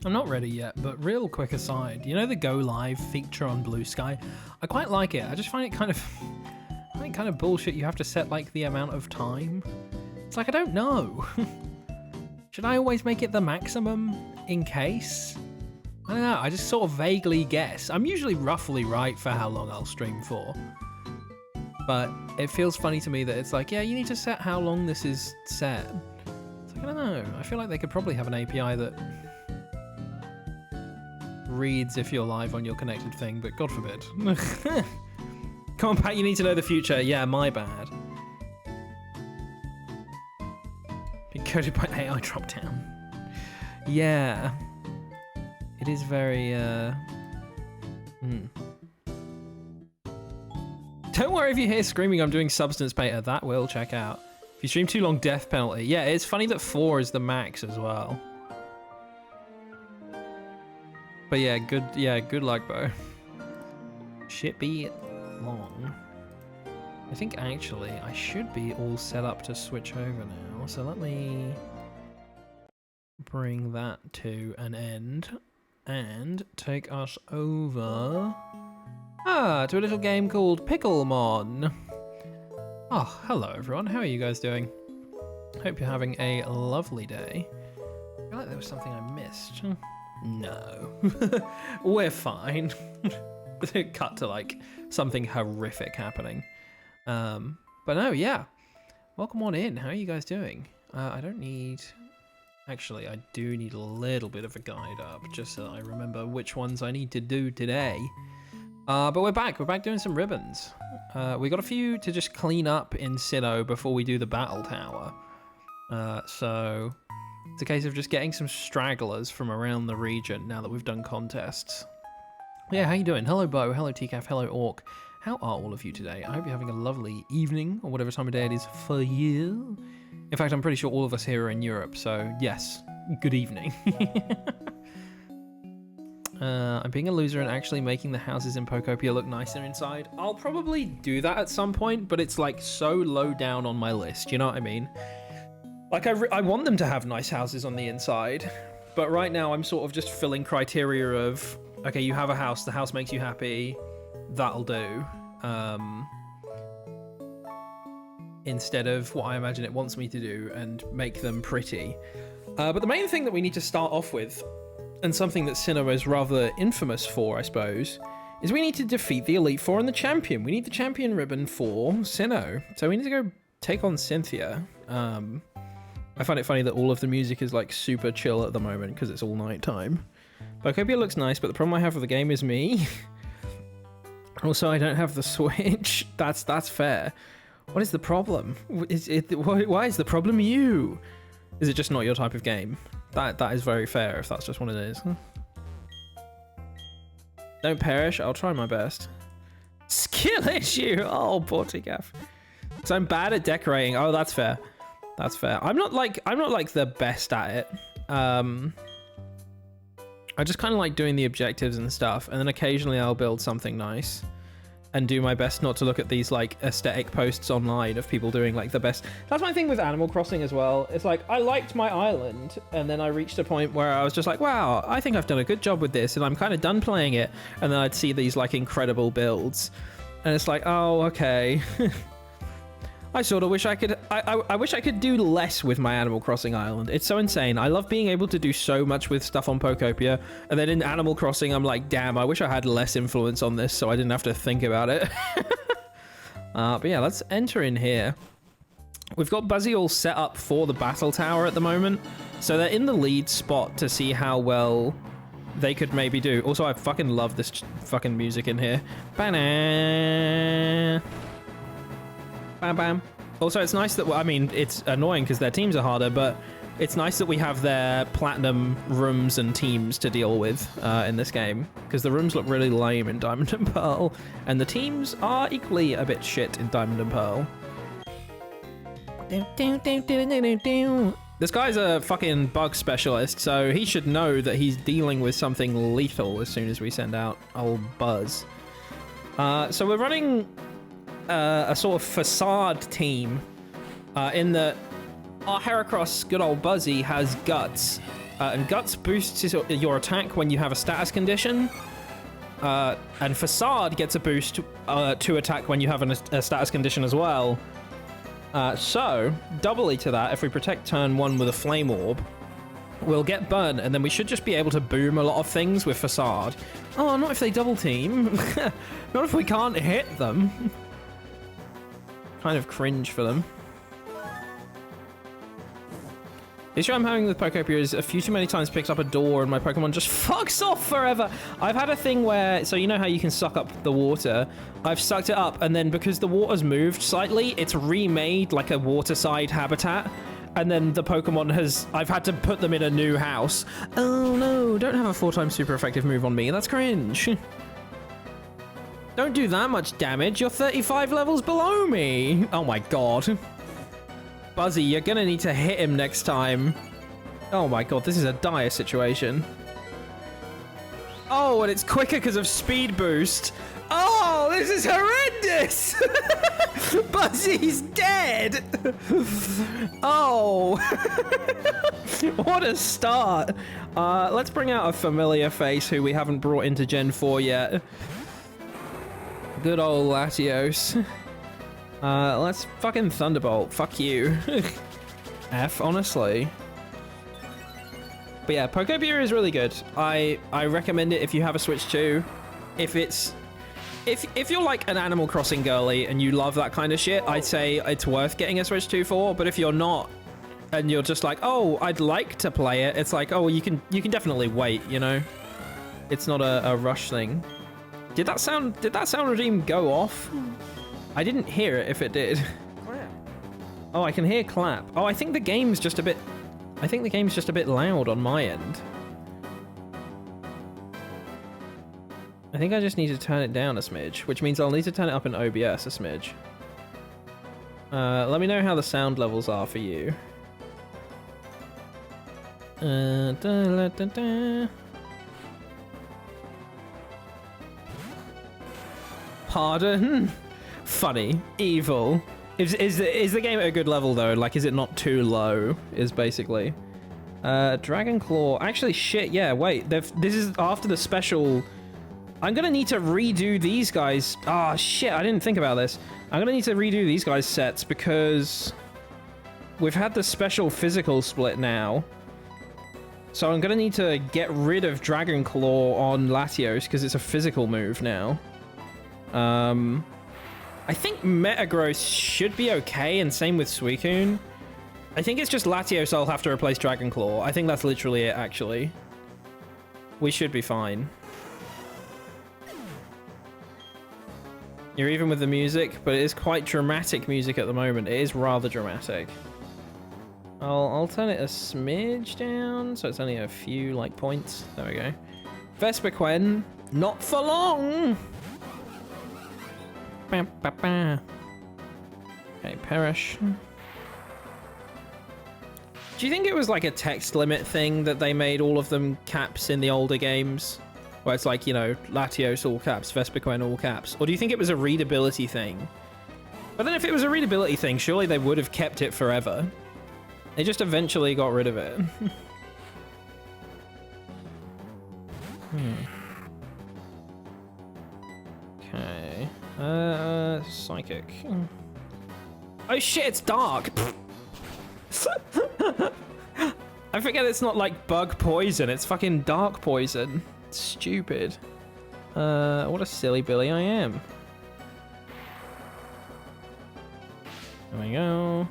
I'm not ready yet, but real quick aside, you know the Go Live feature on Blue Sky? I quite like it. I just find it kind of bullshit. You have to set like the amount of time. It's like, I don't know. Should I always make it the maximum in case? I don't know, I just sort of vaguely guess. I'm usually roughly right for how long I'll stream for. But it feels funny to me that it's like, yeah, you need to set how long this is set. It's like, I don't know. I feel like they could probably have an API that reads if you're live on your connected thing, but God forbid. Come on, Pat, you need to know the future. Yeah, my bad. Encoded by AI dropdown. Yeah. It is very, Don't worry if you hear screaming, I'm doing substance beta. That will check out. If you stream too long, death penalty. Yeah, it's funny that 4 is the max as well. But yeah, good luck, bro. Shit be long. I think actually I should be all set up to switch over now. So let me bring that to an end and take us over to a little game called Picklemon. Oh, hello everyone. How are you guys doing? Hope you're having a lovely day. I feel like there was something I missed. No. We're fine. Cut to like something horrific happening. But no, yeah. Welcome on in. How are you guys doing? I don't need... Actually, I do need a little bit of a guide up, just so I remember which ones I need to do today. But we're back. We're back doing some ribbons. We got a few to just clean up in Sinnoh before we do the battle tower. So it's a case of just getting some stragglers from around the region now that we've done contests. Yeah, how you doing? Hello, Bo. Hello, TCAF. Hello, Orc. How are all of you today? I hope you're having a lovely evening, or whatever time of day it is for you. In fact, I'm pretty sure all of us here are in Europe, so yes, good evening. I'm being a loser and actually making the houses in Pokopia look nicer inside. I'll probably do that at some point, but it's like so low down on my list, you know what I mean? Like, I want them to have nice houses on the inside, but right now I'm sort of just filling criteria of, okay, you have a house, the house makes you happy, that'll do. Instead of what I imagine it wants me to do and make them pretty. But the main thing that we need to start off with, and something that Sinnoh is rather infamous for, I suppose, is we need to defeat the Elite Four and the Champion. We need the Champion ribbon for Sinnoh. So we need to go take on Cynthia. I find it funny that all of the music is like super chill at the moment because it's all night time. Pokopia looks nice, but the problem I have with the game is me. Also, I don't have the Switch. That's fair. What is the problem? Why is the problem you? Is it just not your type of game? That is very fair if that's just what it is. Don't perish. I'll try my best. Skill issue. Oh, poor TCAF. So I'm bad at decorating. Oh, that's fair. That's fair. I'm not like the best at it. I just kind of like doing the objectives and stuff, and then occasionally I'll build something nice and do my best not to look at these like aesthetic posts online of people doing like the best. That's my thing with Animal Crossing as well. It's like, I liked my island, and then I reached a point where I was just like, wow, I think I've done a good job with this, and I'm kind of done playing it. And then I'd see these like incredible builds, and it's like, oh, okay. I sort of wish I could, I wish I could do less with my Animal Crossing island. It's so insane. I love being able to do so much with stuff on Pokopia, and then in Animal Crossing, I'm like, damn, I wish I had less influence on this so I didn't have to think about it. But yeah, let's enter in here. We've got Buzzy all set up for the battle tower at the moment, so they're in the lead spot to see how well they could maybe do. Also, I fucking love this fucking music in here. Ba-na. Bam, bam. Also, it's nice that, I mean, it's annoying because their teams are harder, but it's nice that we have their platinum rooms and teams to deal with in this game, because the rooms look really lame in Diamond and Pearl, and the teams are equally a bit shit in Diamond and Pearl. This guy's a fucking bug specialist, so he should know that he's dealing with something lethal as soon as we send out old Buzz. So we're running a sort of facade team in that our Heracross, good old Buzzy, has guts, And Guts boosts your attack when you have a status condition. And Facade gets a boost to attack when you have a status condition as well. So, doubly to that, if we protect turn 1 with a Flame Orb, we'll get burn, and then we should just be able to boom a lot of things with Facade. Oh, not if they double team. Not if we can't hit them. Kind of cringe for them. The issue I'm having with Pokopia is a few too many times picked up a door and my Pokemon just fucks off forever. I've had a thing where, so you know how you can suck up the water? I've sucked it up, and then because the water's moved slightly, it's remade like a waterside habitat. And then the Pokemon I've had to put them in a new house. Oh no, don't have a 4x super effective move on me. That's cringe. Don't do that much damage. You're 35 levels below me. Oh my god. Buzzy, you're gonna need to hit him next time. Oh my god, this is a dire situation. Oh, and it's quicker because of speed boost. Oh, this is horrendous! Buzzy's dead! Oh! What a start! Let's bring out a familiar face who we haven't brought into Gen 4 yet. Good old Latios. Let's fucking Thunderbolt. Fuck you. F, honestly. But yeah, Pokopia is really good. I recommend it if you have a Switch 2. If you're like an Animal Crossing girly and you love that kind of shit, I'd say it's worth getting a Switch 2 for. But if you're not, and you're just like, oh, I'd like to play it, it's like, oh, you can definitely wait, you know? It's not a rush thing. Did that sound redeem go off? I didn't hear it if it did. Oh, I can hear clap. Oh, I think the game's just a bit loud on my end. I think I just need to turn it down a smidge, which means I'll need to turn it up in OBS a smidge. Let me know how the sound levels are for you. Pardon? Funny. Evil. Is the game at a good level though? Like, is it not too low? Is basically. Dragon Claw. Actually, shit. Yeah. Wait. This is after the special. I'm gonna need to redo these guys. Ah, shit. I didn't think about this. I'm gonna need to redo these guys' sets because we've had the special physical split now. So I'm gonna need to get rid of Dragon Claw on Latios because it's a physical move now. I think Metagross should be okay, and same with Suicune. I think it's just Latios I'll have to replace Dragon Claw. I think that's literally it, actually. We should be fine. You're even with the music, but it is quite dramatic music at the moment. It is rather dramatic. I'll turn it a smidge down, so it's only a few, like, points. There we go. Vespiquen, not for long! Okay, Perish. Do you think it was like a text limit thing that they made all of them caps in the older games? Where it's like, you know, Latios all caps, Vespiquen all caps. Or do you think it was a readability thing? But then if it was a readability thing, surely they would have kept it forever. They just eventually got rid of it. Okay. Psychic. Oh shit, it's dark! I forget it's not like bug poison, it's fucking dark poison. It's stupid. What a silly Billy I am. There we go.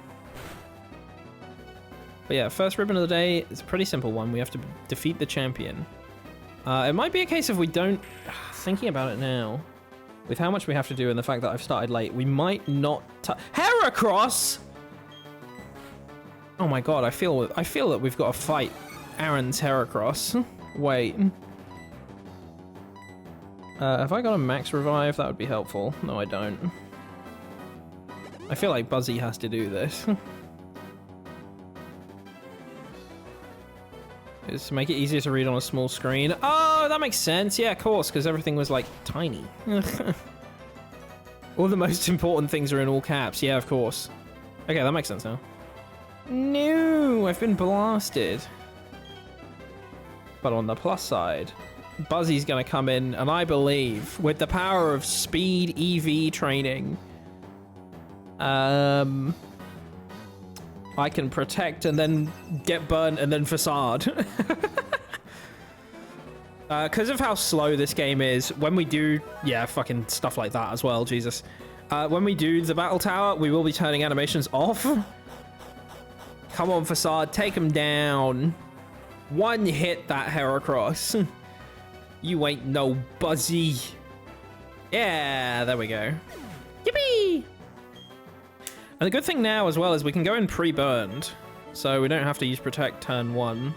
But yeah, first ribbon of the day is a pretty simple one. We have to defeat the champion. It might be a case of we don't... Thinking about it now, with how much we have to do and the fact that I've started late, we might not... Heracross! Oh my god, I feel that we've got to fight Aaron's Heracross. Wait. Have I got a max revive? That would be helpful. No, I don't. I feel like Buzzy has to do this. Just to make it easier to read on a small screen. Oh, that makes sense. Yeah, of course, because everything was, like, tiny. All the most important things are in all caps. Yeah, of course. Okay, that makes sense now. No, I've been blasted. But on the plus side, Buzzy's going to come in, and I believe with the power of speed EV training, I can protect and then get burnt and then facade. Because of how slow this game is, when we do, yeah, fucking stuff like that as well, Jesus. When we do the battle tower, we will be turning animations off. Come on, facade, take him down. One hit that Heracross. You ain't no Buzzy. Yeah, there we go. Yippee! And the good thing now as well is we can go in pre-burned. So we don't have to use protect turn 1.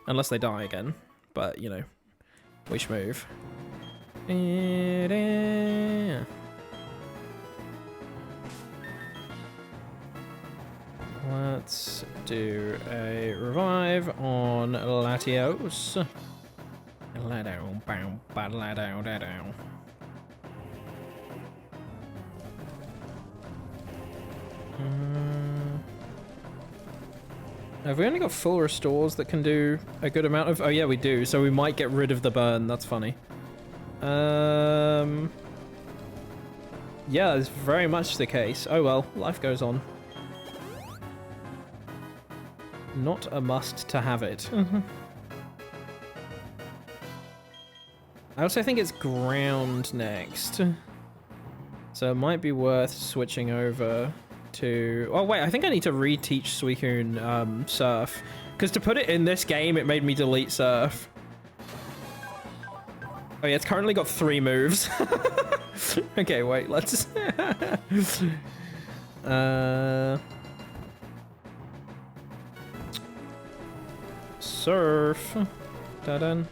Unless they die again. But, you know, we should move. Let's do a revive on Latios. Have we only got full restores that can do a good amount of... Oh yeah, we do. So we might get rid of the burn. That's funny. Yeah, that's very much the case. Oh well, life goes on. Not a must to have it. I also think it's ground next. So it might be worth switching over to... Oh wait, I think I need to reteach Suicune Surf. Because to put it in this game, it made me delete Surf. Oh yeah, it's currently got 3 moves. Okay, wait, let's... Surf. Da-dun.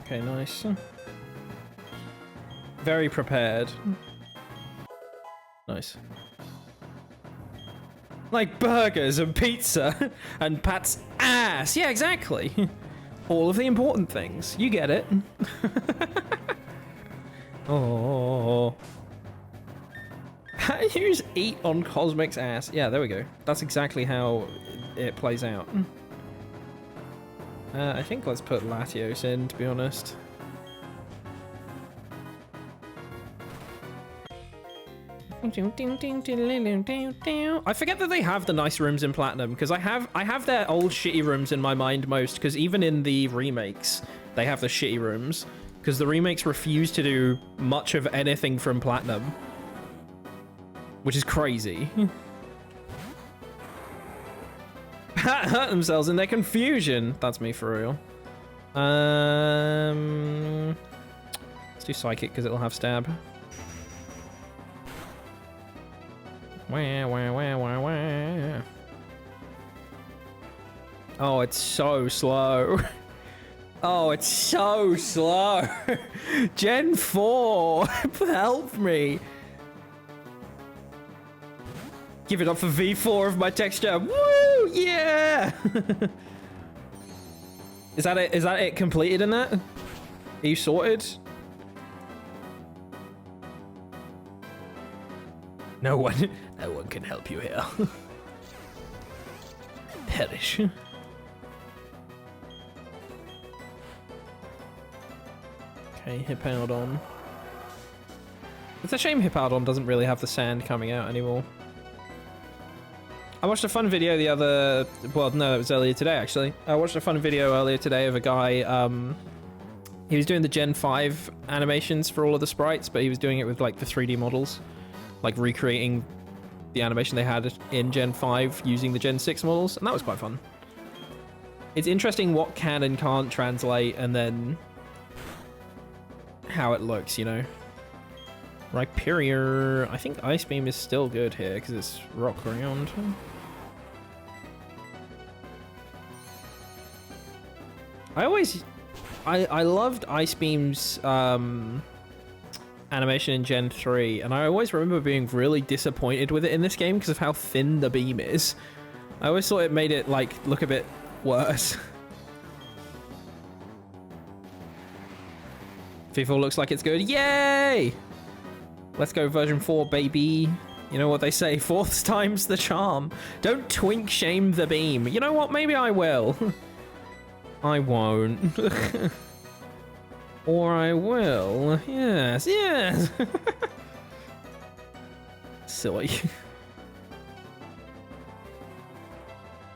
Okay, nice. Very prepared. Nice. Like burgers and pizza and Pat's ass. Yeah, exactly. All of the important things. You get it. Oh. How do you just eat on Cosmic's ass? Yeah, there we go. That's exactly how it plays out. I think let's put Latios in, to be honest. I forget that they have the nice rooms in Platinum, because I have their old shitty rooms in my mind most, because even in the remakes, they have the shitty rooms, because the remakes refuse to do much of anything from Platinum. Which is crazy. Hurt themselves in their confusion. That's me for real. Let's do Psychic because it'll have stab. Wah, wah, wah, wah, wah. Oh, it's so slow. Oh, it's so slow. Gen 4, help me. Give it up for V4 of my texture. Woo! Yeah! Is that it? Is that it completed in that? Are you sorted? No one can help you here. Perish. Okay, Hippowdon. It's a shame Hippowdon doesn't really have the sand coming out anymore. I watched a fun video the other... Well, no, it was earlier today, actually. I watched a fun video earlier today of a guy... he was doing the Gen 5 animations for all of the sprites, but he was doing it with, like, the 3D models. Like, recreating the animation they had in Gen 5 using the Gen 6 models, and that was quite fun. It's interesting what can and can't translate, and then... how it looks, you know? Rhyperior... I think Ice Beam is still good here, because it's rock ground. I loved Ice Beam's animation in Gen 3, and I always remember being really disappointed with it in this game because of how thin the beam is. I always thought it made it, like, look a bit worse. FIFA looks like it's good. Yay! Let's go version 4, baby. You know what they say, fourth time's the charm. Don't twink shame the beam. You know what, maybe I will. I won't. Or I will. Yes, yes. Silly.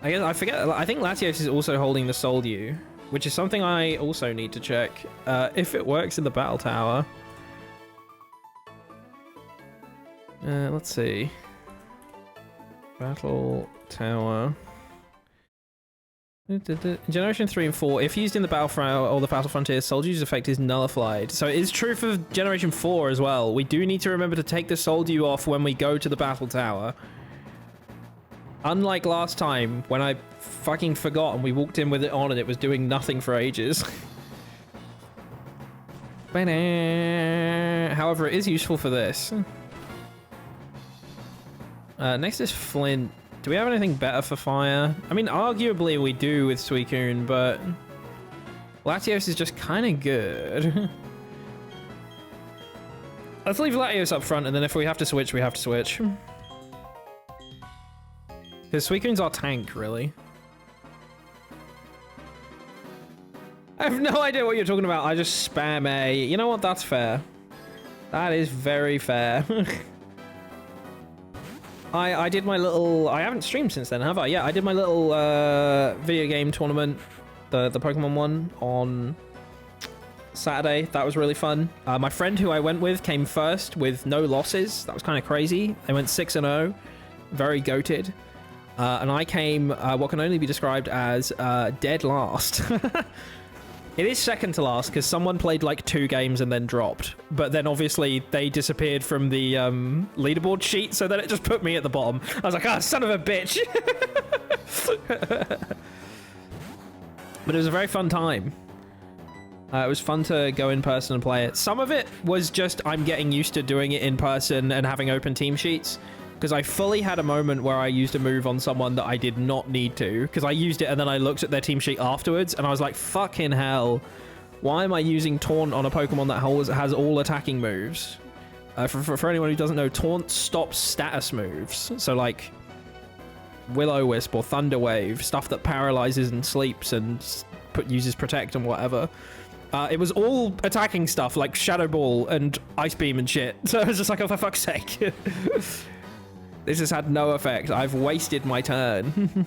I guess I forget. I think Latios is also holding the Soldew, which is something I also need to check if it works in the battle tower. Let's see. Battle tower. Generation 3 and 4, if used in the Battlefront or the Battle Frontier, Soldew's effect is nullified. So it is true for Generation 4 as well. We do need to remember to take the Soldew off when we go to the Battle Tower. Unlike last time, when I fucking forgot and we walked in with it on and it was doing nothing for ages. However, it is useful for this. Next is Flint. Do we have anything better for fire? I mean, arguably we do with Suicune, but Latios is just kind of good. Let's leave Latios up front, and then if we have to switch, we have to switch. Because Suicune's our tank, really. I have no idea what you're talking about. I just spam A. You know what? That's fair. That is very fair. I did my little... I haven't streamed since then, have I? Yeah, I did my little video game tournament, the Pokemon one, on Saturday. That was really fun. My friend who I went with came first with no losses. That was kind of crazy. They went 6-0. Very goated. And I came what can only be described as dead last. It is second to last because someone played like 2 games and then dropped. But then obviously they disappeared from the leaderboard sheet, so then it just put me at the bottom. I was like, ah, son of a bitch. But it was a very fun time. It was fun to go in person and play it. Some of it was just I'm getting used to doing it in person and having open team sheets. Because I fully had a moment where I used a move on someone that I did not need to. Because I used it and then I looked at their team sheet afterwards and I was like, fucking hell. Why am I using Taunt on a Pokemon that has all attacking moves? For anyone who doesn't know, Taunt stops status moves. So like Will-O-Wisp or Thunder Wave, stuff that paralyzes and sleeps and uses Protect and whatever. It was all attacking stuff like Shadow Ball and Ice Beam and shit. So I was just like, oh, for fuck's sake. This has had no effect. I've wasted my turn.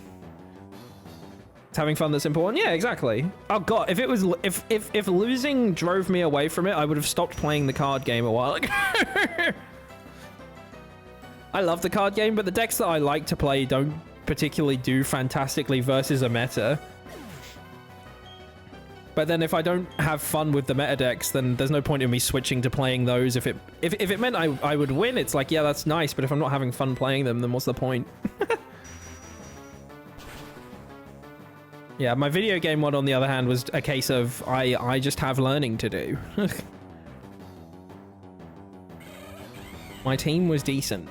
It's having fun that's important. Yeah, exactly. Oh god, if losing drove me away from it, I would have stopped playing the card game a while ago. I love the card game, but the decks that I like to play don't particularly do fantastically versus a meta. But then if I don't have fun with the meta decks, then there's no point in me switching to playing those. If it meant I would win, it's like, yeah, that's nice, but if I'm not having fun playing them, then what's the point? Yeah, my video game one, on the other hand, was a case of I just have learning to do. My team was decent.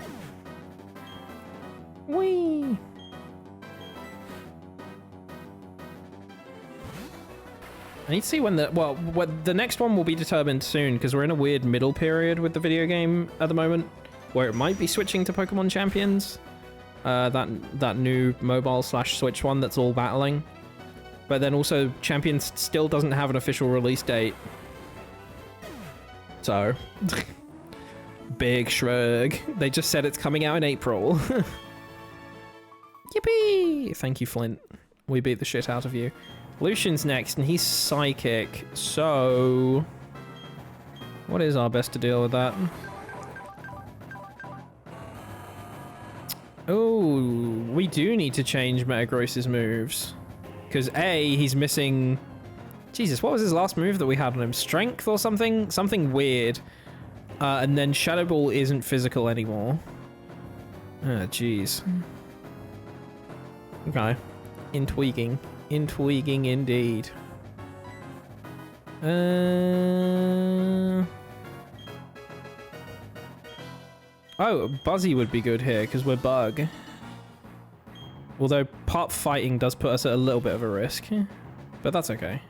Whee! I need to see when the next one will be determined soon, because we're in a weird middle period with the video game at the moment, where it might be switching to Pokemon Champions, that new mobile / Switch one that's all battling, but then also Champions still doesn't have an official release date, so big shrug. They just said it's coming out in April. Yippee! Thank you, Flint. We beat the shit out of you. Lucian's next, and he's Psychic, so... what is our best to deal with that? Oh, we do need to change Metagross's moves. Because A, he's missing... Jesus, what was his last move that we had on him? Strength or something? Something weird. And then Shadow Ball isn't physical anymore. Ah, jeez. Okay. Intriguing. Intriguing indeed. Oh, Buzzy would be good here because we're Bug. Although part fighting does put us at a little bit of a risk, but that's okay.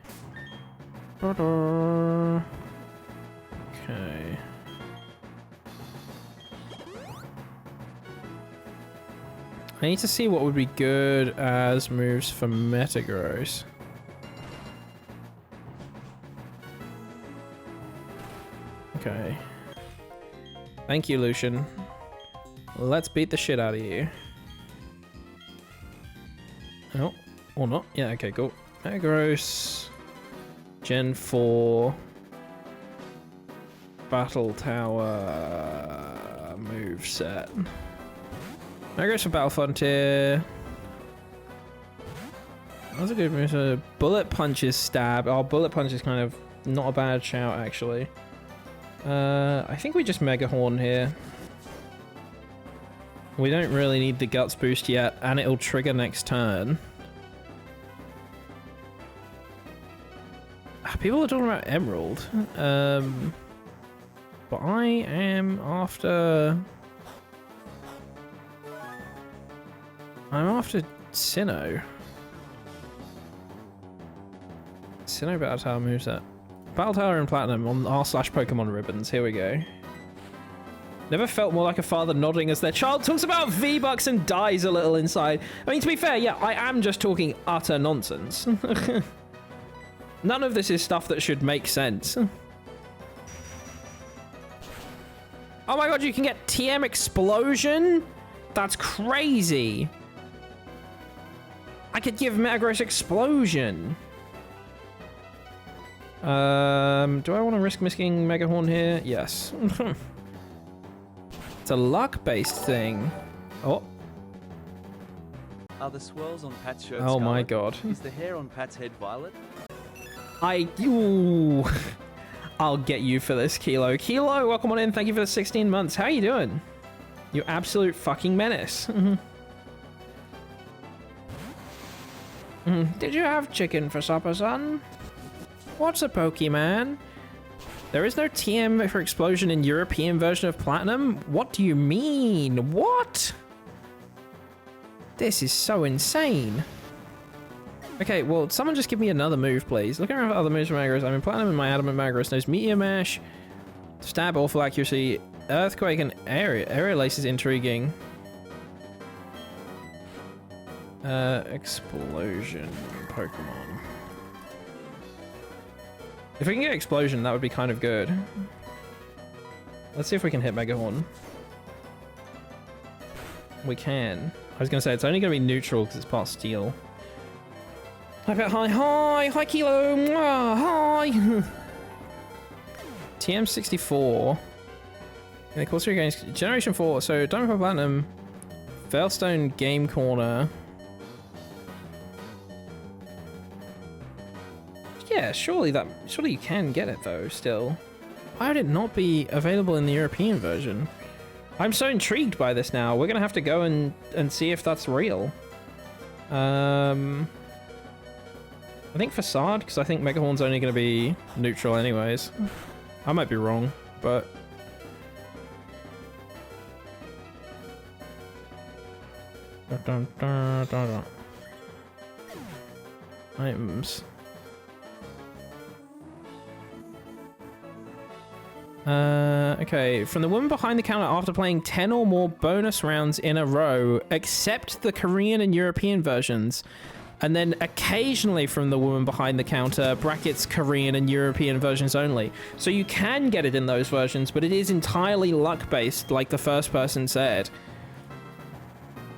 Okay. I need to see what would be good as moves for Metagross. Okay. Thank you, Lucian. Let's beat the shit out of you. Oh, or not. Yeah, okay, cool. Metagross. Gen 4. Battle Tower moveset. Metagross for Battle Frontier. That's a good move. Bullet Punch is stab. Oh, Bullet Punch is kind of not a bad shout, actually. I think we just Mega Horn here. We don't really need the Guts boost yet, and it'll trigger next turn. People are talking about Emerald. But I am after... I'm after Sinnoh. Sinnoh Battle Tower moveset. Battle Tower and Platinum on r/Pokemon Ribbons. Here we go. Never felt more like a father nodding as their child talks about V-Bucks and dies a little inside. I mean, to be fair, yeah, I am just talking utter nonsense. None of this is stuff that should make sense. Oh my god, you can get TM Explosion? That's crazy. I could give Metagross Explosion. Do I want to risk missing Mega Horn here? Yes. It's a luck-based thing. Oh. Are the swirls on Pat's shirt Oh scarlet? my god. Is the hair on Pat's head violet? Ooh. I'll get you for this, Kilo. Kilo, welcome on in. Thank you for the 16 months. How you doing? You absolute fucking menace. Did you have chicken for supper, son? What's a Pokemon? There is no TM for Explosion in European version of Platinum? What do you mean? What? This is so insane. Okay, well, someone just give me another move, please. Looking around for other moves from Metagross. I'm in Platinum and my Adamant Metagross knows Meteor Mash, Stab, Awful Accuracy, Earthquake, and Aerial Ace is intriguing. Explosion Pokemon. If we can get Explosion, that would be kind of good. Let's see if we can hit Mega Horn. We can. I was going to say, it's only going to be neutral because it's part Steel. Hi, Pet. Hi, Kilo. Mwah, hi. TM64. In the course of your games, Generation 4. So, Diamond Platinum, Veilstone Game Corner. Yeah, surely you can get it though, still. Why would it not be available in the European version? I'm so intrigued by this now. We're gonna have to go and see if that's real. I think Facade, because I think Mega Horn's only gonna be neutral anyways. I might be wrong, but... Items. Okay, from the woman behind the counter after playing 10 or more bonus rounds in a row, except the Korean and European versions, and then occasionally from the woman behind the counter, brackets Korean and European versions only. So you can get it in those versions, but it is entirely luck-based, like the first person said.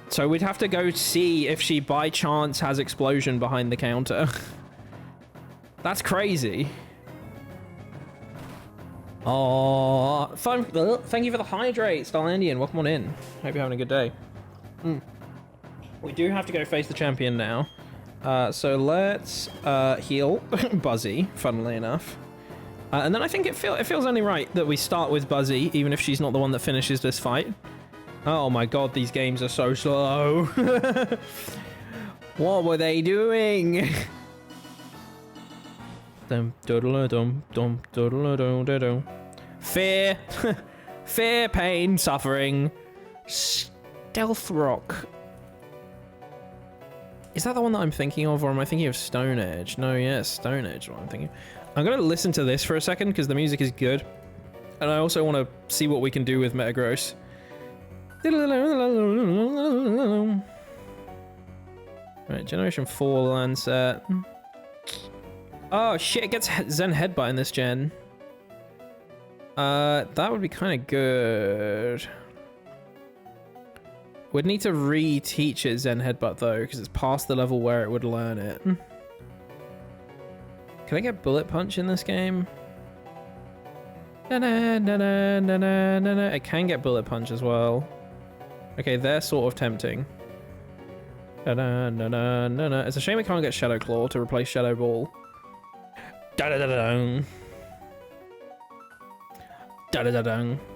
So we'd have to go see if she by chance has Explosion behind the counter. That's crazy. Oh, thank you for the hydrate, Starlandian. Welcome on in. Hope you're having a good day. We do have to go face the champion now. So let's heal Buzzy, funnily enough. And then I think it feels only right that we start with Buzzy, even if she's not the one that finishes this fight. Oh my god, these games are so slow. What were they doing? Fear. Fear, pain, suffering. Stealth Rock. Is that the one that I'm thinking of, or am I thinking of Stone Edge? No, yes, Stone Edge is what I'm thinking. I'm going to listen to this for a second, because the music is good. And I also want to see what we can do with Metagross. Right, Generation 4 land set. Oh shit, it gets Zen Headbutt in this gen. That would be kind of good. We'd need to re-teach it Zen Headbutt though, because it's past the level where it would learn it. Can I get Bullet Punch in this game? It can get Bullet Punch as well. Okay, they're sort of tempting. It's a shame we can't get Shadow Claw to replace Shadow Ball.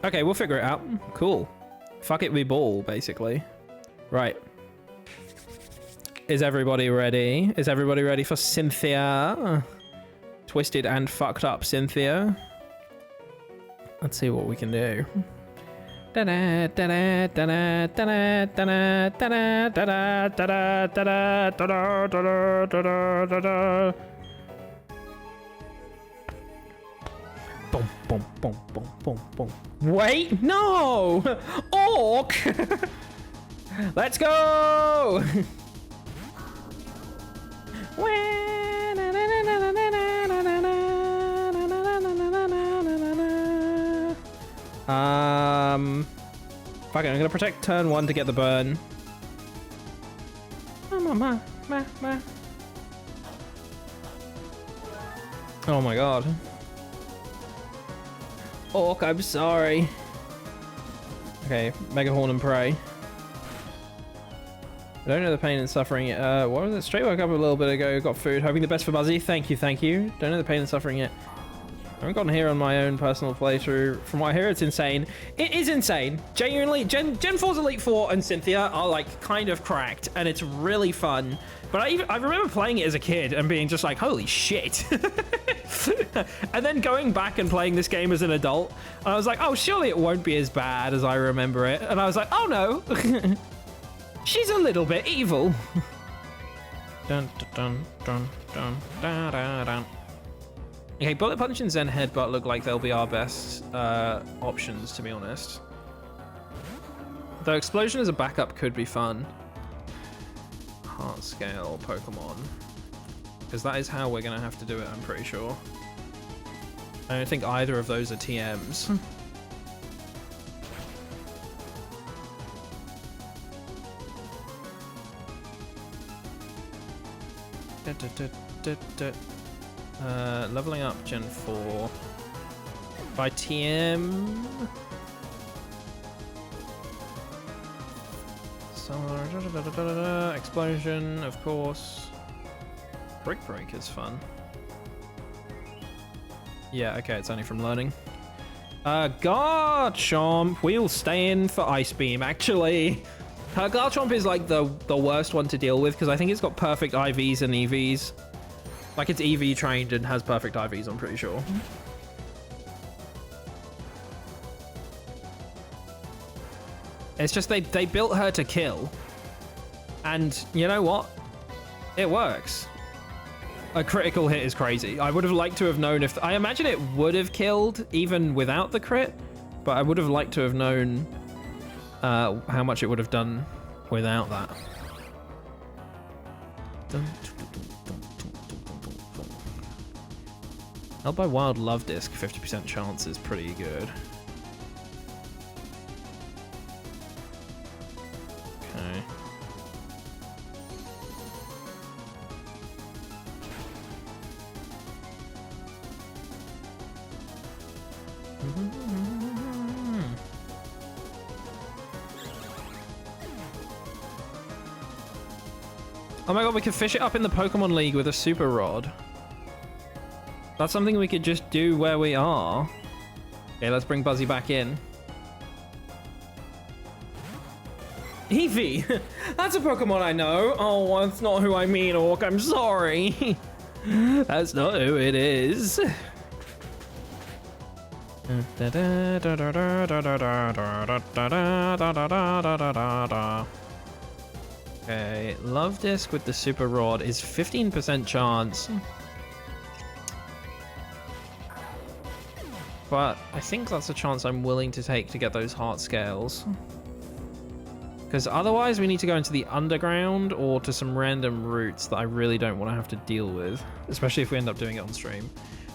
Okay, we'll figure it out. Cool. Fuck it, we ball, basically. Right. Is everybody ready? Is everybody ready for Cynthia? Twisted and fucked up Cynthia. Let's see what we can do. Boom, boom, boom, boom, boom, boom. Wait, no! Orc! Let's go! Fuck it, I'm gonna protect turn 1 to get the burn. Oh my god. Orc, I'm sorry. Okay, Mega Horn and Prey. I don't know the pain and suffering yet. What was it? Straight woke up a little bit ago, got food. Hoping the best for Buzzy. Thank you, thank you. Don't know the pain and suffering yet. I haven't gotten here on my own personal playthrough. From what I hear, it's insane. It is insane. Genuinely, Gen 4's Elite 4 and Cynthia are like kind of cracked, and it's really fun. But I remember playing it as a kid and being just like, holy shit. And then going back and playing this game as an adult, and I was like, oh, surely it won't be as bad as I remember it. And I was like, oh no. She's a little bit evil. Dun, dun, dun, dun, dun, dun, dun. Okay, Bullet Punch and Zen Headbutt look like they'll be our best options, to be honest. Though Explosion as a backup could be fun. Heart Scale Pokemon. Because that is how we're going to have to do it, I'm pretty sure. I don't think either of those are TMs. Leveling up Gen 4 by TM. Explosion, of course. Brick Break is fun. Yeah, okay, it's only from learning. Garchomp, we'll stay in for Ice Beam, actually. Garchomp is like the worst one to deal with because I think it's got perfect IVs and EVs. Like it's EV trained and has perfect IVs, I'm pretty sure. It's just they built her to kill. And you know what? It works. A critical hit is crazy. I would have liked to have known if... I imagine it would have killed even without the crit, but I would have liked to have known how much it would have done without that. Held by Wild Love Disc, 50% chance is pretty good. Okay. Oh my god, we could fish it up in the Pokemon League with a Super Rod. That's something we could just do where we are. Okay, let's bring Buzzy back in. Eevee! That's a Pokemon I know. Oh, that's not who I mean, Orc. I'm sorry. That's not who it is. Okay, Love Disc with the Super Rod is 15% chance. But I think that's a chance I'm willing to take to get those heart scales. Because otherwise we need to go into the underground or to some random routes that I really don't want to have to deal with, especially if we end up doing it on stream.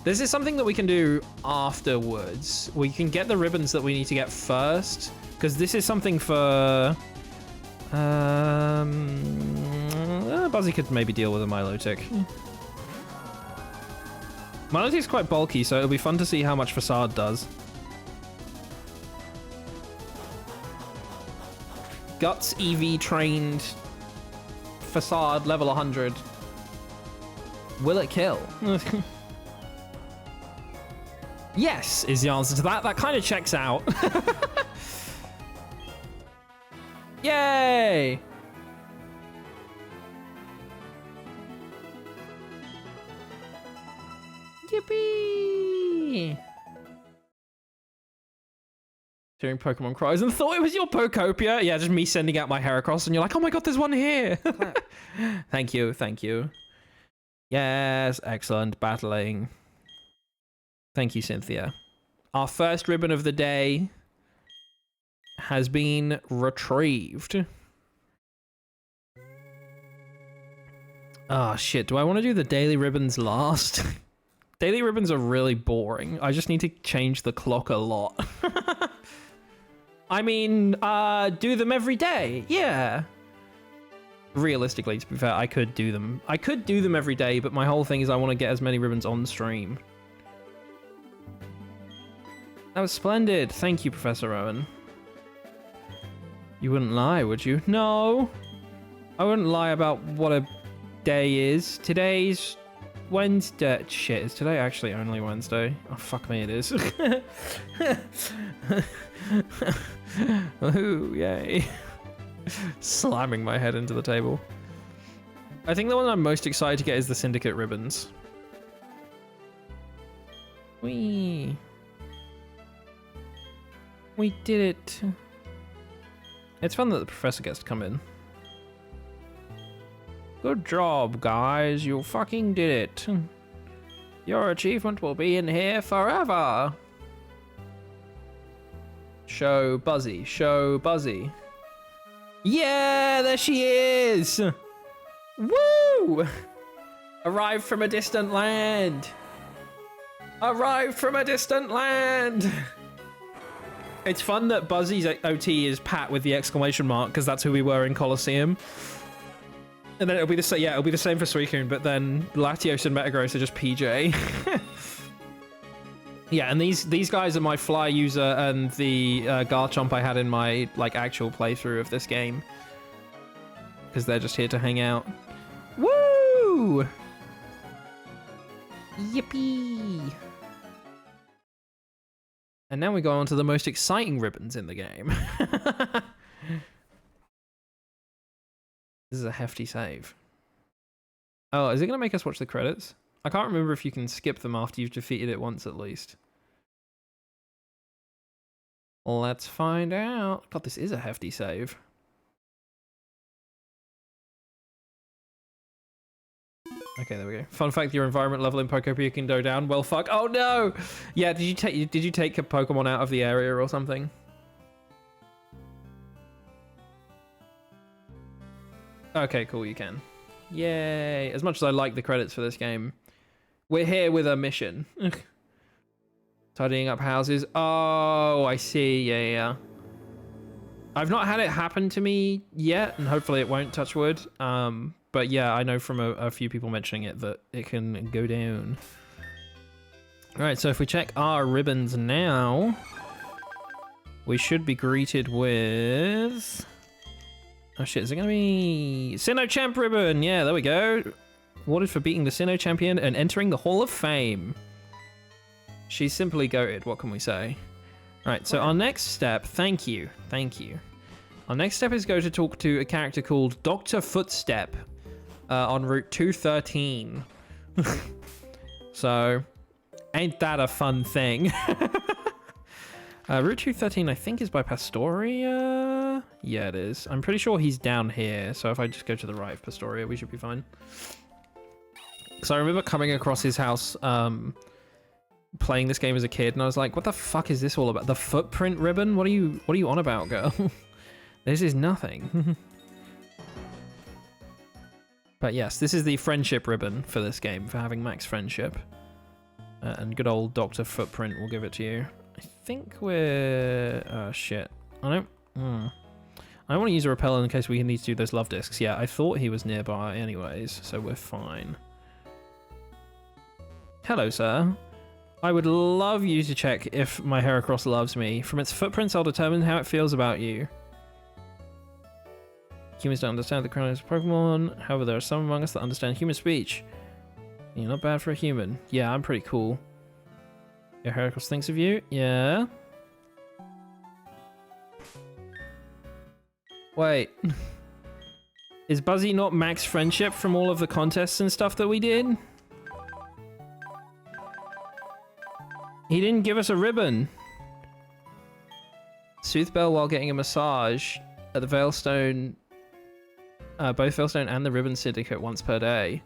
This is something that we can do afterwards. We can get the ribbons that we need to get first, because this is something for... Buzzy could maybe deal with a Milotic. Milotic's quite bulky, so it'll be fun to see how much Facade does. Guts EV trained Facade level 100. Will it kill? Yes, is the answer to that. That kind of checks out. Yay! Yippee! Hearing Pokemon cries and thought it was your Pokopia. Yeah, just me sending out my Heracross and you're like, oh my god, there's one here. Thank you, thank you. Yes, excellent battling. Thank you, Cynthia. Our first ribbon of the day has been retrieved. Oh shit, do I want to do the daily ribbons last? Daily ribbons are really boring. I just need to change the clock a lot. I mean, do them every day. Yeah. Realistically, to be fair, I could do them. I could do them every day, but my whole thing is I want to get as many ribbons on stream. That was splendid. Thank you, Professor Owen. You wouldn't lie, would you? No. I wouldn't lie about what a day is. Today's Wednesday. Shit, is today actually only Wednesday? Oh, fuck me, it is. Ooh, yay. Slamming my head into the table. I think the one I'm most excited to get is the Syndicate ribbons. Whee. We did it. It's fun that the professor gets to come in. Good job, guys. You fucking did it. Your achievement will be in here forever. Show Buzzy. Show Buzzy. Yeah, there she is. Woo! Arrived from a distant land. Arrived from a distant land. It's fun that Buzzy's OT is Pat with the exclamation mark because that's who we were in Colosseum. And then it'll be the same. Yeah, it'll be the same for Suicune, but then Latios and Metagross are just PJ. Yeah, and these guys are my fly user and the Garchomp I had in my like actual playthrough of this game because they're just here to hang out. Woo! Yippee! And now we go on to the most exciting ribbons in the game. This is a hefty save. Oh, is it going to make us watch the credits? I can't remember if you can skip them after you've defeated it once at least. Let's find out. God, this is a hefty save. Okay, there we go. Fun fact: your environment level in Pokopia can go down. Well, fuck. Oh no! Yeah, did you take a Pokemon out of the area or something? Okay, cool. You can. Yay! As much as I like the credits for this game, we're here with a mission. Tidying up houses. Oh, I see. Yeah, yeah. I've not had it happen to me yet, and hopefully it won't, touch wood. But yeah, I know from a few people mentioning it that it can go down. Alright, so if we check our ribbons now, we should be greeted with... Oh shit, is it going to be... Sinnoh Champ ribbon! Yeah, there we go. Awarded for beating the Sinnoh Champion and entering the Hall of Fame. She's simply goated, what can we say? Right, so our next step... Thank you. Thank you. Our next step is go to talk to a character called Dr Footstep. On Route 213. So, ain't that a fun thing? Route 213, I think, is by Pastoria. Yeah, it is. I'm pretty sure he's down here. So if I just go to the right of Pastoria, we should be fine. So I remember coming across his house, playing this game as a kid, and I was like, "What the fuck is this all about? The footprint ribbon? What are you on about, girl?" This is nothing. But yes, this is the friendship ribbon for this game, for having max friendship. And good old Dr. Footprint will give it to you. I think we're... Oh, shit. I don't want to use a repeller in case we need to do those love discs. Yeah, I thought he was nearby anyways, so we're fine. Hello, sir. I would love you to check if my Heracross loves me. From its footprints, I'll determine how it feels about you. Humans don't understand the chronos of Pokemon. However, there are some among us that understand human speech. You're not bad for a human. Yeah, I'm pretty cool. Your Heracross thinks of you? Yeah. Wait. Is Buzzy not max friendship from all of the contests and stuff that we did? He didn't give us a ribbon. Soothe Bell while getting a massage at the Veilstone... both Veilstone and the Ribbon Syndicate once per day.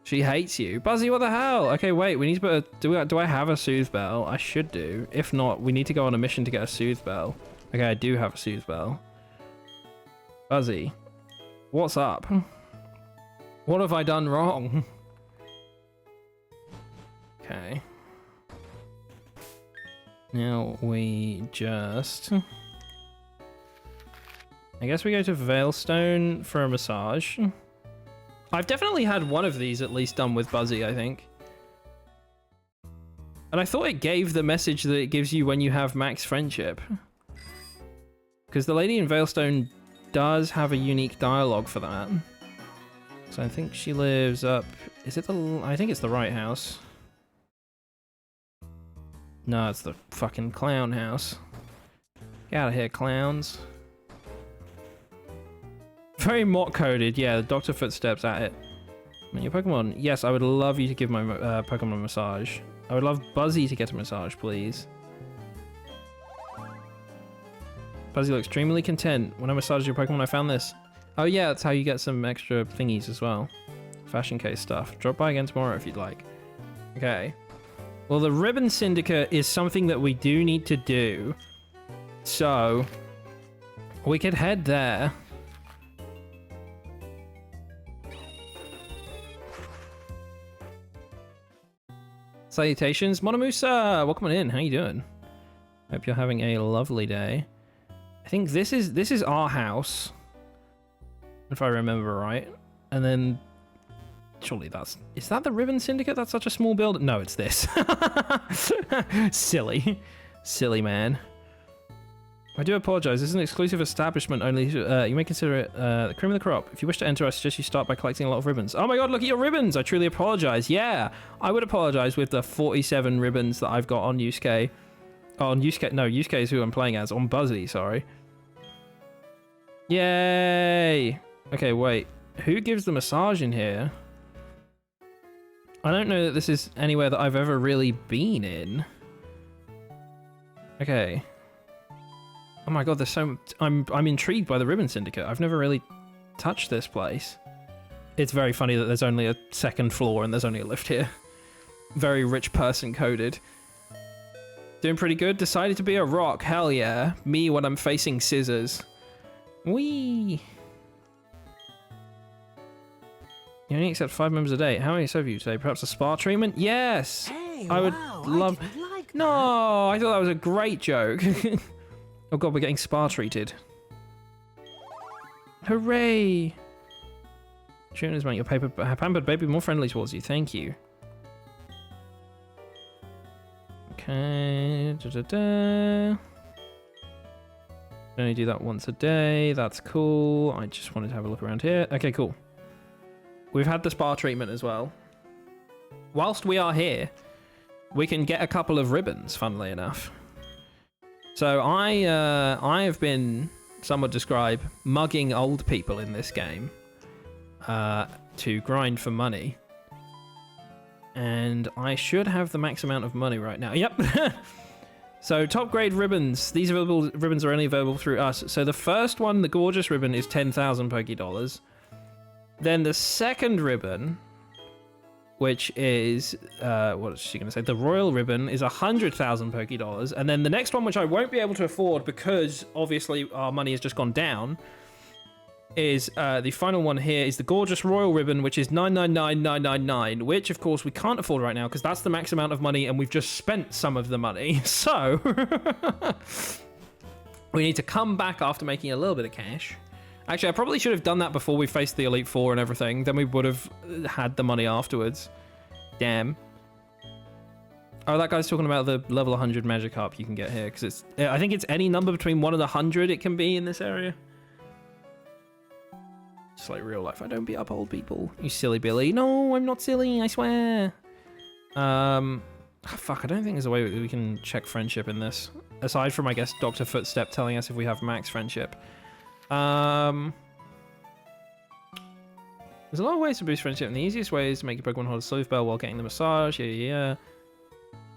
She hates you. Buzzy, what the hell? Okay, wait, we need to put a... Do I have a Soothe Bell? I should do. If not, we need to go on a mission to get a Soothe Bell. Okay, I do have a Soothe Bell. Buzzy, what's up? What have I done wrong? Okay. Now we just... I guess we go to Veilstone for a massage. I've definitely had one of these at least done with Buzzy, I think. And I thought it gave the message that it gives you when you have max friendship. Because the lady in Veilstone does have a unique dialogue for that. So I think she lives up... Is it the... I think it's the right house. No, it's the fucking clown house. Get out of here, clowns. Very mock-coded, yeah, Dr. Footstep's at it. Your Pokemon, yes, I would love you to give my Pokemon a massage. I would love Buzzy to get a massage, please. Buzzy looks extremely content. When I massaged your Pokemon, I found this. Oh yeah, that's how you get some extra thingies as well. Fashion case stuff. Drop by again tomorrow if you'd like. Okay. Well, the Ribbon Syndicate is something that we do need to do. So, we could head there. Salutations, Monomusa! Welcome on in, how you doing? Hope you're having a lovely day. I think this is our house, if I remember right. And then, surely is that the Ribbon Syndicate? That's such a small building. No, it's this. Silly man. I do apologize. This is an exclusive establishment only. You may consider it the cream of the crop. If you wish to enter, I suggest you start by collecting a lot of ribbons. Oh my god, look at your ribbons! I truly apologize. Yeah, I would apologize with the 47 ribbons that I've got on Yusuke. Oh, on Yusuke. No, Yusuke is who I'm playing as. On Buzzy, sorry. Yay! Okay, wait. Who gives the massage in here? I don't know that this is anywhere that I've ever really been in. Okay. Oh my god, there's so... I'm intrigued by the Ribbon Syndicate. I've never really touched this place. It's very funny that there's only a second floor and there's only a lift here. Very rich person coded. Doing pretty good. Decided to be a rock. Hell yeah. Me when I'm facing scissors. Whee! You only accept 5 members a day. How many serve you today? Perhaps a spa treatment? Yes! Hey, I would wow, love... I didn't like that. No! I thought that was a great joke. Oh god, we're getting spa treated. Hooray! Tuners make your pampered baby more friendly towards you. Thank you. Okay. Only do that once a day. That's cool. I just wanted to have a look around here. Okay, cool. We've had the spa treatment as well. Whilst we are here, we can get a couple of ribbons, funnily enough. So I have been, some would describe, mugging old people in this game to grind for money. And I should have the max amount of money right now. Yep. So top grade ribbons. These ribbons are only available through us. So the first one, the gorgeous ribbon, is 10,000 Poké Dollars. Then the second ribbon which is what is she gonna say? The royal ribbon is 100,000 Poké Dollars, and then the next one, which I won't be able to afford because obviously our money has just gone down, is the final one here is the gorgeous royal ribbon, which is 999,999, which of course we can't afford right now because that's the max amount of money, and we've just spent some of the money. So we need to come back after making a little bit of cash. Actually, I probably should have done that before we faced the Elite Four and everything. Then we would have had the money afterwards. Damn. Oh, that guy's talking about the level 100 Magikarp you can get here, because it's, I think it's any number between 1 and 100 it can be in this area. Just like real life. I don't beat up old people. You silly Billy. No, I'm not silly, I swear. Fuck, I don't think there's a way we can check friendship in this. Aside from, I guess, Dr. Footstep telling us if we have max friendship. There's a lot of ways to boost friendship, and the easiest way is to make your Pokemon hold a sleuth bell while getting the massage. Yeah.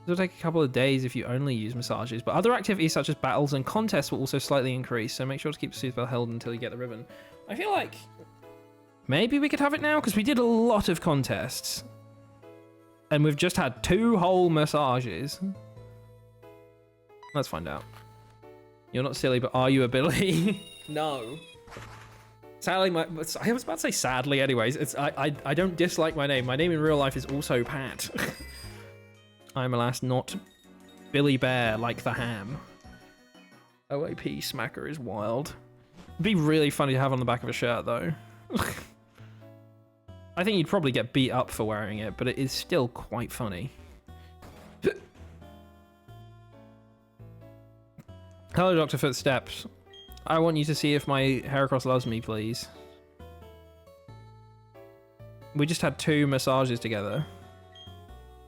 It'll take a couple of days if you only use massages, but other activities such as battles and contests will also slightly increase, so make sure to keep the sleuth bell held until you get the ribbon. I feel like maybe we could have it now, because we did a lot of contests. And we've just had 2 whole massages. Let's find out. You're not silly, but are you a Billy? No. Sadly, I was about to say sadly anyways. I don't dislike my name. My name in real life is also Pat. I'm alas not Billy Bear like the ham. OAP Smacker is wild. It'd be really funny to have on the back of a shirt though. I think you'd probably get beat up for wearing it, but it is still quite funny. Hello, Dr. Footsteps. I want you to see if my Heracross loves me, please. We just had 2 massages together.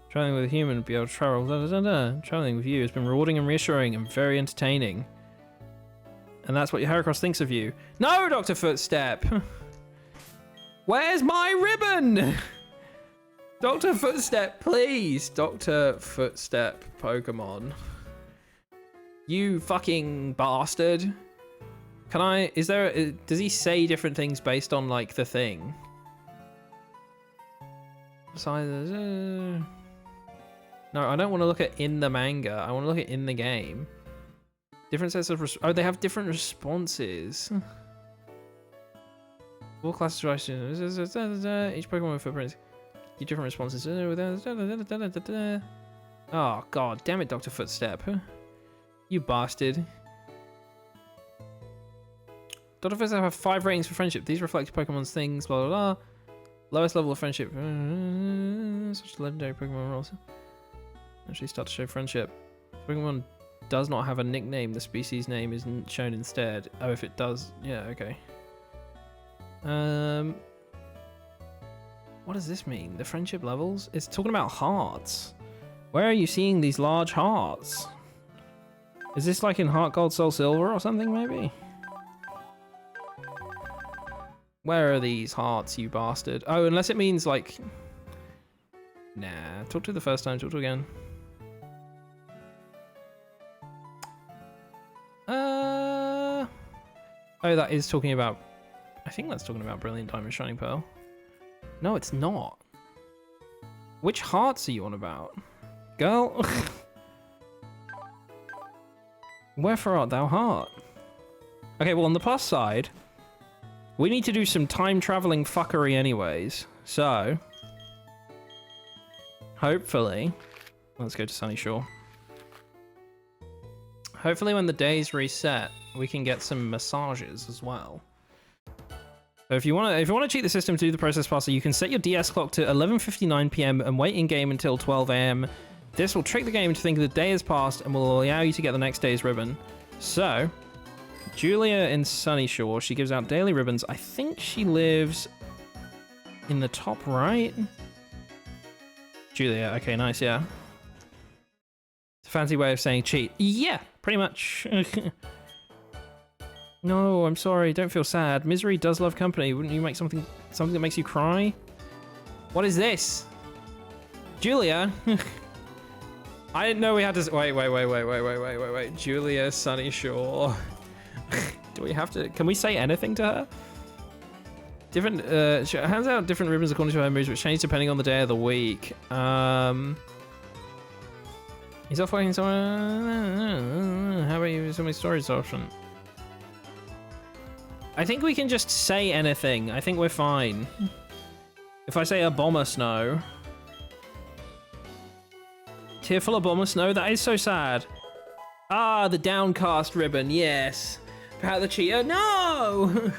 Traveling with a human would be able to travel. Traveling with you has been rewarding and reassuring and very entertaining. And that's what your Heracross thinks of you. No, Dr. Footstep! Where's my ribbon? Dr. Footstep, please. Dr. Footstep Pokemon. You fucking bastard. Can I, is there, does he say different things based on like the thing? Besides, no, I don't want to look at in the manga. I want to look at in the game. Different sets of, oh, they have different responses. All classes, each Pokemon with footprints. Give different responses. Oh, god damn it, Dr. Footstep. You bastard. Dr. Footstep have 5 ratings for friendship. These reflect Pokemon's things, blah, blah, blah. Lowest level of friendship. Such legendary Pokemon roles. Actually start to show friendship. Pokemon does not have a nickname. The species name is shown instead. Oh, if it does. Yeah, okay. What does this mean? The friendship levels? It's talking about hearts. Where are you seeing these large hearts? Is this like in Heart Gold, Soul Silver or something maybe? Where are these hearts, you bastard? Oh, unless it means like... Nah, talk to the first time, talk to again. Oh, that is talking about... I think that's talking about Brilliant Diamond Shining Pearl. No, it's not. Which hearts are you on about? Girl? Wherefore art thou heart? Okay, well, on the plus side, we need to do some time-traveling fuckery anyways. So, hopefully... Let's go to Sunny Shore. Hopefully when the days reset, we can get some massages as well. So if you want to cheat the system to do the process faster, you can set your DS clock to 11:59 PM and wait in game until 12 AM. This will trick the game to think the day has passed and will allow you to get the next day's ribbon. So, Julia in Sunny Shore, she gives out daily ribbons. I think she lives in the top right. Julia, okay, nice, yeah. It's a fancy way of saying cheat. Yeah, pretty much. No, I'm sorry, don't feel sad. Misery does love company. Wouldn't you make something that makes you cry? What is this? Julia? I didn't know we had to... Wait. Julia Sunny Shore. Do we have to... Can we say anything to her? Different, she hands out different ribbons according to her moods, which change depending on the day of the week. He's off working somewhere. How about you? So many storage option. I think we can just say anything. I think we're fine. If I say a bomber snow. Tearful of bomber snow? That is so sad. Ah, the downcast ribbon, yes. Pat the cheater, no!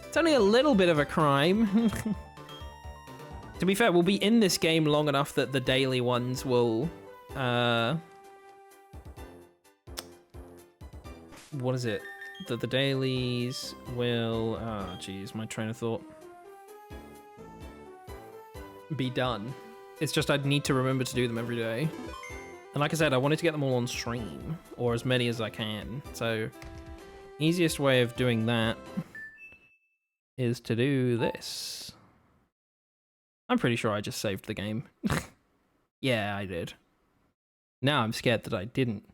It's only a little bit of a crime. To be fair, we'll be in this game long enough that the daily ones will, what is it? That the dailies will, geez, my train of thought. Be done. It's just I'd need to remember to do them every day. And like I said, I wanted to get them all on stream, or as many as I can. So, easiest way of doing that is to do this. I'm pretty sure I just saved the game. Yeah, I did. Now I'm scared that I didn't.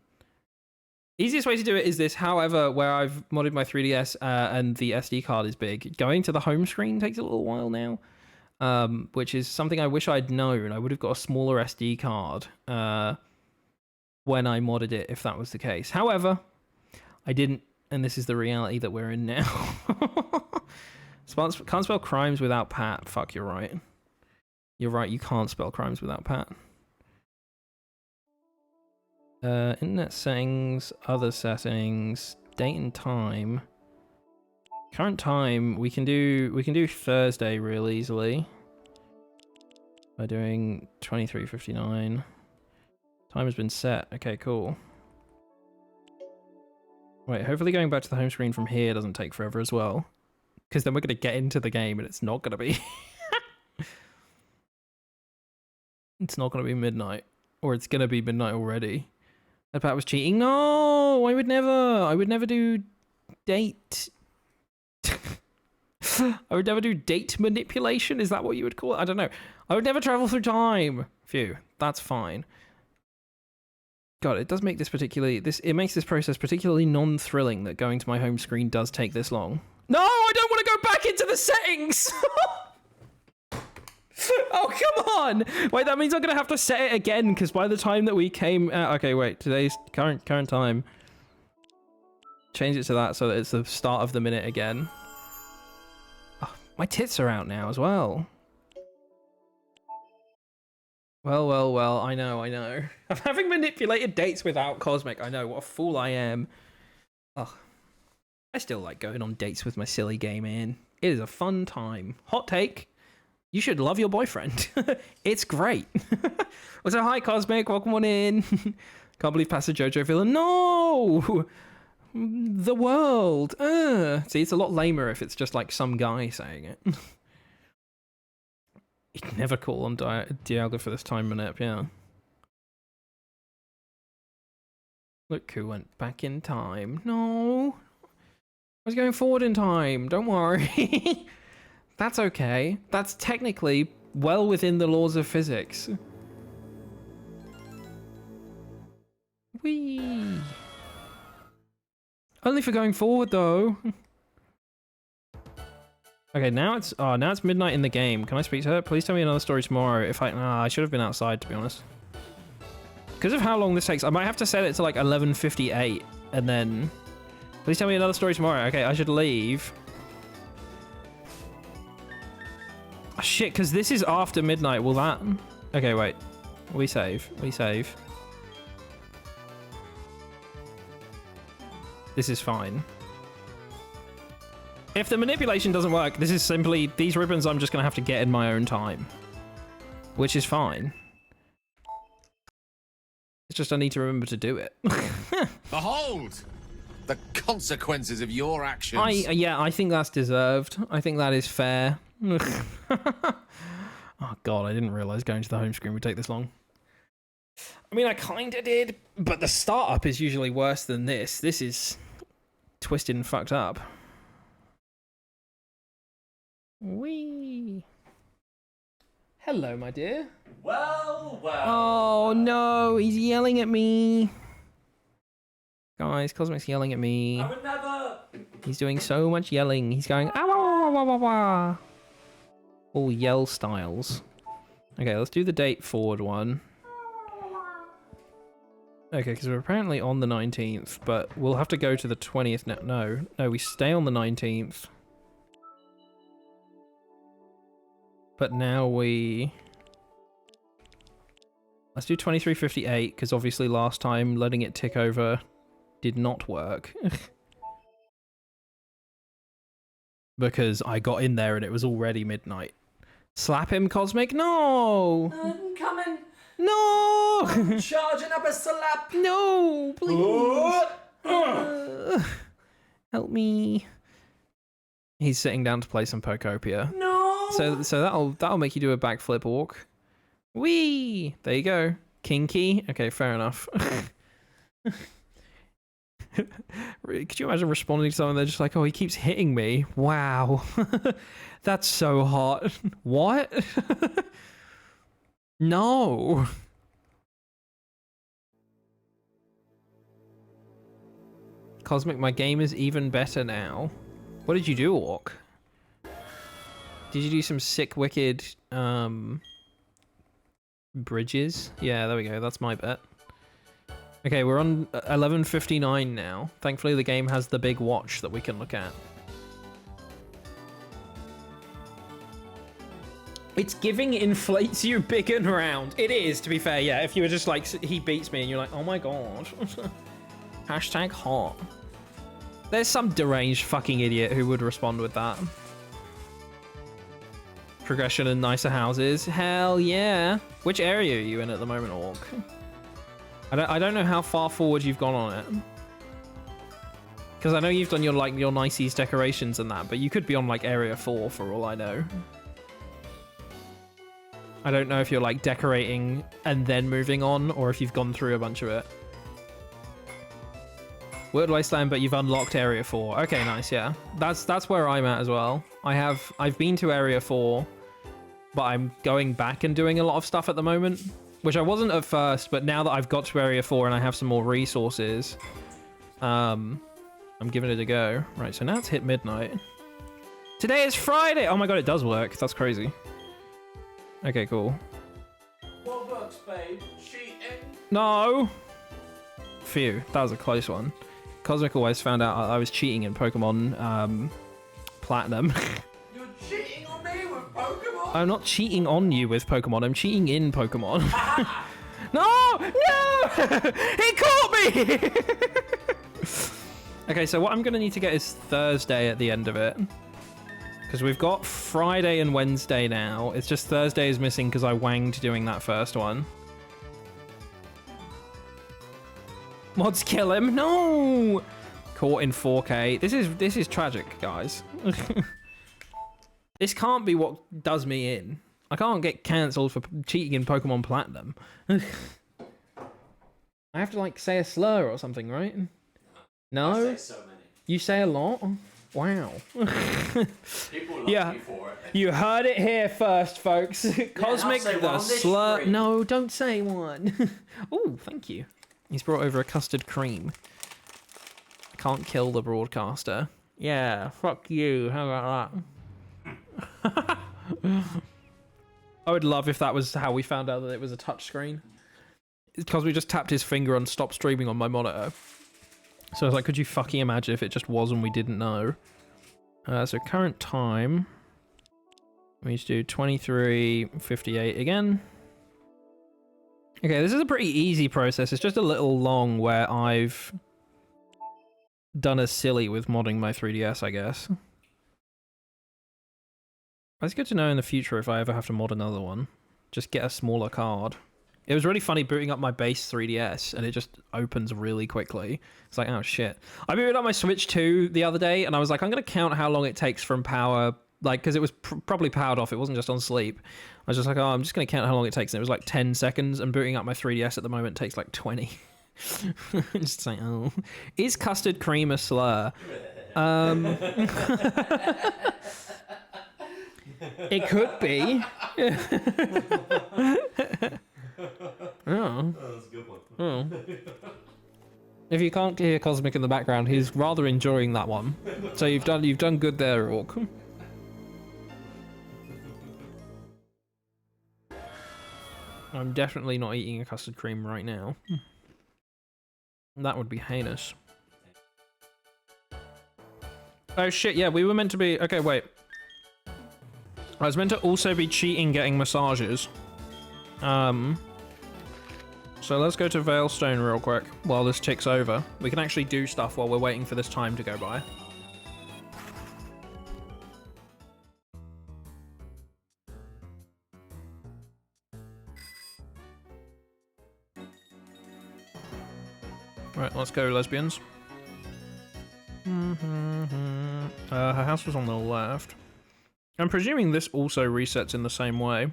Easiest way to do it is this, however, where I've modded my 3DS and the SD card is big. Going to the home screen takes a little while now, which is something I wish I'd known. I would have got a smaller SD card when I modded it, if that was the case. However, I didn't, and this is the reality that we're in now. Can't spell crimes without Pat. Fuck, you're right. You're right, you can't spell crimes without Pat. Internet settings, other settings, date and time. Current time, we can do Thursday real easily. By doing 23:59. Time has been set. Okay, cool. Wait, hopefully going back to the home screen from here doesn't take forever as well. Because then we're going to get into the game and it's not going to be... It's not going to be midnight. Or it's going to be midnight already. That Pat was cheating. No! I would never do date... I would never do date manipulation? Is that what you would call it? I don't know. I would never travel through time. Phew. That's fine. God, it does make this it makes this process particularly non-thrilling that going to my home screen does take this long. No, I don't want to go back into the settings! Oh, come on! Wait, that means I'm going to have to set it again, because by the time that we came out... Okay, wait, today's current time. Change it to that so that it's the start of the minute again. Oh, my tits are out now as well. Well, I know. I'm having manipulated dates without Cosmic. I know, what a fool I am. Ugh. I still like going on dates with my silly gay man. It is a fun time. Hot take. You should love your boyfriend. It's great. Also, hi Cosmic, welcome on in. Can't believe Pastor Jojo villain. No! The world. See, it's a lot lamer if it's just like some guy saying it. You'd never call on Dialga for this time manip, yeah. Look who went back in time. No. I was going forward in time. Don't worry. That's okay. That's technically well within the laws of physics. Whee! Only for going forward, though. Okay, now it's midnight in the game. Can I speak to her? Please tell me another story tomorrow. I should have been outside, to be honest. Because of how long this takes, I might have to set it to like 11:58, and then... Please tell me another story tomorrow. Okay, I should leave. Oh, shit, because this is after midnight. Will that... Okay, wait. We save. This is fine. If the manipulation doesn't work, this is simply... These ribbons I'm just going to have to get in my own time. Which is fine. It's just I need to remember to do it. Behold! The consequences of your actions. Yeah, I think that's deserved. I think that is fair. Oh god, I didn't realise going to the home screen would take this long. I mean, I kinda did, but the startup is usually worse than this. This is twisted and fucked up. Wee. Hello, my dear. Well. Oh no, he's yelling at me. Guys, Cosmic's yelling at me. I would never. He's doing so much yelling. He's going, ah, wah, wah, wah, wah, wah. All yell styles. Okay, let's do the date forward one. Okay, because we're apparently on the 19th, but we'll have to go to the 20th now. No, we stay on the 19th. But now we... Let's do 2358, because obviously last time letting it tick over did not work. Because I got in there and it was already midnight. Slap him, Cosmic? No! I'm coming! No! I'm charging up a slap! No, please! Help me. He's sitting down to play some Pokopia. No! So that'll make you do a backflip walk. Whee! There you go. Kinky? Okay, fair enough. Could you imagine responding to someone, they're just like, oh, he keeps hitting me. Wow. That's so hot. What? No. Cosmic, my game is even better now. What did you do, Orc? Did you do some sick, wicked, bridges? Yeah, there we go. That's my bet. Okay, we're on 11:59 now. Thankfully, the game has the big watch that we can look at. It's giving inflates you big and round. It is, to be fair, yeah. If you were just like, he beats me and you're like, oh my god. Hashtag hot. There's some deranged fucking idiot who would respond with that. Progression and nicer houses. Hell yeah. Which area are you in at the moment, Orc? I don't know how far forward you've gone on it. Because I know you've done your niceys decorations and that, but you could be on like area 4 for all I know. I don't know if you're like decorating and then moving on, or if you've gone through a bunch of it. World Wasteland, but you've unlocked area 4. Okay, nice, yeah. That's where I'm at as well. I've been to area 4, but I'm going back and doing a lot of stuff at the moment, which I wasn't at first, but now that I've got to area 4 and I have some more resources, I'm giving it a go. Right, so now it's hit midnight. Today is Friday! Oh my god, it does work. That's crazy. Okay, cool. What works, babe? Cheating? No! Phew, that was a close one. Cosmic always found out I was cheating in Pokemon Platinum. You're cheating on me with Pokemon? I'm not cheating on you with Pokemon, I'm cheating in Pokemon. No! No! He caught me! Okay, so what I'm going to need to get is Thursday at the end of it. Because we've got Friday and Wednesday now. It's just Thursday is missing because I wanged doing that first one. Mods kill him. No! Caught in 4K. This is tragic, guys. This can't be what does me in. I can't get cancelled for cheating in Pokemon Platinum. I have to like say a slur or something, right? No? I say so many. You say a lot? Wow. People love me for it. You heard it here first, folks. Cosmic say the one on this slur. stream. No, don't say one. Oh, thank you. He's brought over a custard cream. Can't kill the broadcaster. Yeah, fuck you. How about that? I would love if that was how we found out that it was a touchscreen. It's because we just tapped his finger and stopped streaming on my monitor. So I was like, could you fucking imagine if it just was and we didn't know? So current time. We need to do 23:58 again. Okay, this is a pretty easy process. It's just a little long where I've done as silly with modding my 3DS, I guess. It's good to know in the future if I ever have to mod another one. Just get a smaller card. It was really funny booting up my base 3DS and it just opens really quickly. It's like, oh shit. I booted up my Switch 2 the other day and I was like, I'm going to count how long it takes from power, like, because it was probably powered off. It wasn't just on sleep. I was just like, oh, I'm just going to count how long it takes. And it was like 10 seconds and booting up my 3DS at the moment takes like 20. Just like, oh. Is custard cream a slur? It could be. Oh. That's a good one. Oh. If you can't hear Cosmic in the background, he's rather enjoying that one. So you've done good there, Orc. I'm definitely not eating a custard cream right now. That would be heinous. Oh shit, yeah, we were meant to be... Okay, wait. I was meant to also be cheating getting massages. So let's go to Veilstone real quick while this ticks over. We can actually do stuff while we're waiting for this time to go by. Right, let's go, lesbians. Her house was on the left. I'm presuming this also resets in the same way.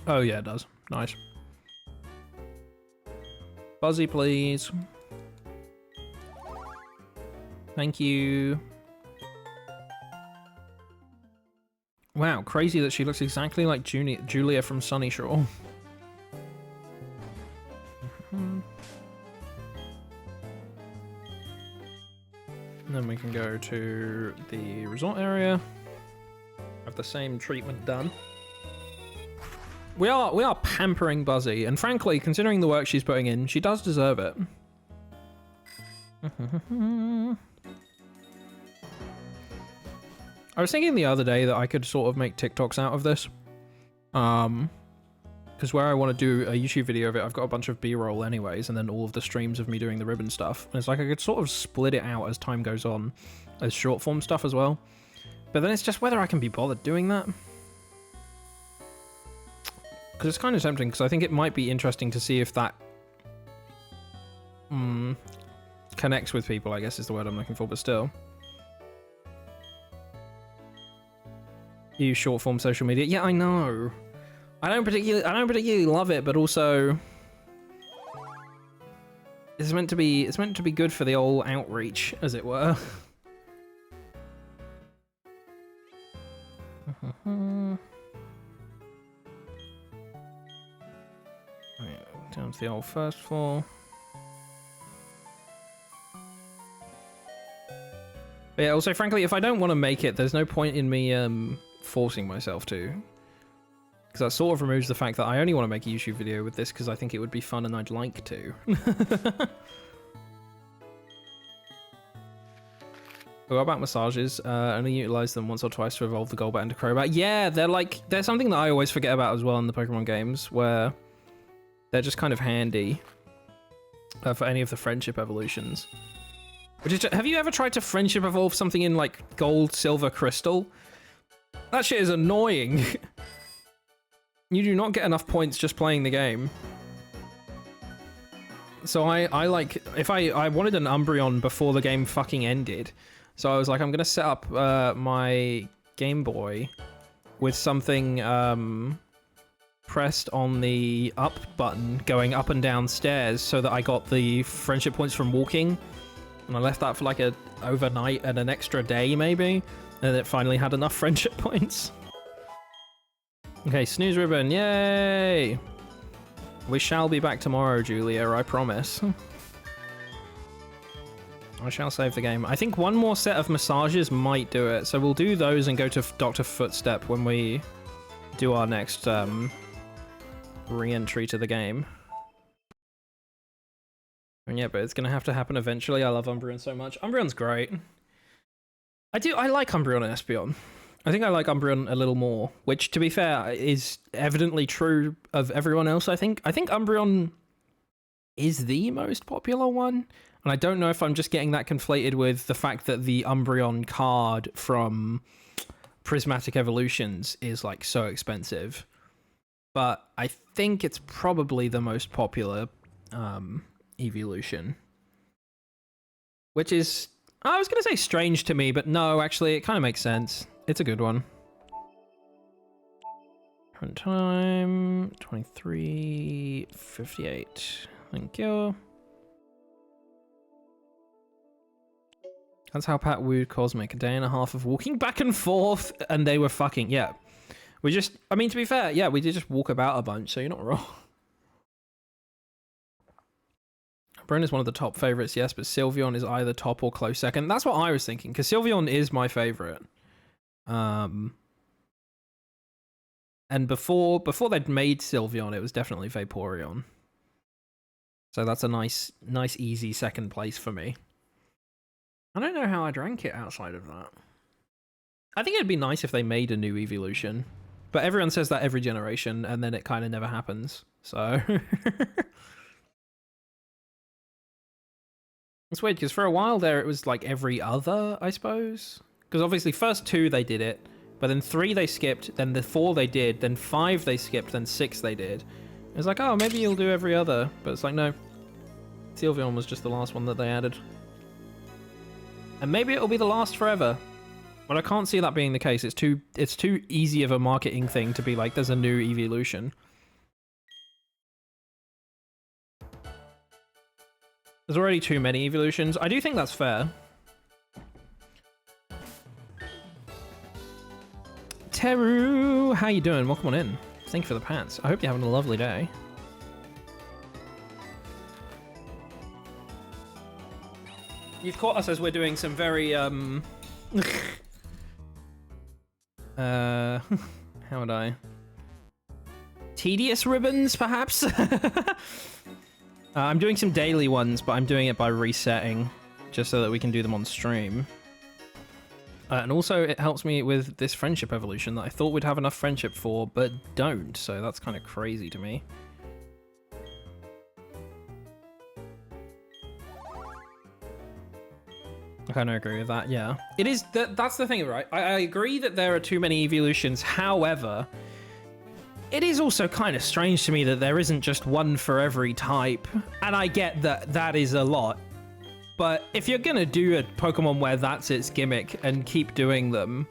Oh yeah, it does. Nice. Buzzy, please. Thank you. Wow, crazy that she looks exactly like Julia from Sunnyshaw. And then we can go to the resort area. Have the same treatment done. We are pampering Buzzy, and frankly, considering the work she's putting in, she does deserve it. I was thinking the other day that I could sort of make TikToks out of this. Because where I want to do a YouTube video of it, I've got a bunch of B-roll anyways, and then all of the streams of me doing the ribbon stuff. And it's like I could sort of split it out as time goes on, as short form stuff as well. But then it's just whether I can be bothered doing that. Because it's kind of tempting, because I think it might be interesting to see if that connects with people, I guess is the word I'm looking for, but still. Use short form social media. Yeah, I know. I don't particularly love it, but also it's meant to be good for the old outreach, as it were. Down to the old first floor. But yeah, also frankly, if I don't want to make it, there's no point in me forcing myself to. Because that sort of removes the fact that I only want to make a YouTube video with this because I think it would be fun and I'd like to. What about massages? Only utilize them once or twice to evolve the Golbat into Crobat. Yeah, they're something that I always forget about as well in the Pokemon games, where they're just kind of handy for any of the friendship evolutions. Have you ever tried to friendship evolve something in like gold, silver, crystal? That shit is annoying. You do not get enough points just playing the game. So I like, if I wanted an Umbreon before the game fucking ended. So I was like, I'm gonna set up my Game Boy with something pressed on the up button going up and down stairs so that I got the friendship points from walking. And I left that for like a overnight and an extra day maybe. And it finally had enough friendship points. Okay, snooze ribbon, yay! We shall be back tomorrow, Julia, I promise. I shall save the game. I think one more set of massages might do it, so we'll do those and go to Dr. Footstep when we do our next re-entry to the game. And yeah, but it's gonna have to happen eventually. I love Umbreon so much. Umbreon's great. I like Umbreon and Espeon. I think I like Umbreon a little more, which, to be fair, is evidently true of everyone else, I think. I think Umbreon is the most popular one, and I don't know if I'm just getting that conflated with the fact that the Umbreon card from Prismatic Evolutions is, like, so expensive. But I think it's probably the most popular evolution. Which is, I was going to say strange to me, but no, actually, it kind of makes sense. It's a good one. Current time, 23:58. Thank you. That's how Pat wooed Cosmic. A day and a half of walking back and forth, and they were fucking, yeah. We just, I mean, to be fair, yeah, we did just walk about a bunch, so you're not wrong. Bren is one of the top favorites, yes, but Sylveon is either top or close second. That's what I was thinking, because Sylveon is my favorite. And before they'd made Sylveon, it was definitely Vaporeon. So that's a nice easy second place for me. I don't know how I'd rank it outside of that. I think it'd be nice if they made a new evolution. But everyone says that every generation, and then it kind of never happens. So... It's weird, because for a while there, it was like every other, I suppose. Because obviously first 2 they did it, but then 3 they skipped, then the 4 they did, then 5 they skipped, then 6 they did. It's like, oh, maybe you'll do every other. But it's like, no. Sylveon was just the last one that they added. And maybe it'll be the last forever. But I can't see that being the case. It's too easy of a marketing thing to be like, there's a new evolution. There's already too many evolutions. I do think that's fair. Teru, how you doing? Welcome on in. Thank you for the pants. I hope you're having a lovely day. You've caught us as we're doing some very, how would I? Tedious ribbons, perhaps? I'm doing some daily ones, but I'm doing it by resetting, just so that we can do them on stream. And also, it helps me with this friendship evolution that I thought we'd have enough friendship for, but don't, so that's kind of crazy to me. I kind of agree with that, yeah. It is, that's the thing, right? I agree that there are too many evolutions, however, it is also kind of strange to me that there isn't just one for every type, and I get that that is a lot. But if you're gonna do a Pokemon where that's its gimmick and keep doing them,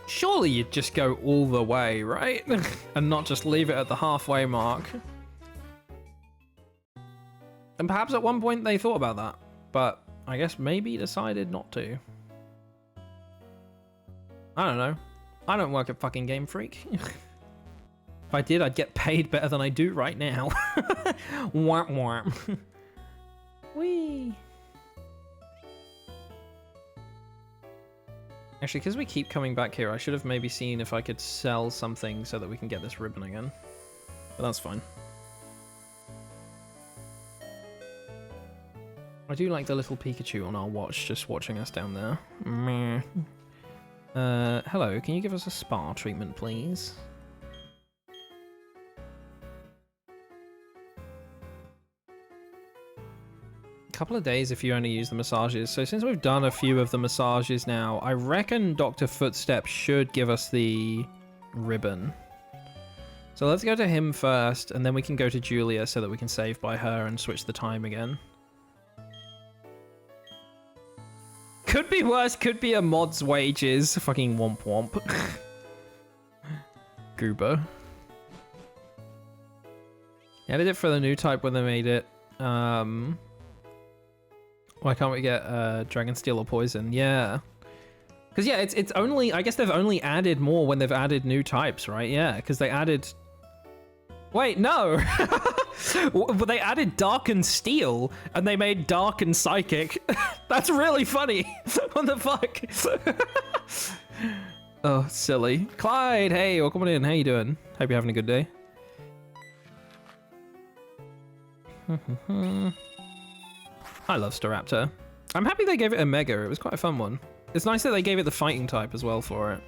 surely you'd just go all the way, right? And not just leave it at the halfway mark. And perhaps at one point they thought about that, but I guess maybe decided not to. I don't know. I don't work at fucking Game Freak. If I did, I'd get paid better than I do right now. Womp womp. Whee! Actually, because we keep coming back here, I should have maybe seen if I could sell something so that we can get this ribbon again. But that's fine. I do like the little Pikachu on our watch just watching us down there. Meh. Hello, can you give us a spa treatment, please? Couple of days if you only use the massages. So since we've done a few of the massages now, I reckon Dr. Footstep should give us the ribbon. So let's go to him first, and then we can go to Julia so that we can save by her and switch the time again. Could be worse, could be a mod's wages. Fucking womp womp. Goober. Yeah, they did it for the new type when they made it. Why can't we get Dragon Steel or Poison? Yeah. Because, yeah, it's only... I guess they've only added more when they've added new types, right? Yeah, because they added... Wait, no! But they added Dark and Steel, and they made Dark and Psychic. That's really funny. What the fuck? Oh, silly. Clyde, hey, welcome on in. How you doing? Hope you're having a good day. I love Staraptor. I'm happy they gave it a Mega. It was quite a fun one. It's nice that they gave it the fighting type as well for it.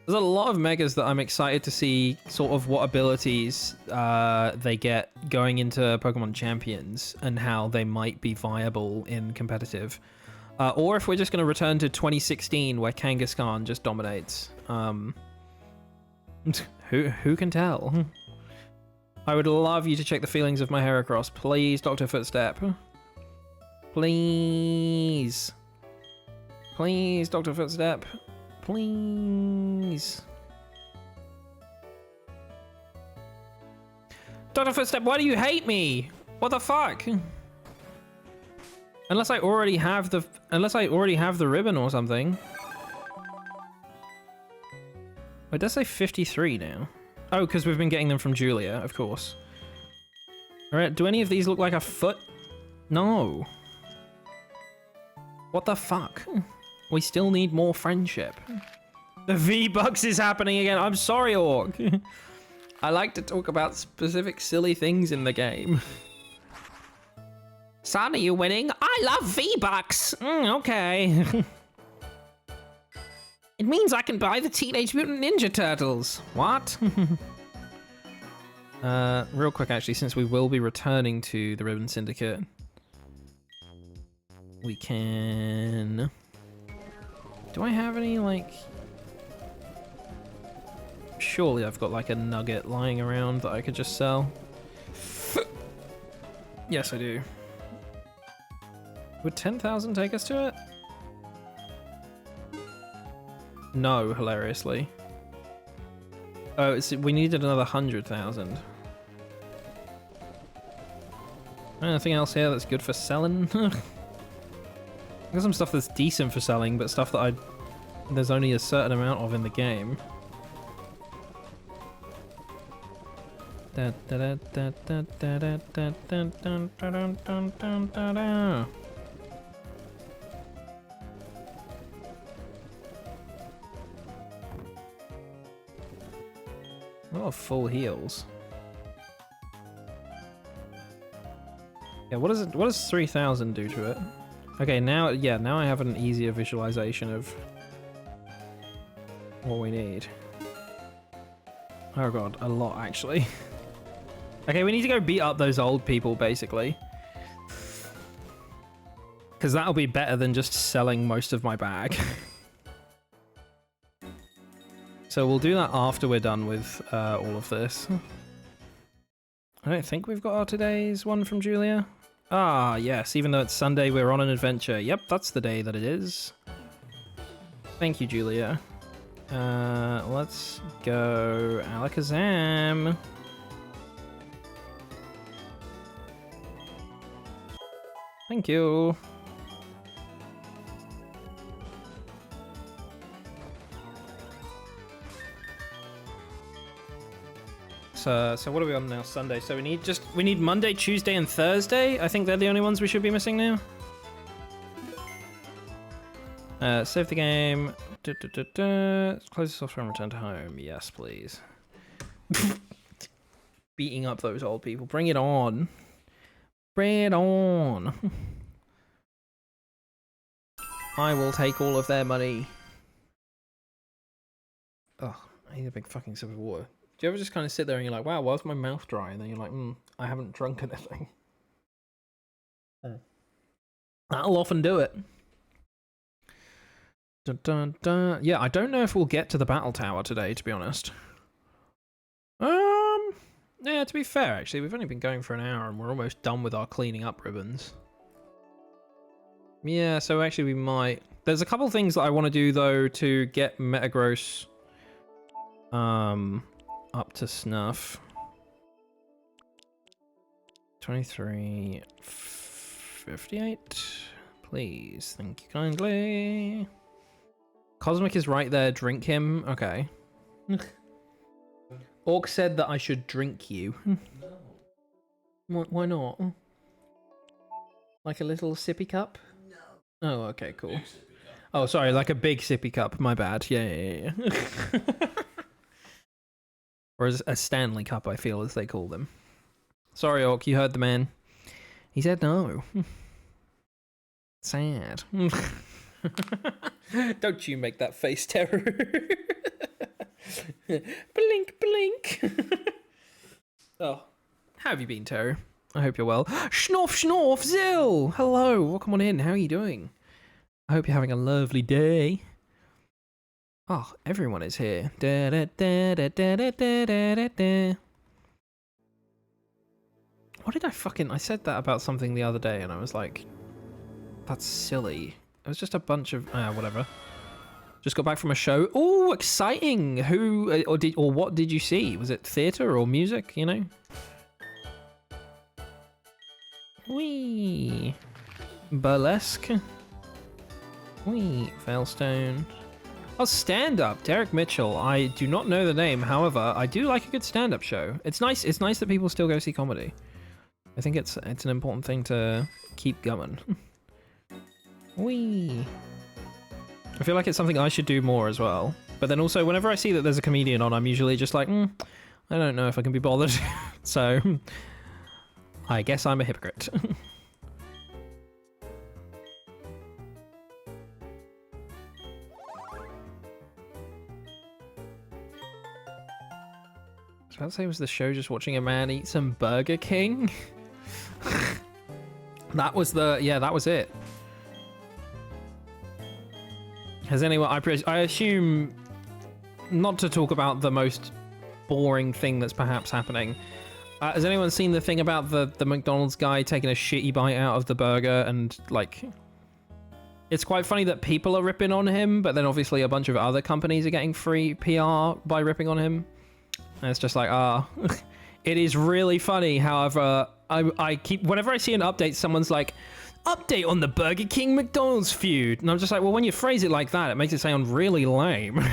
There's a lot of Megas that I'm excited to see sort of what abilities they get going into Pokemon Champions and how they might be viable in competitive. Or if we're just going to return to 2016 where Kangaskhan just dominates. Who can tell? I would love you to check the feelings of my Heracross. Please, Dr. Footstep. Please. Please, Dr. Footstep. Please. Dr. Footstep, why do you hate me? What the fuck? Unless I already have the ribbon or something. It does say 53 now. Oh, because we've been getting them from Julia, of course. Alright, do any of these look like a foot? No. What the fuck? We still need more friendship. The V-Bucks is happening again. I'm sorry, Orc. I like to talk about specific silly things in the game. Son, are you winning? I love V-Bucks. Okay. It means I can buy the Teenage Mutant Ninja Turtles. What? Real quick, actually, since we will be returning to the Ribbon Syndicate, we can... Do I have any, like... Surely I've got, like, a nugget lying around that I could just sell. Yes, I do. Would 10,000 take us to it? No, hilariously. Oh, we needed another 100,000. Anything else here that's good for selling? I've got some stuff that's decent for selling, but stuff that there's only a certain amount of in the game. A lot of full heals. Yeah, what does 3,000 do to it? Okay, now I have an easier visualization of what we need. Oh god, a lot actually. Okay, we need to go beat up those old people basically. Because that'll be better than just selling most of my bag. So we'll do that after we're done with all of this. I don't think we've got our today's one from Julia. Ah, yes, even though it's Sunday, we're on an adventure. Yep, that's the day that it is. Thank you, Julia. Let's go Alakazam. Thank you. So what are we on now? Sunday. So we need Monday, Tuesday, and Thursday. I think they're the only ones we should be missing now. Save the game. Close this off and return to home. Yes, please. Beating up those old people. Bring it on. Bring it on. I will take all of their money. Oh, I need a big fucking sip of water. Do you ever just kind of sit there and you're like, wow, why's my mouth dry? And then you're like, I haven't drunk anything. That'll often do it. Dun, dun, dun. Yeah, I don't know if we'll get to the battle tower today, to be honest. Yeah, to be fair, actually, we've only been going for an hour and we're almost done with our cleaning up ribbons. Yeah, so actually we might... There's a couple things that I want to do, though, to get Metagross up to snuff. 23.58. Please, thank you kindly. Cosmic is right there. Drink him. Okay. Orc said that I should drink you. No. Why not? Like a little sippy cup? No. Oh, okay, cool. Oh, sorry, like a big sippy cup. My bad. Yeah. Or a Stanley cup, I feel, as they call them. Sorry, Orc, you heard the man. He said no. Sad. Don't you make that face, Terror. Blink, blink. Oh, how have you been, Terror? I hope you're well. Schnorf, schnorf, Zill! Hello, welcome on in. How are you doing? I hope you're having a lovely day. Oh, everyone is here. Da, da, da, da, da, da, da, da, da. What did I said that about something the other day and I was like, that's silly. It was just a bunch of, whatever. Just got back from a show. Oh, exciting! Who, or what did you see? Was it theatre or music, you know? Whee! Burlesque. Whee! Failstone. Oh, stand-up. Derek Mitchell. I do not know the name. However, I do like a good stand-up show. It's nice. It's nice that people still go see comedy. I think it's an important thing to keep going. Whee! I feel like it's something I should do more as well. But then also, whenever I see that there's a comedian on, I'm usually just like, I don't know if I can be bothered. So, I guess I'm a hypocrite. I was about to say, was the show just watching a man eat some Burger King? That was that was it. Has anyone, I assume, not to talk about the most boring thing that's perhaps happening, has anyone seen the thing about the McDonald's guy taking a shitty bite out of the burger, and like, it's quite funny that people are ripping on him, but then obviously a bunch of other companies are getting free PR by ripping on him. And it's just like, it is really funny. However, I keep, whenever I see an update, someone's like, update on the Burger King McDonald's feud. And I'm just like, well, when you phrase it like that, it makes it sound really lame.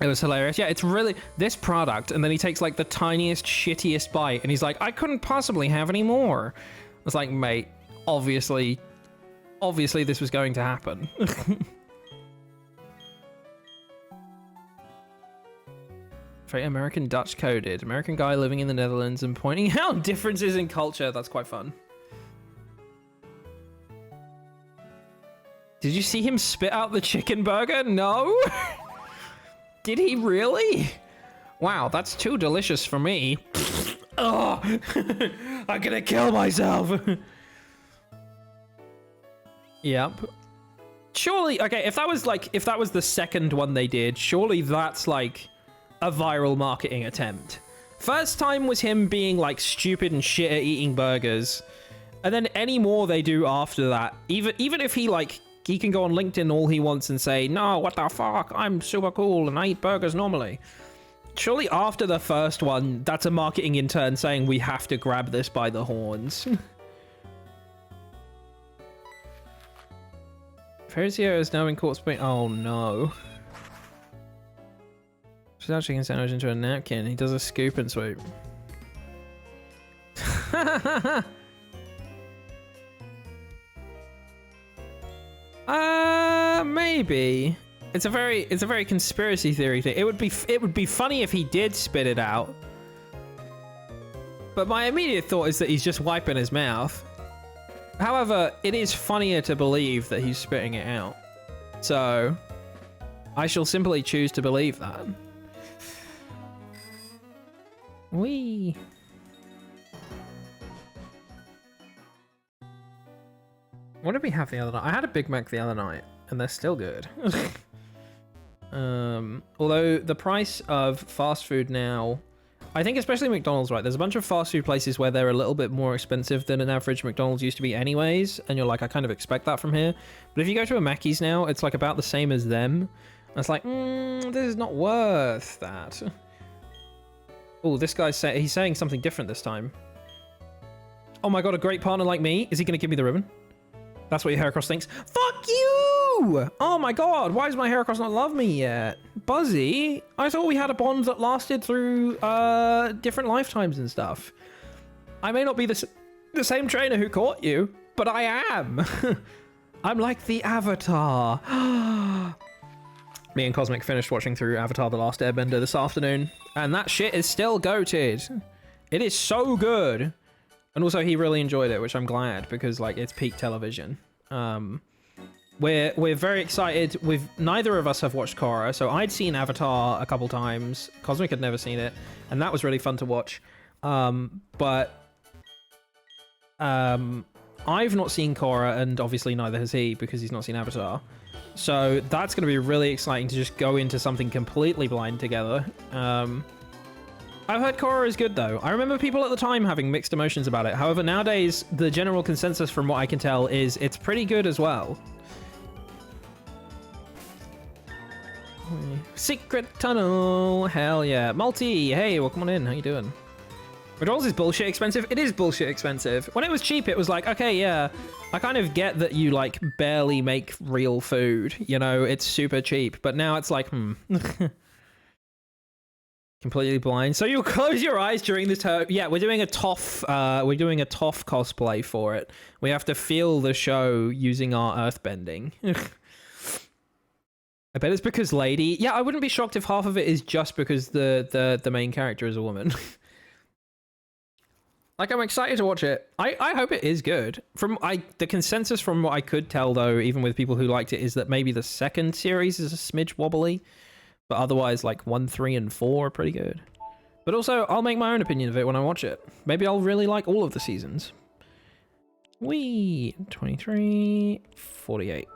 It was hilarious. Yeah, it's really, this product, and then he takes like the tiniest, shittiest bite, and he's like, I couldn't possibly have any more. I was like, mate, obviously this was going to happen. Very American Dutch coded. American guy living in the Netherlands and pointing out differences in culture. That's quite fun. Did you see him spit out the chicken burger? No? Did he really? Wow, that's too delicious for me. Oh, I'm gonna kill myself. Yep. Surely, okay, if that was the second one they did, surely that's like a viral marketing attempt. First time was him being like stupid and shit at eating burgers, and then any more they do after that, even if he can go on LinkedIn all he wants and say, no, what the fuck, I'm super cool and I eat burgers normally. Surely after the first one, that's a marketing intern saying we have to grab this by the horns. Fazio is now in court Spain. Oh no. She's out chicken sandwich into a napkin. He does a scoop and swoop. Maybe. It's a very conspiracy theory thing. It would be funny if he did spit it out. But my immediate thought is that he's just wiping his mouth. However, it is funnier to believe that he's spitting it out. So, I shall simply choose to believe that. Whee! What did we have the other night? I had a Big Mac the other night, and they're still good. Although the price of fast food now, I think especially McDonald's, right? There's a bunch of fast food places where they're a little bit more expensive than an average McDonald's used to be anyways, and you're like, I kind of expect that from here. But if you go to a Mackey's now, it's like about the same as them. And it's like, this is not worth that. Oh, this guy's he's saying something different this time. Oh my god, a great partner like me? Is he going to give me the ribbon? That's what your Heracross thinks. Fuck you! Oh my god, why does my Heracross not love me yet? Buzzy, I thought we had a bond that lasted through different lifetimes and stuff. I may not be the same trainer who caught you, but I am. I'm like the Avatar. Me and Cosmic finished watching through Avatar The Last Airbender this afternoon, and that shit is still goated. It is so good. And also he really enjoyed it, which I'm glad, because like it's peak television. We're very excited. Neither of us have watched Korra, so I'd seen Avatar a couple times. Cosmic had never seen it, and that was really fun to watch. But I've not seen Korra, and obviously neither has he, because he's not seen Avatar. So that's going to be really exciting to just go into something completely blind together. I've heard Korra is good though. I remember people at the time having mixed emotions about it. However, nowadays, the general consensus from what I can tell is it's pretty good as well. Secret tunnel. Hell yeah. Multi, hey, welcome on in. How you doing? McDonald's is bullshit expensive. It is bullshit expensive. When it was cheap, it was like, okay, yeah, I kind of get that you like barely make real food. You know, it's super cheap. But now it's like, completely blind. So you'll close your eyes during this. Yeah, we're doing a Toph. We're doing a Toph cosplay for it. We have to feel the show using our earthbending. I bet it's because lady. Yeah, I wouldn't be shocked if half of it is just because the main character is a woman. Like, I'm excited to watch it. I hope it is good. The consensus from what I could tell, though, even with people who liked it, is that maybe the second series is a smidge wobbly, but otherwise, like 1, 3, and 4 are pretty good. But also, I'll make my own opinion of it when I watch it. Maybe I'll really like all of the seasons. 23, 48,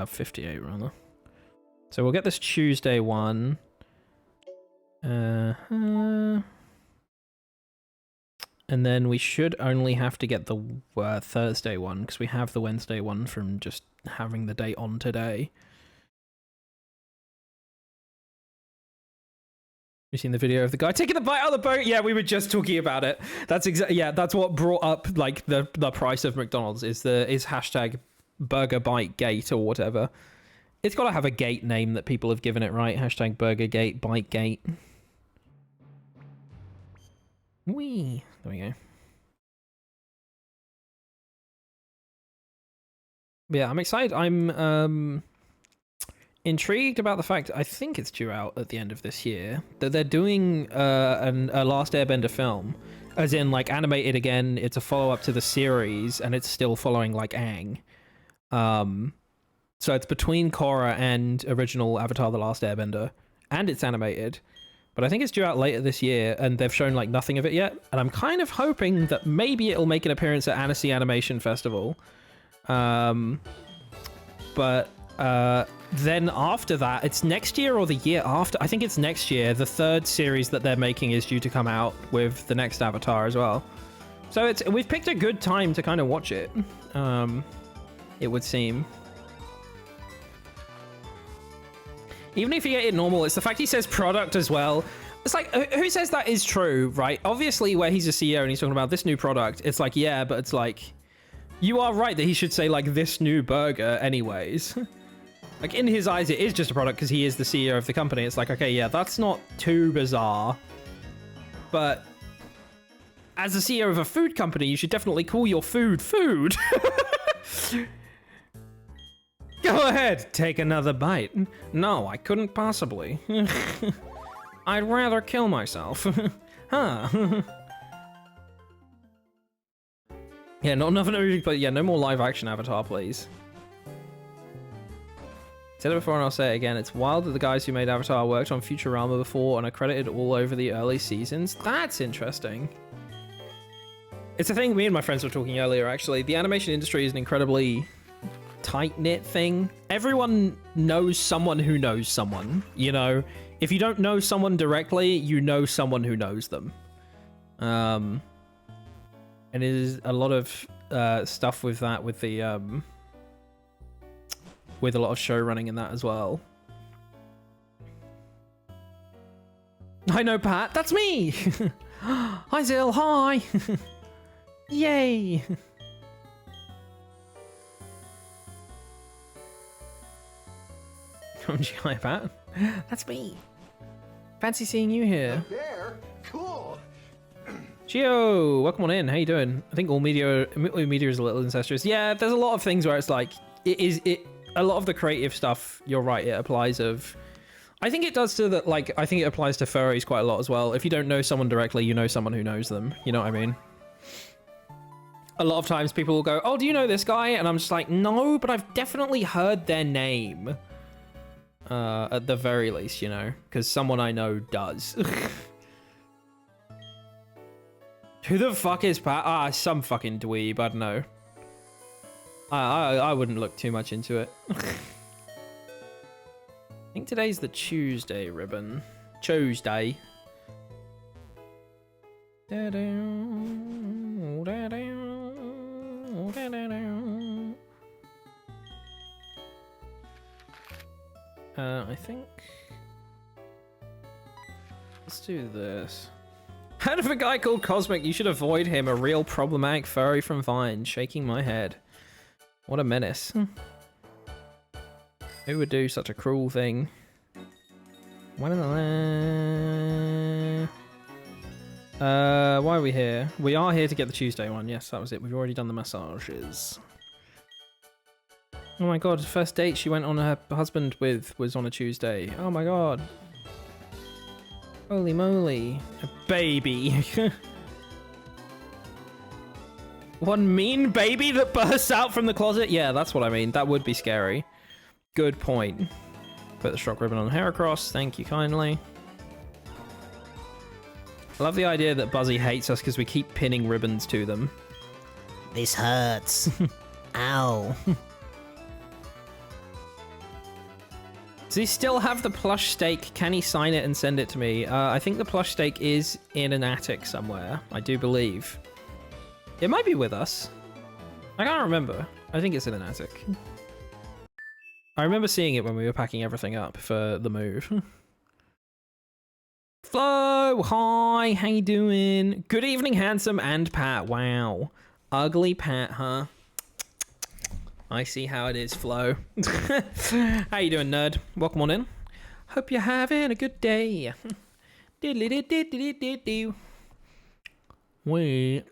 58 rather. So we'll get this Tuesday one. And then we should only have to get the Thursday one, because we have the Wednesday one from just having the date on today. You seen the video of the guy taking the bite out of the boat? Yeah, we were just talking about it. That's that's what brought up like the price of McDonald's is hashtag burger bite gate or whatever. It's got to have a gate name that people have given it, right? Hashtag burger gate, bite gate. Whee! There we go. Yeah, I'm excited. I'm intrigued about the fact, I think it's due out at the end of this year, that they're doing a Last Airbender film. As in, like, animated again, it's a follow-up to the series, and it's still following, like, Aang. So it's between Korra and original Avatar The Last Airbender, and it's animated. But I think it's due out later this year, and they've shown like nothing of it yet. And I'm kind of hoping that maybe it'll make an appearance at Annecy Animation Festival. But then after that, it's next year or the year after. I think it's next year. The third series that they're making is due to come out with the next Avatar as well. So we've picked a good time to kind of watch it. It would seem. Even if you get it normal, it's the fact he says product as well. It's like, who says that is true, right? Obviously, where he's a CEO and he's talking about this new product, it's like, yeah, but it's like, you are right that he should say, like, this new burger anyways. Like, in his eyes, it is just a product because he is the CEO of the company. It's like, okay, yeah, that's not too bizarre. But as a CEO of a food company, you should definitely call your food food. Go ahead, take another bite. No, I couldn't possibly. I'd rather kill myself. Huh. Yeah, not enough music, but yeah, no more live action Avatar, please. Said it before and I'll say it again. It's wild that the guys who made Avatar worked on Futurama before and are credited all over the early seasons. That's interesting. It's a thing me and my friends were talking earlier, actually. The animation industry is an incredibly tight-knit thing. Everyone knows someone who knows someone, you know? If you don't know someone directly, you know someone who knows them. And it is a lot of stuff with that, with the with a lot of show running in that as well. I know, Pat. That's me. Hi, Zil. Hi. Yay. Hi, Pat. That's me. Fancy seeing you here. There? Cool. Gio, welcome on in. How you doing? I think all media is a little incestuous. Yeah, there's a lot of things where it's like a lot of the creative stuff. You're right. It applies of. I think it does to that. Like, I think it applies to furries quite a lot as well. If you don't know someone directly, you know someone who knows them. You know what I mean? A lot of times people will go, "Oh, do you know this guy?" And I'm just like, "No, but I've definitely heard their name." At the very least, you know, because someone I know does. Who the fuck is Pat? Ah, some fucking dweeb. I don't know. I wouldn't look too much into it. I think today's the Tuesday ribbon. Tuesday. I think. Let's do this. Heard of a guy called Cosmic? You should avoid him. A real problematic furry from Vine. Shaking my head. What a menace. Who would do such a cruel thing? Why are we here? We are here to get the Tuesday one. Yes, that was it. We've already done the massages. Oh my god, first date she went on her husband with was on a Tuesday. Oh my god. Holy moly. A baby. One mean baby that bursts out from the closet? Yeah, that's what I mean. That would be scary. Good point. Put the shock ribbon on the hair across. Thank you kindly. I love the idea that Buzzy hates us because we keep pinning ribbons to them. This hurts. Ow. Does he still have the plush steak? Can he sign it and send it to me? I think the plush steak is in an attic somewhere. I do believe. It might be with us. I can't remember. I think it's in an attic. I remember seeing it when we were packing everything up for the move. Flo, hi, how you doing? Good evening, handsome and Pat. Wow. Ugly Pat, huh? I see how it is, Flo. How you doing, nerd? Welcome on in. Hope you're having a good day. Wait.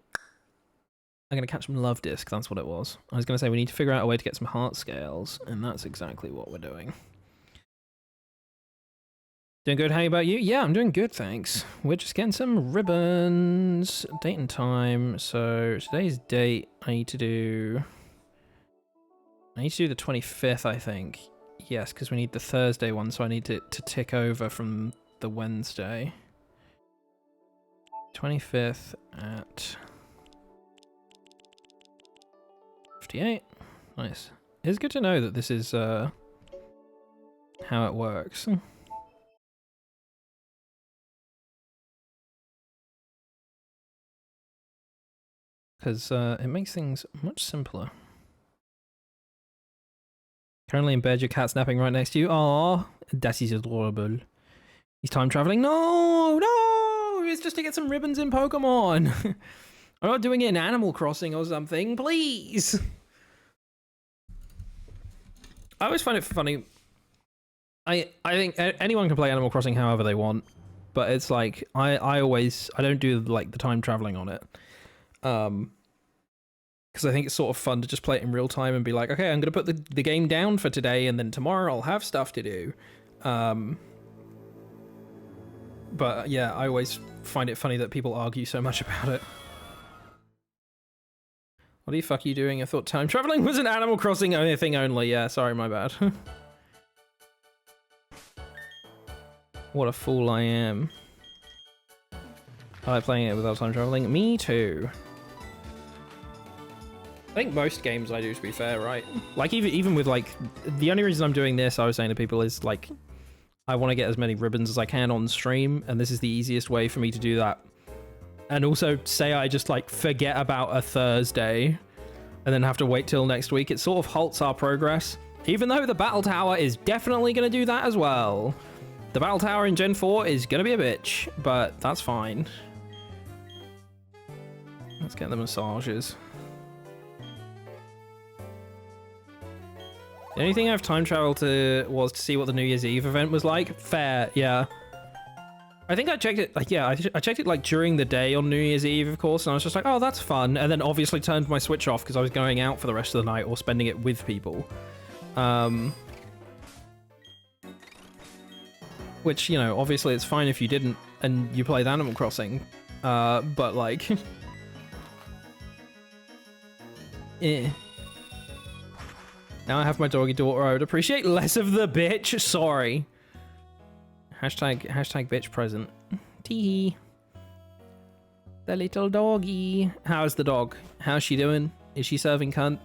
I'm going to catch some love disc. That's what it was. I was going to say we need to figure out a way to get some heart scales, and that's exactly what we're doing. Doing good? How about you? Yeah, I'm doing good, thanks. We're just getting some ribbons. Date and time. So today's date, I need to do the 25th, I think. Yes, because we need the Thursday one, so I need to tick over from the Wednesday. 25th at 58. Nice. It's good to know that this is how it works. Because it makes things much simpler. Currently in bed, your cat's napping right next to you. Aww, that is adorable. He's time traveling. No, no, it's just to get some ribbons in Pokemon. I'm not doing it in Animal Crossing or something, please. I always find it funny. I think anyone can play Animal Crossing however they want, but it's like I don't do like the time traveling on it. Because I think it's sort of fun to just play it in real time and be like, okay, I'm going to put the game down for today and then tomorrow I'll have stuff to do. But yeah, I always find it funny that people argue so much about it. What the fuck are you doing? I thought time traveling was an Animal Crossing thing only. Yeah, sorry, my bad. What a fool I am. I like playing it without time traveling. Me too. I think most games I do, to be fair, right? Like, even with, like, the only reason I'm doing this, I was saying to people, is, like, I want to get as many ribbons as I can on stream, and this is the easiest way for me to do that. And also, say I just, like, forget about a Thursday, and then have to wait till next week, it sort of halts our progress. Even though the Battle Tower is definitely going to do that as well. The Battle Tower in Gen 4 is going to be a bitch, but that's fine. Let's get the massages. The only thing I've time traveled to was to see what the New Year's Eve event was like. Fair, yeah. I think I checked it, like, yeah, I checked it, like, during the day on New Year's Eve, of course, and I was just like, oh, that's fun, and then obviously turned my Switch off because I was going out for the rest of the night or spending it with people. Which, you know, obviously it's fine if you didn't and you played Animal Crossing, but, like... eh. Now I have my doggy daughter, I would appreciate less of the bitch. Sorry. Hashtag bitch present. Tee. The little doggy. How's the dog? How's she doing? Is she serving cunt?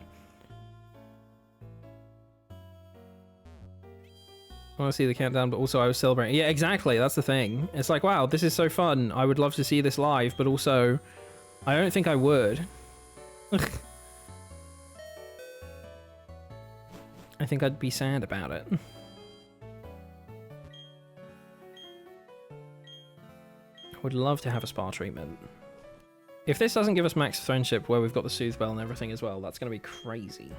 I want to see the countdown, but also I was celebrating. Yeah, exactly. That's the thing. It's like, wow, this is so fun. I would love to see this live, but also I don't think I would. I think I'd be sad about it. I would love to have a spa treatment. If this doesn't give us max friendship where we've got the soothe bell and everything as well, that's going to be crazy.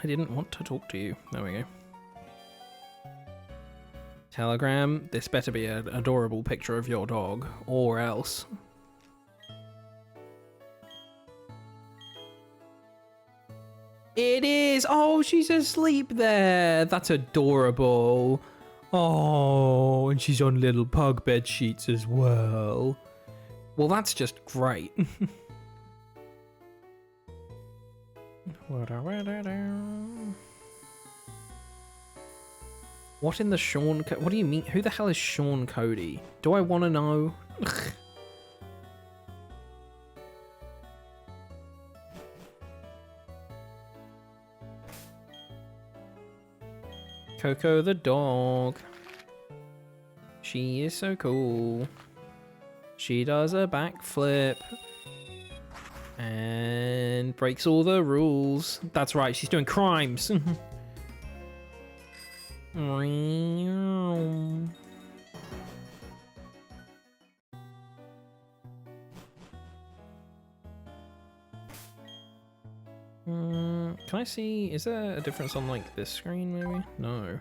I didn't want to talk to you. There we go. Telegram, this better be an adorable picture of your dog, or else. It is! Oh, she's asleep there! That's adorable. Oh, and she's on little pug bed sheets as well. Well, that's just great. What in the Sean... What do you mean? Who the hell is Sean Cody? Do I want to know? Coco the dog. She is so cool. She does a backflip. And breaks all the rules. That's right, she's doing crimes. Can I see, is there a difference on like this screen maybe? No.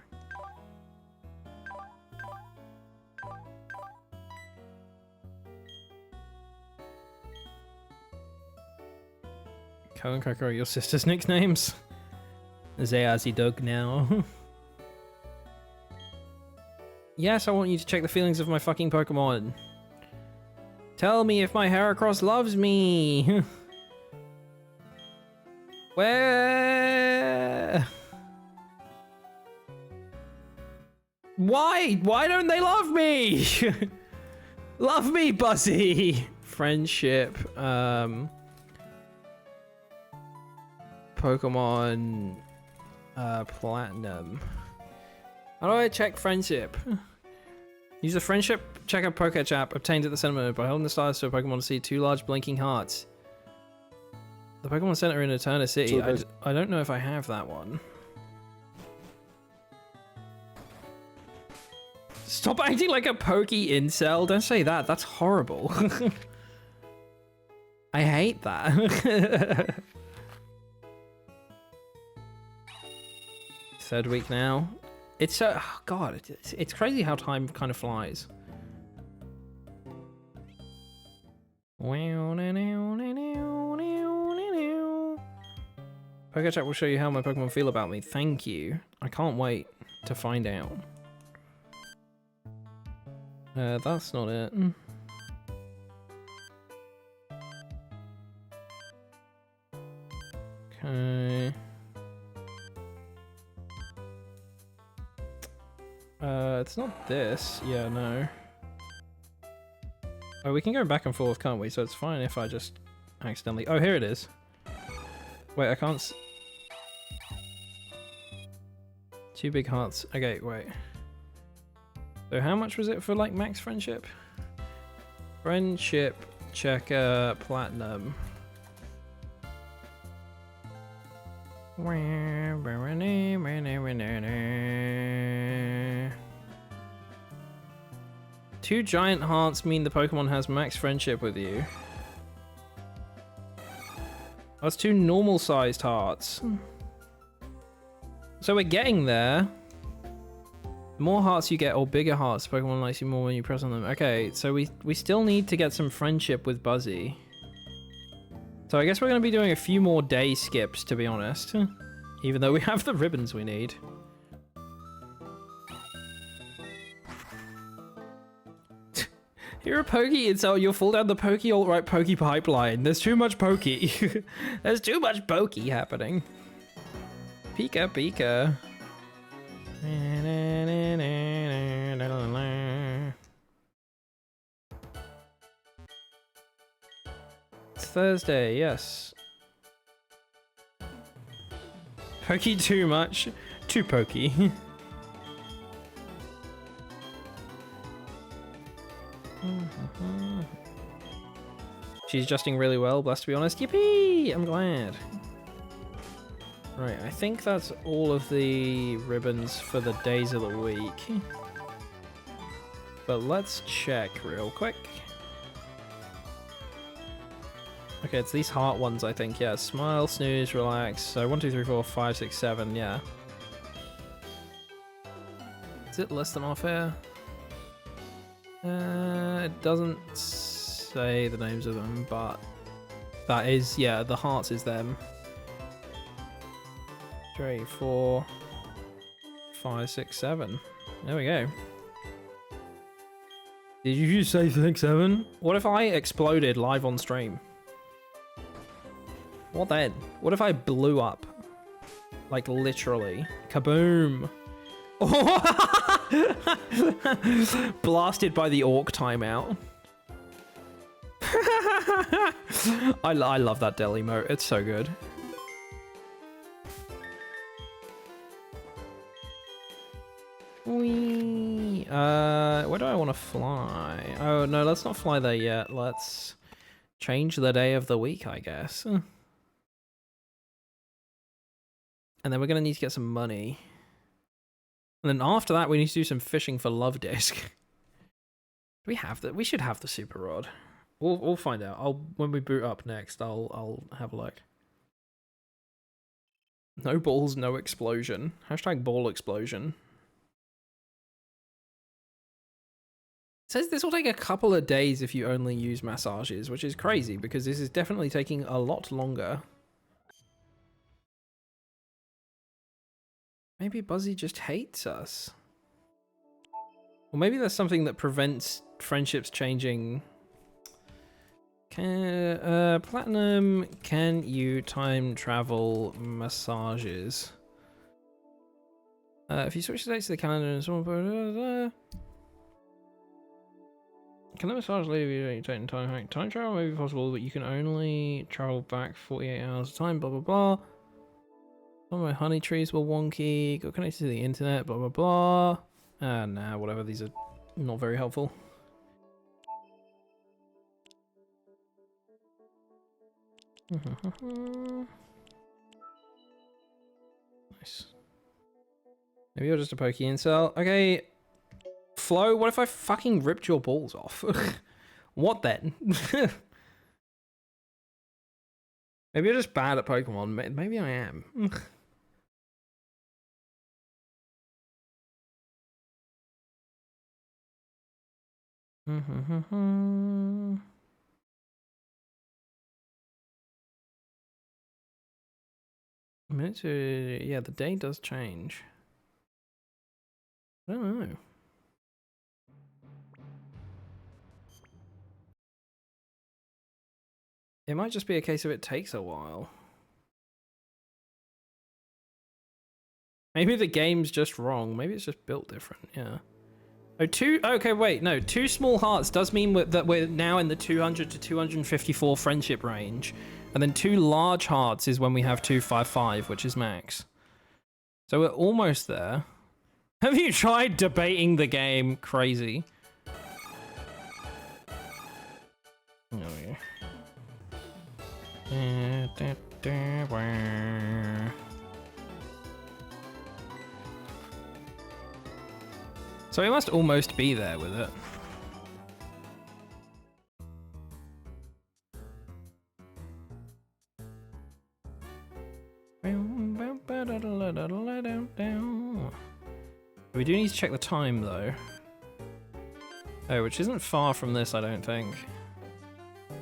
Co and Coco are your sister's nicknames? Zayazi Doug now. Yes, I want you to check the feelings of my fucking Pokemon. Tell me if my Heracross loves me. Where? Why? Why don't they love me? Love me, Buzzy. Friendship. Pokemon. Platinum. How do I check friendship? Use the friendship checker Pokédex app obtained at the center by holding the stylus to a Pokemon to see 2 large blinking hearts. The Pokemon Center in Eterna City. I don't know if I have that one. Stop acting like a pokey incel. Don't say that. That's horrible. I hate that. Third week now. It's so... Oh God, it's crazy how time kind of flies. Pokéchat will show you how my Pokemon feel about me. Thank you. I can't wait to find out. That's not it. Okay. It's not this. Yeah, no. Oh, we can go back and forth, can't we? So it's fine if I just accidentally... Oh, here it is. Wait, I can't... 2 big hearts. Okay, wait. So how much was it for, like, max friendship? Friendship checker platinum. Two giant hearts mean the Pokemon has max friendship with you. That's 2 normal-sized hearts. So we're getting there. The more hearts you get, or bigger hearts, Pokemon likes you more when you press on them. Okay, so we still need to get some friendship with Buzzy. So I guess we're going to be doing a few more day skips, to be honest. Even though we have the ribbons we need. You're a pokey, you'll fall down the pokey alt-right pokey pipeline. There's too much pokey. There's too much pokey happening. Pika Pika. It's Thursday, yes. Pokey too much. Too pokey. She's adjusting really well, blessed to be honest. Yippee! I'm glad. Right, I think that's all of the ribbons for the days of the week. But let's check real quick. Okay, it's these heart ones, I think. Yeah, smile, snooze, relax. So 1, 2, 3, 4, 5, 6, 7. Yeah. It's Is it less than off air? It doesn't say the names of them, but that is, yeah, the hearts is them. 3, 4, 5, 6, 7. There we go. Did you just say 6, 7? What if I exploded live on stream? What then? What if I blew up? Like literally. Kaboom! Blasted by the orc timeout. I love that deli emote. It's so good. Whee! Where do I want to fly? Oh no, let's not fly there yet. Let's change the day of the week, I guess. And then we're gonna need to get some money. And then after that, we need to do some fishing for Love Disc. Do we have that? We should have the super rod. We'll find out. When we boot up next, I'll have a look. No balls, no explosion. Hashtag ball explosion. It says this will take a couple of days if you only use massages, which is crazy because this is definitely taking a lot longer. Maybe Buzzy just hates us. Or maybe there's something that prevents friendships changing. Platinum, can you time travel massages? If you switch the dates to the calendar and someone can the massage leave you taking time? Time travel may be possible, but you can only travel back 48 hours at a time, blah blah blah. Some of my honey trees were wonky, got connected to the internet, blah blah blah. Nah, whatever, these are not very helpful. Nice. Maybe you're just a pokey incel. Okay, Flo, what if I fucking ripped your balls off? What then? Maybe you're just bad at Pokemon. Maybe I am. Yeah, the day does change. I don't know. It might just be a case of it takes a while. Maybe the game's just wrong. Maybe it's just built different, yeah. Oh, okay, wait, no. 2 small hearts does mean that we're now in the 200 to 254 friendship range. And then 2 large hearts is when we have 255, which is max. So we're almost there. Have you tried debating the game? Crazy. Oh, yeah. So we must almost be there with it. We do need to check the time though. Oh, which isn't far from this, I don't think.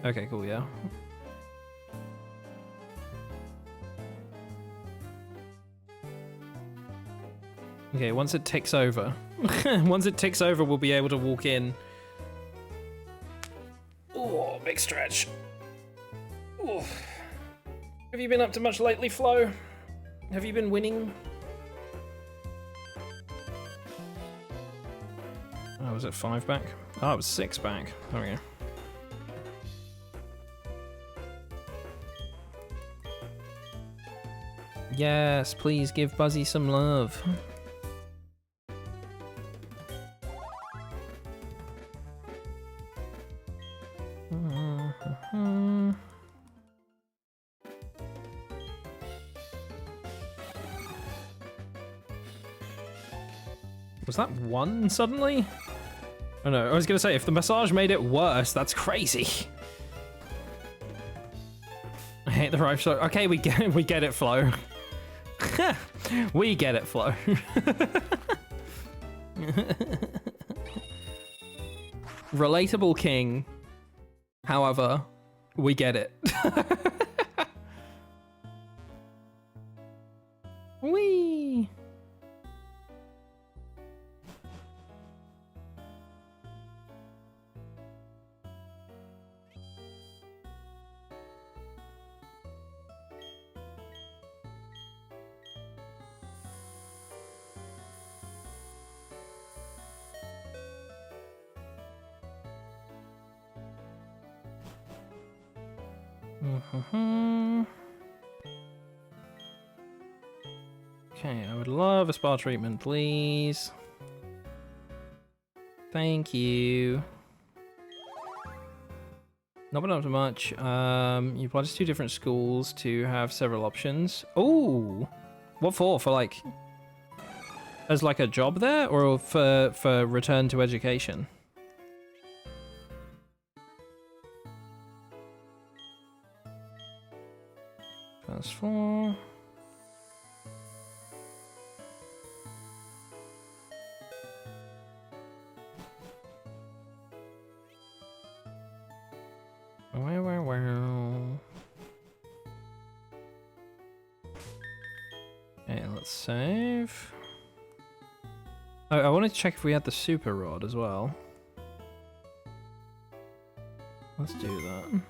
Okay, cool, yeah. Okay, once it ticks over. Once it ticks over, we'll be able to walk in. Oh, big stretch. Ooh. Have you been up to much lately, Flo? Have you been winning? Oh, was it 5 back? Oh, it was 6 back. There we go. Yes, please give Buzzy some love. Was that 1 suddenly? Oh no, I was gonna say, if the massage made it worse, that's crazy. I hate the right flow. Okay, we get it, Flo. We get it, Flo. Relatable king. However, we get it. Whee! Okay, I would love a spa treatment, please. Thank you. Not been up to much. You apply to 2 different schools to have several options. Oh, what for? For like, as like a job there, or for return to education? Plus 4. Okay, let's save. Oh, I wanted to check if we had the super rod as well. Let's do that.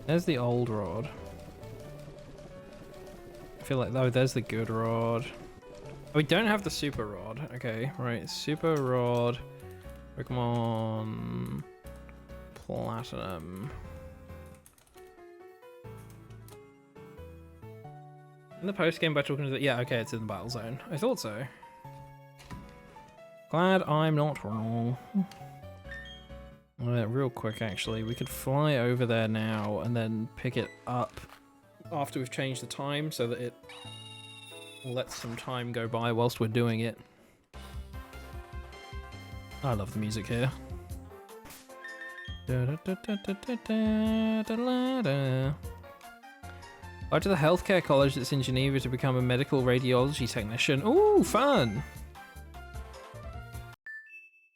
There's the old rod. I feel like, oh, there's the good rod. We don't have the super rod. Okay, right. Super rod. Pokemon Platinum. In the post-game battle, yeah, okay, it's in the battle zone. I thought so. Glad I'm not wrong. Real quick, actually, we could fly over there now and then pick it up after we've changed the time so that it lets some time go by whilst we're doing it. I love the music here. Go to the healthcare college that's in Geneva to become a medical radiology technician. Ooh, fun!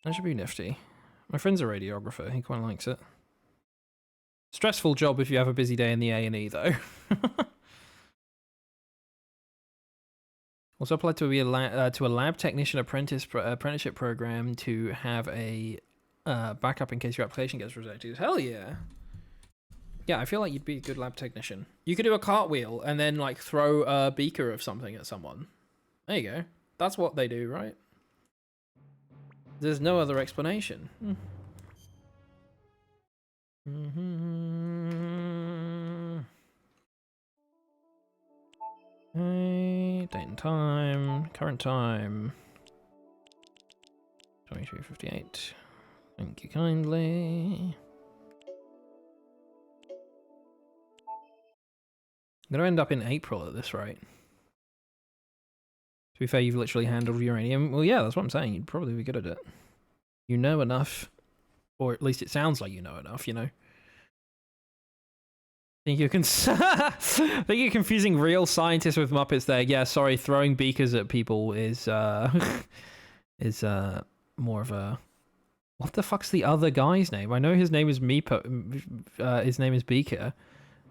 That should be nifty. My friend's a radiographer, he quite likes it. Stressful job if you have a busy day in the A&E though. Also applied to be a lab technician apprenticeship program to have a backup in case your application gets rejected. Hell yeah. Yeah, I feel like you'd be a good lab technician. You could do a cartwheel and then like throw a beaker of something at someone. There you go. That's what they do, right? There's no other explanation. Okay, date and time, current time. 23:58. Thank you kindly. I'm gonna end up in April at this rate. To be fair, you've literally handled uranium. Well, yeah, that's what I'm saying. You'd probably be good at it. You know enough. Or at least it sounds like you know enough, you know? Think you're think you're confusing real scientists with Muppets there. Yeah, sorry, throwing beakers at people is is more of a... What the fuck's the other guy's name? I know his name is Meepo. His name is Beaker.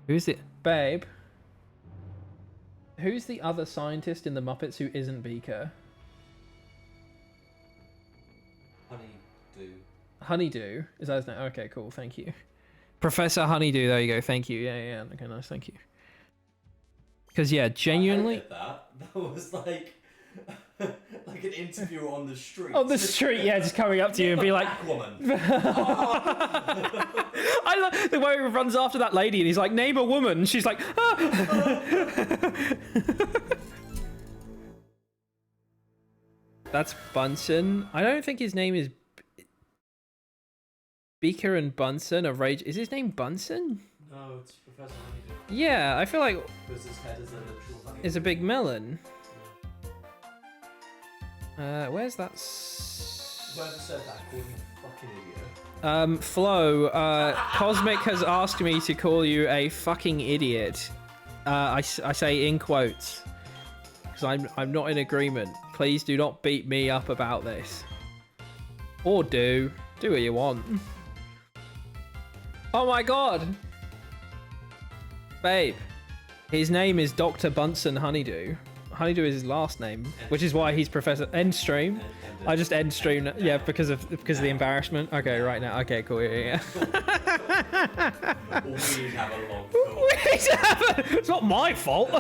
Who's it? Babe. Who's the other scientist in the Muppets who isn't Beaker? Honeydew. Honeydew? Is that his name? Okay, cool, thank you. Professor Honeydew, there you go, thank you. Yeah, okay, nice, thank you. Because, yeah, genuinely... That was like... like an interview on the street. On the street, yeah, just coming up to you and be like... Woman. I love the way he runs after that lady and he's like, name a woman. She's like, ah! That's Bunsen. I don't think his name is... Beaker and Bunsen of Rage. Is his name Bunsen? No, it's Professor Honeydew. Yeah, I feel like... Because his head is a literal honeydew. It's a big melon. Yeah. Where's that? Whoever said that called me a fucking idiot. Flo, Cosmic has asked me to call you a fucking idiot. I say in quotes because I'm not in agreement. Please do not beat me up about this. Or do what you want. Oh my god, babe, his name is Dr. Bunsen Honeydew. Honeydew is his last name, which is why he's Professor. End stream. I just end stream. Yeah, because of the embarrassment. Okay, right now. Okay, cool. Yeah. We have a long It's not my fault.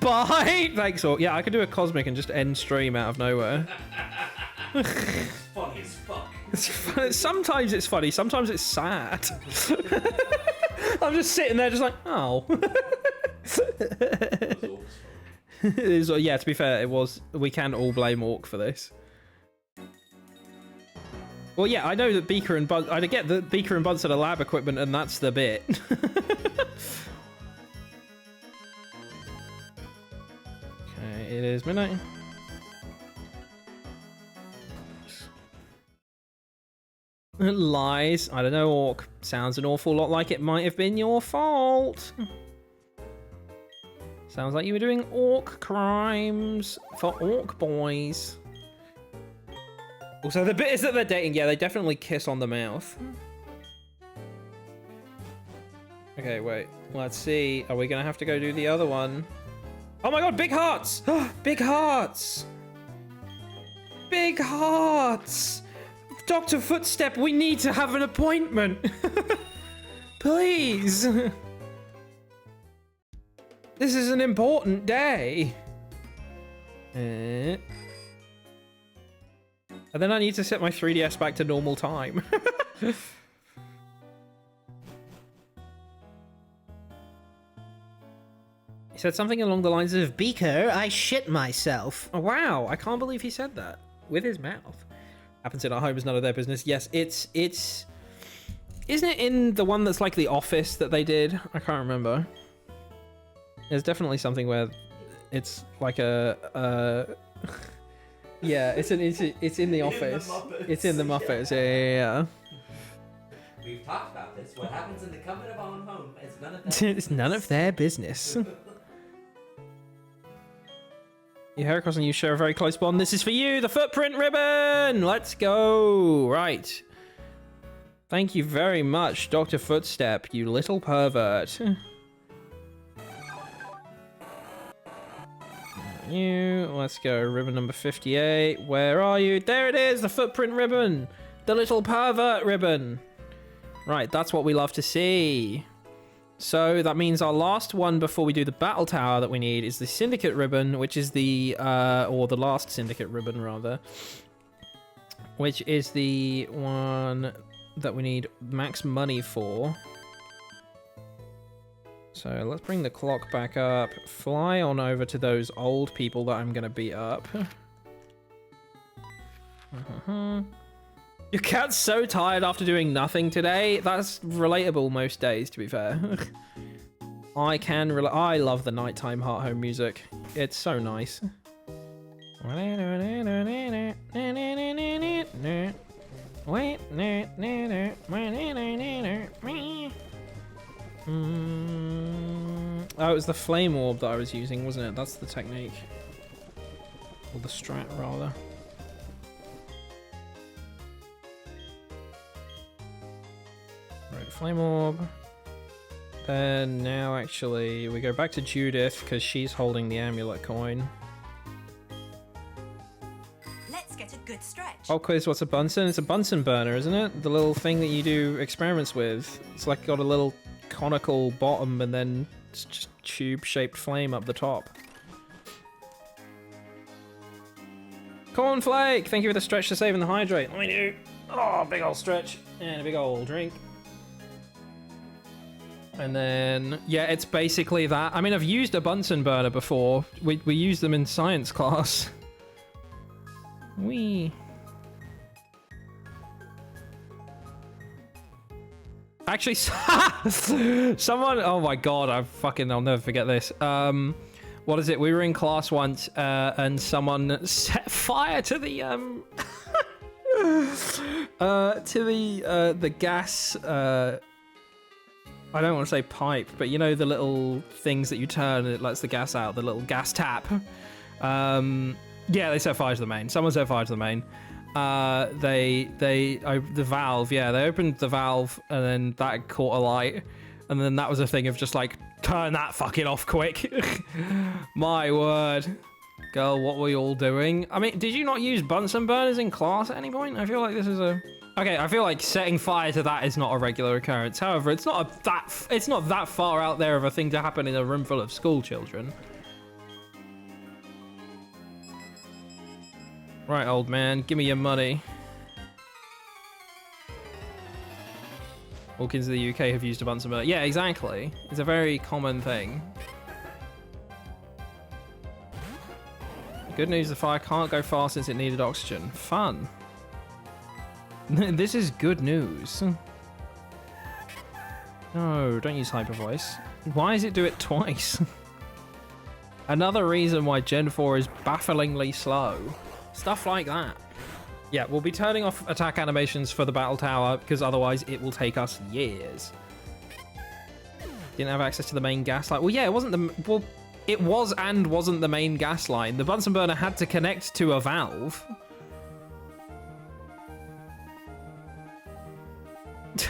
Bye. Thanks all. Yeah, I could do a cosmic and just end stream out of nowhere. funny as fuck. Sometimes it's funny. Sometimes it's sad. I'm just sitting there, just like, oh. Yeah, to be fair, it was. We can all blame Orc for this. Well, yeah, I know that Beaker and Bunsen. I get that Beaker and Bunsen are lab equipment, and that's the bit. Okay, it is midnight. Lies. I don't know, Orc. Sounds an awful lot like it might have been your fault. Sounds like you were doing Orc crimes for Orc boys. Also, the bit is that they're dating. Yeah, they definitely kiss on the mouth. Okay, wait. Let's see. Are we going to have to go do the other one? Oh my god, big hearts! Big hearts! Big hearts! Dr. Footstep, we need to have an appointment. Please. This is an important day. And then I need to set my 3DS back to normal time. He said something along the lines of, Beaker, I shit myself. Oh, wow, I can't believe he said that. With his mouth. Happens in our home is none of their business. Yes, it's... Isn't it in the one that's like The Office that they did? I can't remember. There's definitely something where it's like a... Yeah, it's in The Office. It's in The Muppets. Yeah. We've talked about this. What happens in the comfort of our own home is none of their It's none of their business. You Heracross and you share a very close bond. This is for you, the footprint ribbon! Let's go! Right. Thank you very much, Dr. Footstep, you little pervert. Let's go, ribbon number 58. Where are you? There it is, the footprint ribbon! The little pervert ribbon! Right, that's what we love to see. So that means our last one before we do the battle tower that we need is the Syndicate ribbon, which is the, or the last Syndicate ribbon rather, which is the one that we need max money for. So let's bring the clock back up, fly on over to those old people that I'm gonna beat up. Your cat's so tired after doing nothing today. That's relatable most days, to be fair. I love the nighttime heart home music. It's so nice. Oh, it was the flame orb that I was using, wasn't it? That's the technique. Or the strat, rather. Right, flame orb. Then now actually we go back to Judith because she's holding the amulet coin. Let's get a good stretch. Oh, quiz, what's a Bunsen? It's a Bunsen burner, isn't it? The little thing that you do experiments with. It's like got a little conical bottom and then it's just tube-shaped flame up the top. Cornflake! Thank you for the stretch to save and the hydrate. Let me do. Oh, big old stretch and a big old drink. And then, yeah, it's basically that. I mean, I've used a Bunsen burner before. We used them in science class. Wee. Actually, someone, oh my god, I'll never forget this. What is it? We were in class once, and someone set fire to the, the gas, I don't want to say pipe, but you know the little things that you turn and it lets the gas out, the little gas tap. Yeah, they set fire to the main. Someone set fire to the main. The valve, yeah, they opened the valve and then that caught alight, and then that was a thing of just like, turn that fucking off quick. My word. Girl, what were you all doing? I mean, did you not use Bunsen burners in class at any point? I feel like this is a... Okay, I feel like setting fire to that is not a regular occurrence. However, it's not that far out there of a thing to happen in a room full of school children. Right, old man, give me your money. All kids in the UK have used a Bunsen burner. Yeah, exactly. It's a very common thing. Good news, the fire can't go far since it needed oxygen. Fun. This is good news. No, don't use hyper voice. Why does it do it twice? Another reason why Gen 4 is bafflingly slow. Stuff like that. Yeah, we'll be turning off attack animations for the battle tower because otherwise it will take us years. Didn't have access to the main gas line. Well, yeah, it wasn't the... Well, it was and wasn't the main gas line. The Bunsen burner had to connect to a valve.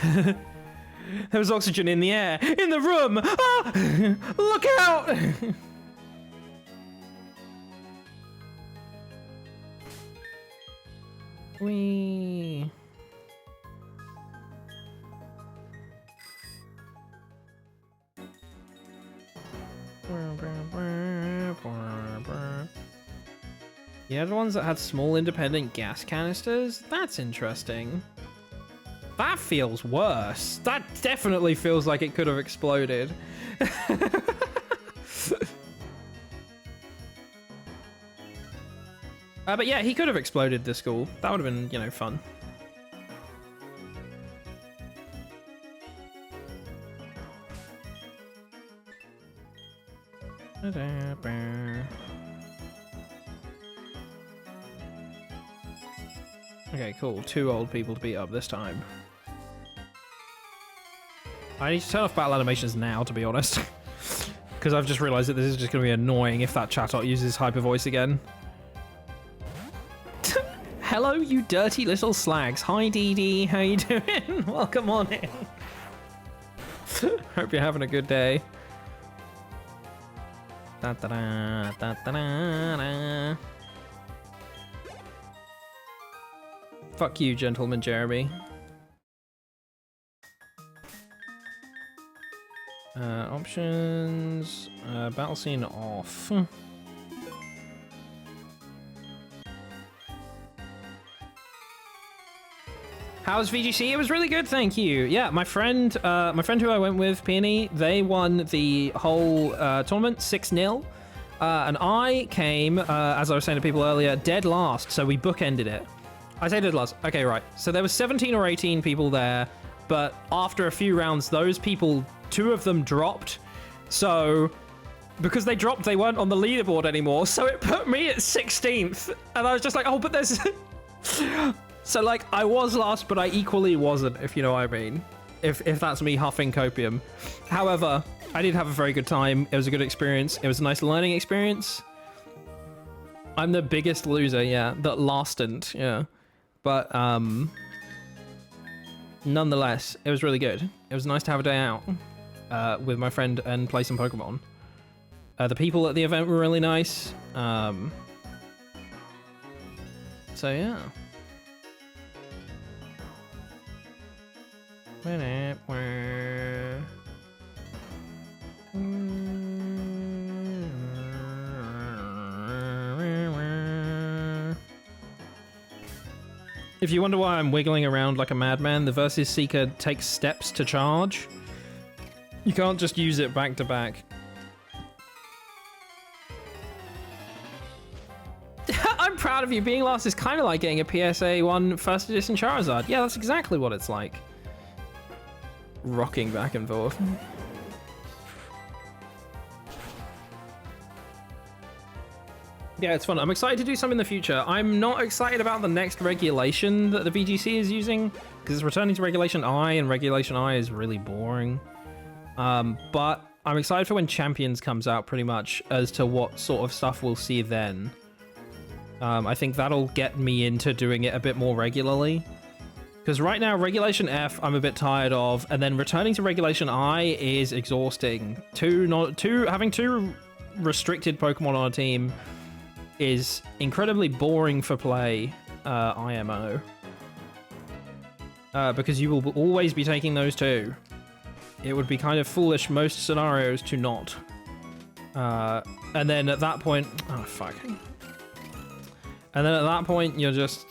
There was oxygen in the air. In the room! Ah! Look out! Whee! Yeah, the ones that had small independent gas canisters? That's interesting. That feels worse. That definitely feels like it could have exploded. But yeah, he could have exploded the school. That would have been, you know, fun. Okay, cool. 2 old people to beat up this time. I need to turn off battle animations now, to be honest. Because I've just realised that this is just going to be annoying if that chatot uses hyper voice again. Hello, you dirty little slags. Hi, Dee Dee. How you doing? Welcome on in. Hope you're having a good day. Da, da, da, da, da, da, da. Fuck you, gentleman Jeremy. Options. Battle scene off. How's VGC? It was really good, thank you. Yeah, my friend who I went with, Peony, they won the whole tournament 6-0. And I came, as I was saying to people earlier, dead last, so we bookended it. I say dead last. Okay, right. So there was 17 or 18 people there, but after a few rounds, those people, 2 of them dropped. So because they dropped, they weren't on the leaderboard anymore. So it put me at 16th. And I was just like, oh, but there's... So, like, I was last, but I equally wasn't, if you know what I mean. If that's me huffing copium. However, I did have a very good time. It was a good experience. It was a nice learning experience. I'm the biggest loser, yeah. That lasted, yeah. But, nonetheless, it was really good. It was nice to have a day out with my friend and play some Pokemon. The people at the event were really nice. So, yeah. If you wonder why I'm wiggling around like a madman, the Versus Seeker takes steps to charge. You can't just use it back to back. I'm proud of you. Being last is kind of like getting a PSA 1 first edition Charizard. Yeah, that's exactly what it's like. Rocking back and forth. Yeah, it's fun. I'm excited to do some in the future. I'm not excited about the next regulation that the VGC is using, because it's returning to Regulation I, and Regulation I is really boring. But I'm excited for when Champions comes out, pretty much, as to what sort of stuff we'll see then. I think that'll get me into doing it a bit more regularly. Because right now, Regulation F, I'm a bit tired of, and then returning to Regulation I is exhausting. Having two restricted Pokemon on a team is incredibly boring for play, IMO. Because you will always be taking those two. It would be kind of foolish most scenarios to not. And then at that point... Oh, fuck. And then at that point, you're just...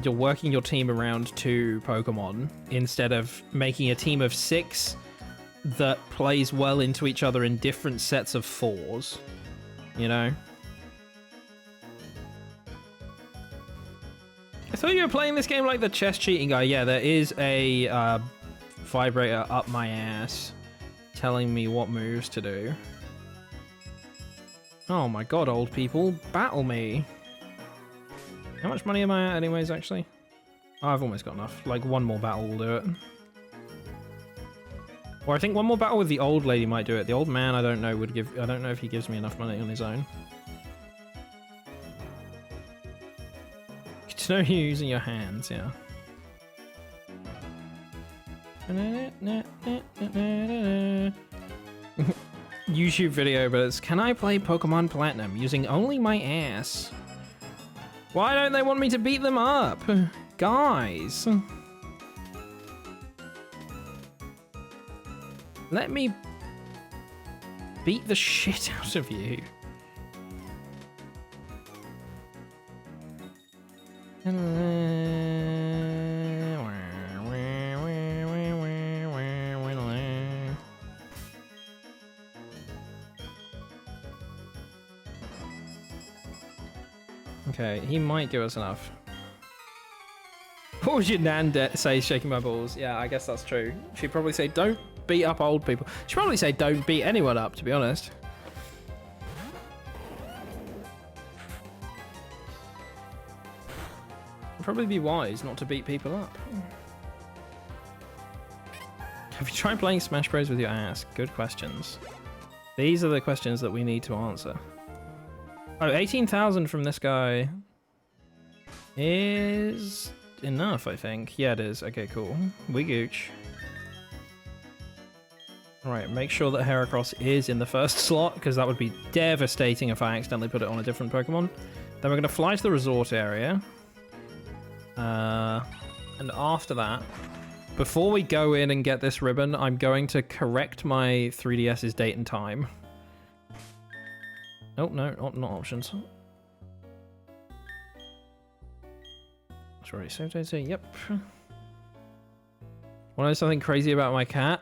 you're working your team around 2 Pokemon instead of making a team of 6 that plays well into each other in different sets of 4s. You know? I thought you were playing this game like the chess cheating guy. Yeah, there is a vibrator up my ass telling me what moves to do. Oh my god, old people, battle me. How much money am I at anyways, actually? Oh, I've almost got enough. Like, one more battle will do it. Or I think one more battle with the old lady might do it. The old man, I don't know if he gives me enough money on his own. Good to know you're using your hands, yeah. YouTube video, but it's, can I play Pokemon Platinum using only my ass? Why don't they want me to beat them up? Guys. Let me beat the shit out of you. Okay, he might give us enough. What would your nan say, shaking my balls? Yeah, I guess that's true. She'd probably say, don't beat up old people. She'd probably say, don't beat anyone up, to be honest. It'd probably be wise not to beat people up. Have you tried playing Smash Bros with your ass? Good questions. These are the questions that we need to answer. Oh, 18,000 from this guy is enough, I think. Yeah, it is. Okay, cool. We gooch. Right, make sure that Heracross is in the first slot, because that would be devastating if I accidentally put it on a different Pokemon. Then we're going to fly to the resort area. And after that, before we go in and get this ribbon, I'm going to correct my 3DS's date and time. Oh, no, not options. Sorry, so yep. Want to know something crazy about my cat?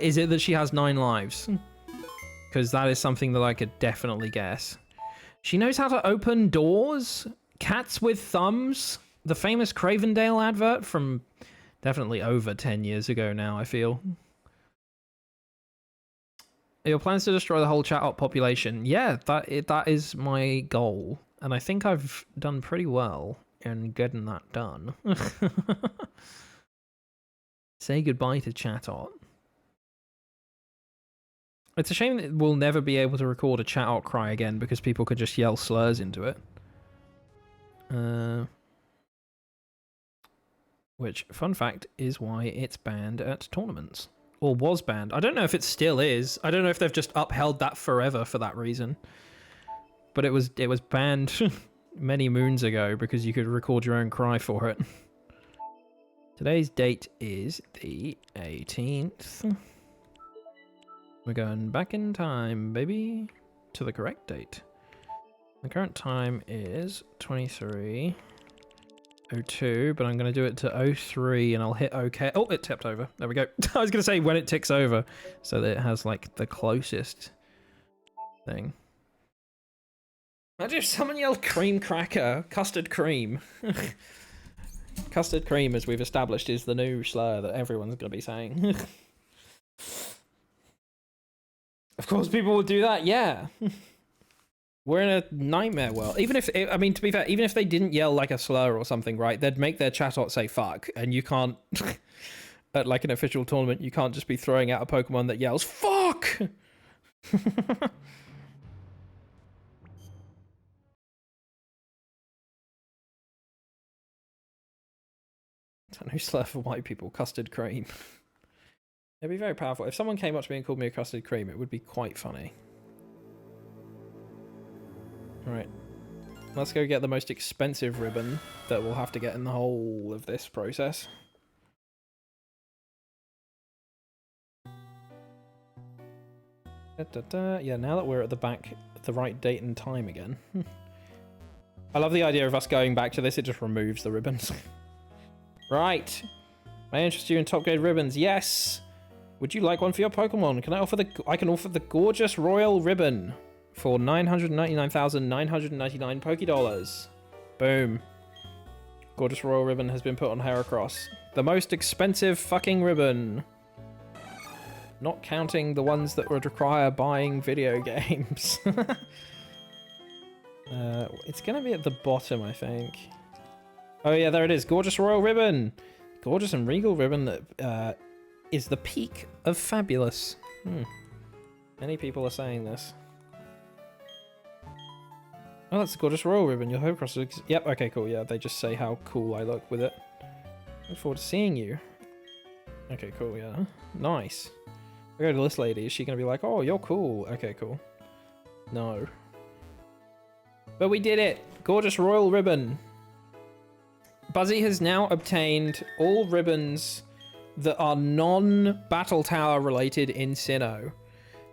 Is it that she has 9 lives? Because that is something that I could definitely guess. She knows how to open doors? Cats with thumbs? The famous Cravendale advert from definitely over 10 years ago now, I feel. Your plans to destroy the whole chat-up population. Yeah, that is my goal. And I think I've done pretty well in getting that done. Say goodbye to chat-up. It's a shame that we'll never be able to record a chat-up cry again because people could just yell slurs into it. Which, fun fact, is why it's banned at tournaments. Or was banned. I don't know if it still is. I don't know if they've just upheld that forever for that reason. But it was banned many moons ago because you could record your own cry for it. Today's date is the 18th. We're going back in time, baby, to the correct date. The current time is 23:02, but I'm going to do it to 03 and I'll hit OK. Oh, it tipped over. There we go. I was going to say when it ticks over so that it has like the closest thing. Imagine if someone yelled cream cracker, custard cream. Custard cream, as we've established, is the new slur that everyone's going to be saying. Of course people will do that, yeah. We're in a nightmare world. Even if, I mean, to be fair, even if they didn't yell like a slur or something, right? They'd make their chatot say fuck, and you can't, at like an official tournament, you can't just be throwing out a Pokemon that yells fuck! It's a new slur for white people, custard cream. It'd be very powerful. If someone came up to me and called me a custard cream, it would be quite funny. Alright. Let's go get the most expensive ribbon that we'll have to get in the whole of this process. Yeah, now that we're at the right date and time again. I love the idea of us going back to this, it just removes the ribbons. Right. May I interest you in top grade ribbons? Yes! Would you like one for your Pokemon? I can offer the gorgeous royal ribbon for 999,999 Pokédollars. Boom. Gorgeous royal ribbon has been put on Heracross. The most expensive fucking ribbon. Not counting the ones that would require buying video games. It's gonna be at the bottom, I think. Oh yeah, there it is. Gorgeous royal ribbon. Gorgeous and regal ribbon that is the peak of fabulous. Many people are saying this. Oh, that's a gorgeous royal ribbon. Your Heracross looks... Yep, okay, cool. Yeah, they just say how cool I look with it. Look forward to seeing you. Okay, cool, yeah. Nice. I go to this lady. Is she going to be like, oh, you're cool? Okay, cool. No. But we did it. Gorgeous royal ribbon. Buzzy has now obtained all ribbons that are non-Battle Tower related in Sinnoh.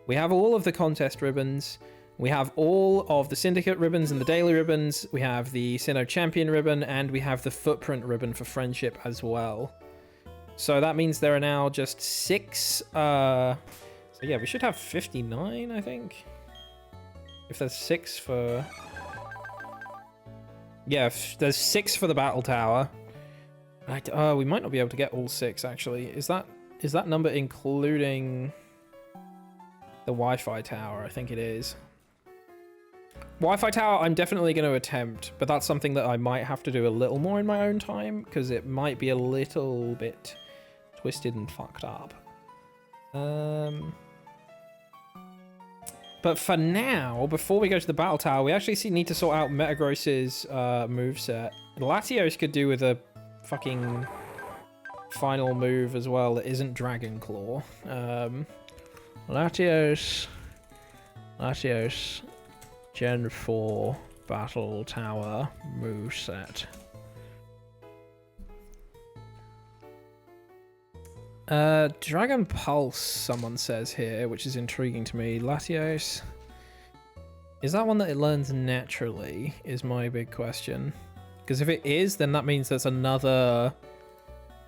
We have all of the contest ribbons. We have all of the Syndicate ribbons and the daily ribbons. We have the Sinnoh Champion ribbon, and we have the Footprint ribbon for friendship as well. So that means there are now just 6. So yeah, we should have 59, I think. If there's 6 for... Yeah, there's 6 for the Battle Tower. We might not be able to get all 6, actually. Is that number including the Wi-Fi tower? I think it is. Wi-Fi tower, I'm definitely going to attempt, but that's something that I might have to do a little more in my own time, because it might be a little bit twisted and fucked up. But for now, before we go to the Battle Tower, we actually need to sort out Metagross's moveset. Latios could do with a fucking final move as well that isn't Dragon Claw. Latios, Gen 4 Battle Tower moveset. Dragon Pulse, someone says here, which is intriguing to me. Latios. Is that one that it learns naturally, is my big question. Because if it is, then that means there's another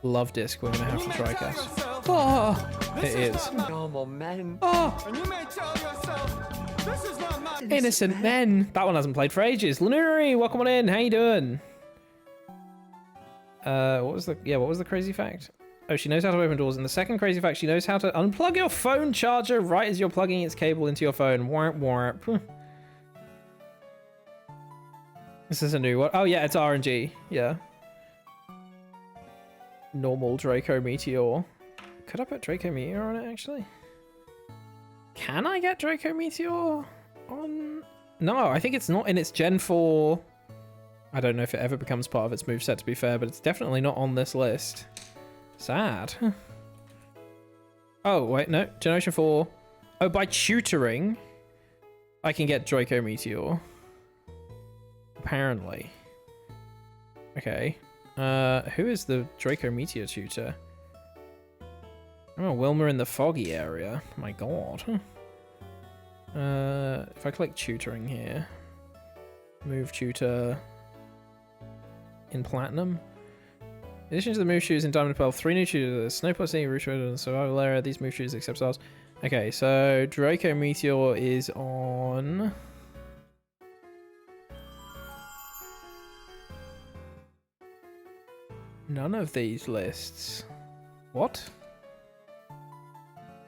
Love Disc we're going to have to try cast. Oh, it is. Normal men. Oh, And you may tell yourself, this is not my innocent men. That one hasn't played for ages. Lanuri, welcome on in. How you doing? What was the crazy fact? Oh, she knows how to open doors. And the second crazy fact, she knows how to unplug your phone charger right as you're plugging its cable into your phone. Warp, warp. This is a new one. Oh, yeah, it's RNG. Yeah. Normal Draco Meteor. Could I put Draco Meteor on it, actually? Can I get Draco Meteor on... No, I think it's not in its Gen 4. I don't know if it ever becomes part of its moveset, to be fair, but it's definitely not on this list. Sad. Oh, wait, no. Generation 4. Oh, by tutoring, I can get Draco Meteor. Apparently. Okay. Who is the Draco Meteor tutor? Oh, Wilmer in the foggy area. My god. If I click tutoring here. Move tutor in platinum. In addition to the move shoes in Diamond and Pearl, 3 new tutors: Snow Pussy, Root Road, and Survival Area. These move shoes accept stars. Okay, so Draco Meteor is on... none of these lists. What?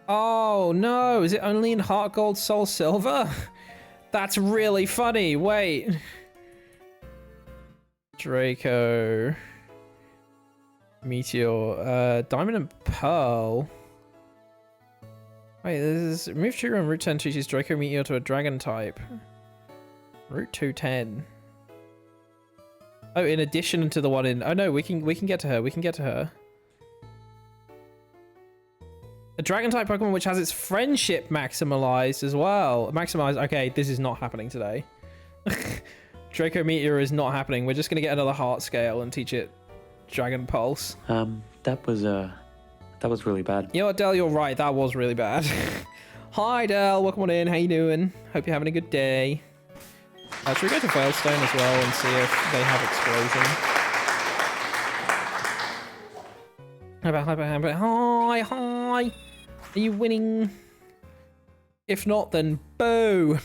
Oh no, is it only in Heart Gold, Soul Silver? That's really funny. Wait. Draco. Meteor. Diamond and Pearl. Wait, this is move trigger on Route 10 teaches Draco Meteor to a dragon type. Route 210. Oh, in addition to the one in... Oh no, we can get to her. We can get to her. A dragon type Pokemon which has its friendship maximalized as well. Maximized. Okay, this is not happening today. Draco Meteor is not happening. We're just gonna get another heart scale and teach it Dragon Pulse. That was really bad. You know what, Del, you're right. That was really bad. Hi, Del. Welcome on in. How you doing? Hope you're having a good day. Should we go to Veilstone as well and see if they have Explosion? Hi. Are you winning? If not, then boo.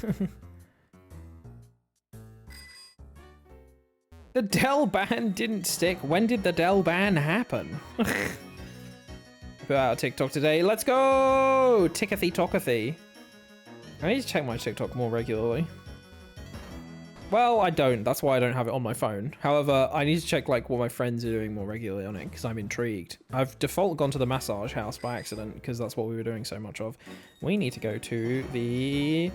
The Del ban didn't stick. When did the Del ban happen? Put out a TikTok today. Let's go! Tickathy-tockathy. I need to check my TikTok more regularly. Well, I don't. That's why I don't have it on my phone. However, I need to check like what my friends are doing more regularly on it because I'm intrigued. I've default gone to the massage house by accident because that's what we were doing so much of. We need to go to the...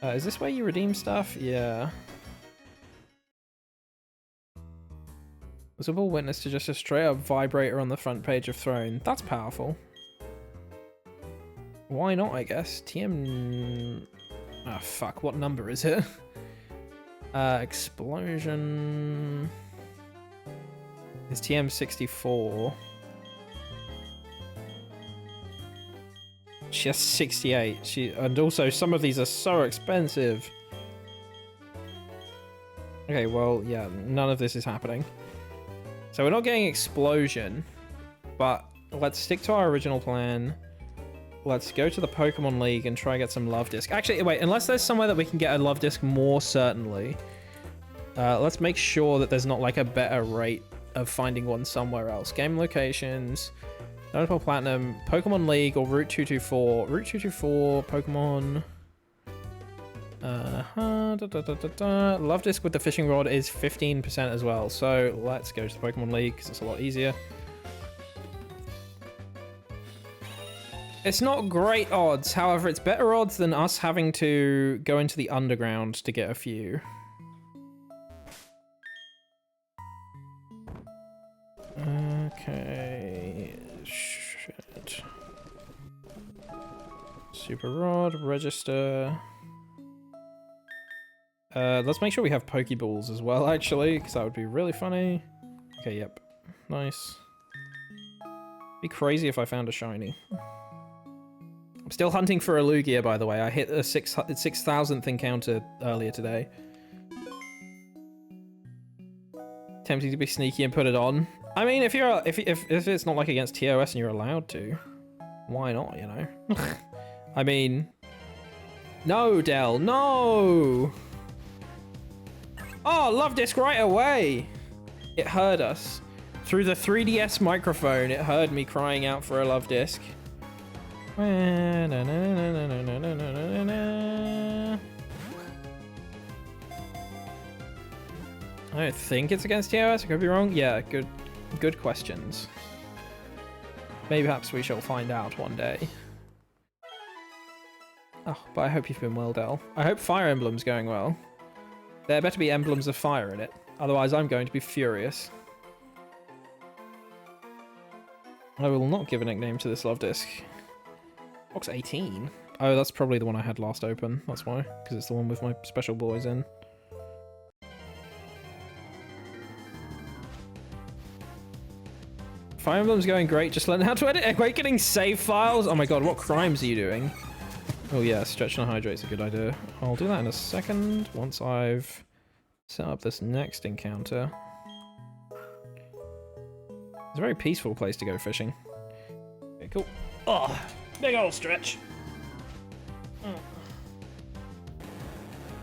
is this where you redeem stuff? Yeah. Visible witness to just a straight up vibrator on the front page of Throne. That's powerful. Why not, I guess? TM... Ah, fuck. What number is it? Explosion... It's TM64. She has 68. And also, some of these are so expensive. Okay, well, yeah, none of this is happening. So we're not getting Explosion, but let's stick to our original plan. Let's go to the Pokemon League and try and get some Love Disc. Actually, wait, unless there's somewhere that we can get a Love Disc more certainly, let's make sure that there's not like a better rate of finding one somewhere else. Game locations, Notable Platinum, Pokemon League, or Route 224. Route 224, Pokemon... Love Disc with the fishing rod is 15% as well, so let's go to the Pokemon League because it's a lot easier. It's not great odds, however it's better odds than us having to go into the underground to get a few. Okay, shit. Super Rod, register. Let's make sure we have Pokeballs as well, actually, because that would be really funny. Okay, yep. Nice. Be crazy if I found a shiny. I'm still hunting for a Lugia, by the way. I hit a 6,000th encounter earlier today. Tempting to be sneaky and put it on. I mean, if it's not like against TOS and you're allowed to, why not, you know? I mean... No, Del, no! Oh, Love Disc right away! It heard us. Through the 3DS microphone, it heard me crying out for a Love Disc. I don't think it's against TOS, I could be wrong. Yeah, good questions. Maybe perhaps we shall find out one day. Oh, but I hope you've been well, Del. I hope Fire Emblem's going well. There better be emblems of fire in it, otherwise I'm going to be furious. I will not give a nickname to this Love Disc. Box 18? Oh, that's probably the one I had last open, that's why, because it's the one with my special boys in. Fire Emblem's going great, just learn how to edit. Wait, getting save files? Oh my god, what crimes are you doing? Oh yeah, stretch and hydrate's a good idea. I'll do that in a second, once I've set up this next encounter. It's a very peaceful place to go fishing. Okay, cool. Oh, big old stretch.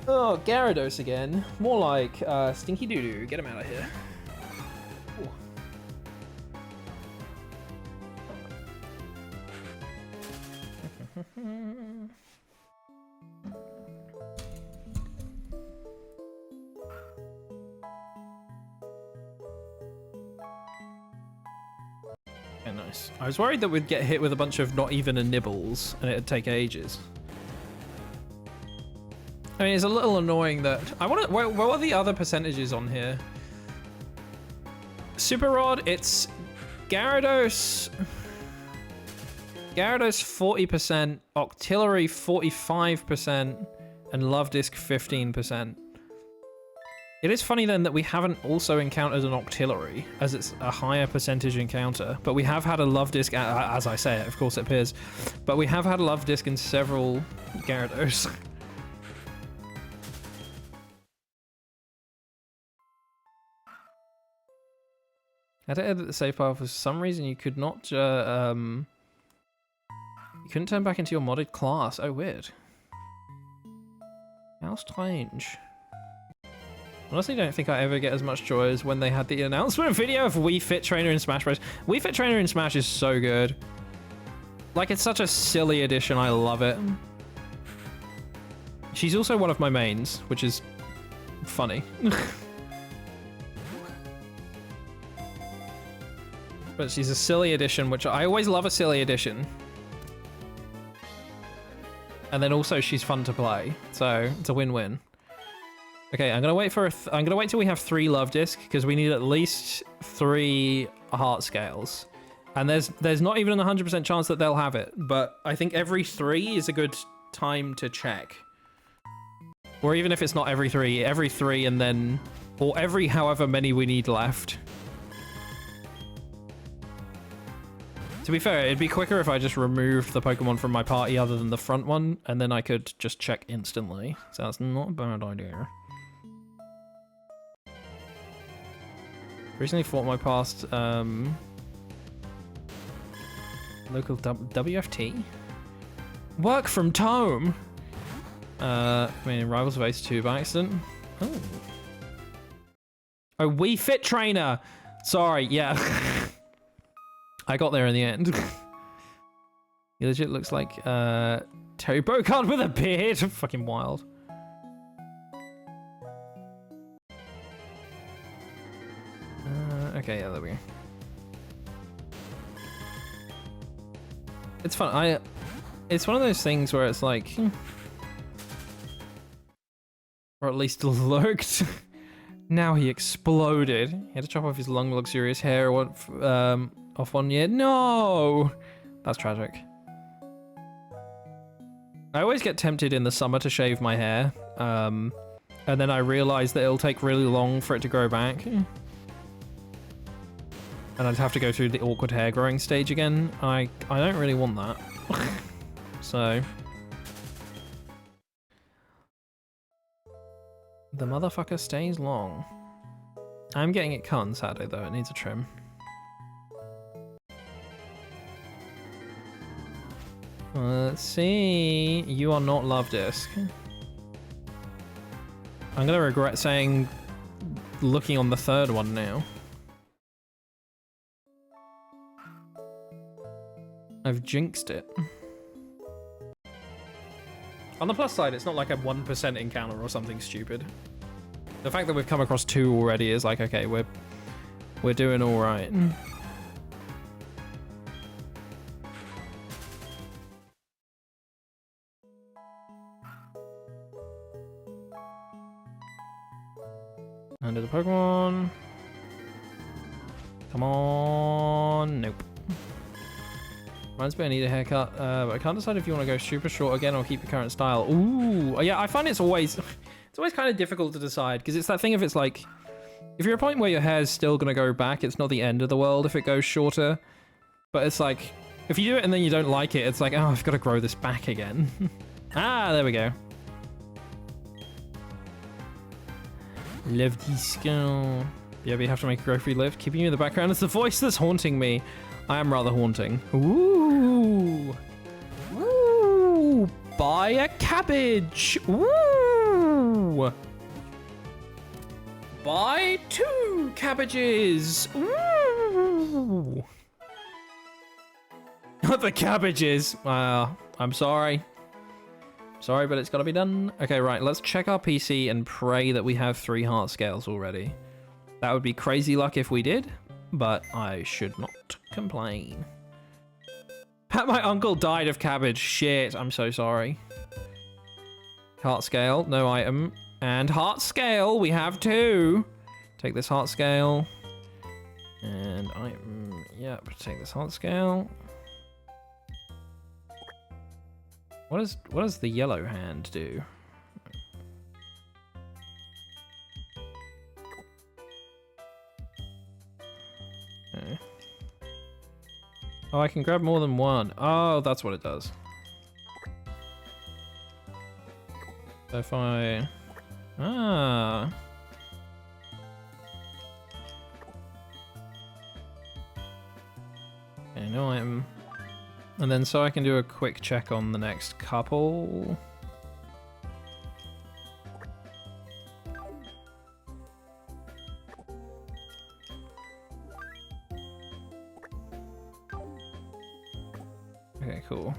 Oh, Gyarados again. More like Stinky Doo-Doo. Get him out of here. Okay, nice. I was worried that we'd get hit with a bunch of not even a nibbles and it'd take ages. I mean, it's a little annoying that... what are the other percentages on here? Super Rod, it's Gyarados... Gyarados 40%, Octillery 45%, and Love Disc 15%. It is funny then that we haven't also encountered an Octillery, as it's a higher percentage encounter, but we have had a Love Disc, as I say it, of course it appears, but we have had a Love Disc in several Gyarados. I had to edit the save file for some reason you could not, you couldn't turn back into your modded class. Oh, weird. How strange. Honestly, don't think I ever get as much joy as when they had the announcement video of Wii Fit Trainer in Smash Bros. Wii Fit Trainer in Smash is so good. Like, it's such a silly addition. I love it. She's also one of my mains, which is funny. But she's a silly addition, which I always love a silly addition. And then also she's fun to play, so it's a win-win. Okay, I'm gonna wait for I'm gonna wait till we have 3 Love Disc because we need at least 3 Heart Scales, and there's not even a 100% chance that they'll have it. But I think every 3 is a good time to check, or even if it's not every 3, and then or every however many we need left. To be fair, it'd be quicker if I just removed the Pokemon from my party other than the front one, and then I could just check instantly. So that's not a bad idea. Recently fought my past local WFT. Work from Tome! I mean, in Rivals of Ace 2 by accident. Oh. Oh, Wii Fit Trainer! Sorry, yeah. I got there in the end. He legit looks like Terry Bogard with a beard. Fucking wild. Okay, yeah, there we go. It's fun. It's one of those things where it's like, or at least looked. Now he exploded. He had to chop off his long, luxurious hair. Off 1 year. No, that's tragic. I always get tempted in the summer to shave my hair, and then I realize that it'll take really long for it to grow back. And I'd have to go through the awkward hair growing stage again. I don't really want that. So the motherfucker stays long. I'm getting it cut on Saturday though, it needs a trim. Let's see. You are not Love Disc. I'm gonna regret saying looking on the 3rd one now. I've jinxed it. On the plus side, it's not like a 1% encounter or something stupid. The fact that we've come across 2 already is like, okay, we're doing all right. Under the Pokemon. Come on. Nope. Reminds me I need a haircut, but I can't decide if you want to go super short again or keep your current style. Ooh, yeah, I find it's always kind of difficult to decide because it's that thing if it's like, if you're at a point where your hair's still going to go back, it's not the end of the world if it goes shorter. But it's like, if you do it and then you don't like it, it's like, oh, I've got to grow this back again. Ah, there we go. Love Disc. Yeah, but you have to make a grow free lift. Keeping you in the background is the voice that's haunting me. I am rather haunting. Ooh. Ooh. Buy a cabbage. Ooh. Buy 2 cabbages. Ooh. Not the cabbages. I'm sorry. Sorry, but it's got to be done. Okay, right. Let's check our PC and pray that we have 3 heart scales already. That would be crazy luck if we did, but I should not. complain. Pat, my uncle died of cabbage. Shit, I'm so sorry. Heart scale, no item. And heart scale, we have 2. Take this heart scale. And item, yep, take this heart scale. What does the yellow hand do? Okay. Oh, I can grab more than one. Oh, that's what it does. So if I... Ah. Okay, no item. And then so I can do a quick check on the next couple. Okay, cool.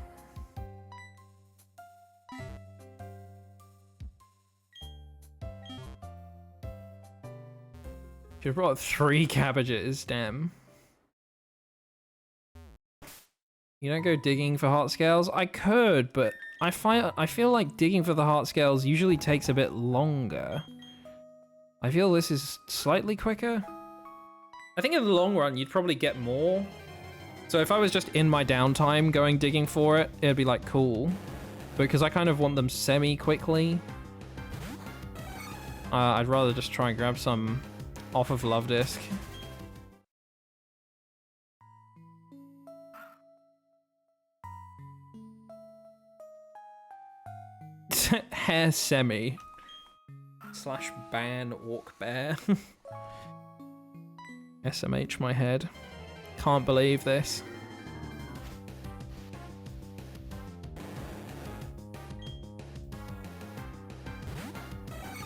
Should've brought 3 cabbages, damn. You don't go digging for heart scales? I could, but I feel like digging for the heart scales usually takes a bit longer. I feel this is slightly quicker. I think in the long run, you'd probably get more. So if I was just in my downtime going digging for it, it'd be like cool. Because I kind of want them semi-quickly. I'd rather just try and grab some off of Love Disc. Hair semi / ban orc bear. SMH my head. Can't believe this.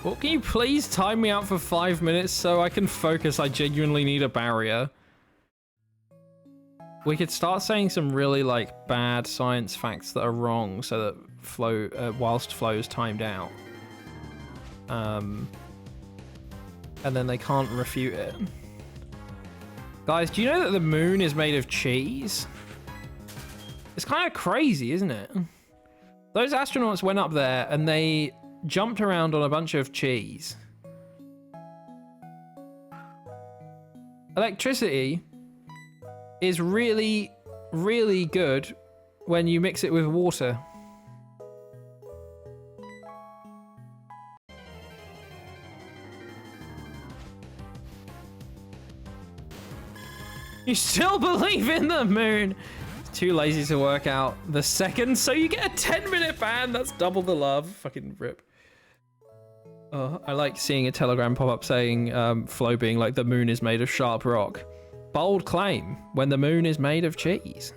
Well, can you please time me out for 5 minutes so I can focus? I genuinely need a barrier. We could start saying some really like bad science facts that are wrong so that flow whilst flow's timed out. And then they can't refute it. Guys, do you know that the moon is made of cheese? It's kind of crazy, isn't it? Those astronauts went up there and they jumped around on a bunch of cheese. Electricity is really, really good when you mix it with water. You still believe in the moon? Too lazy to work out the second, so you get a 10-minute ban. That's double the love. Fucking rip. Oh, I like seeing a telegram pop up saying Flo being like, the moon is made of sharp rock. Bold claim when the moon is made of cheese.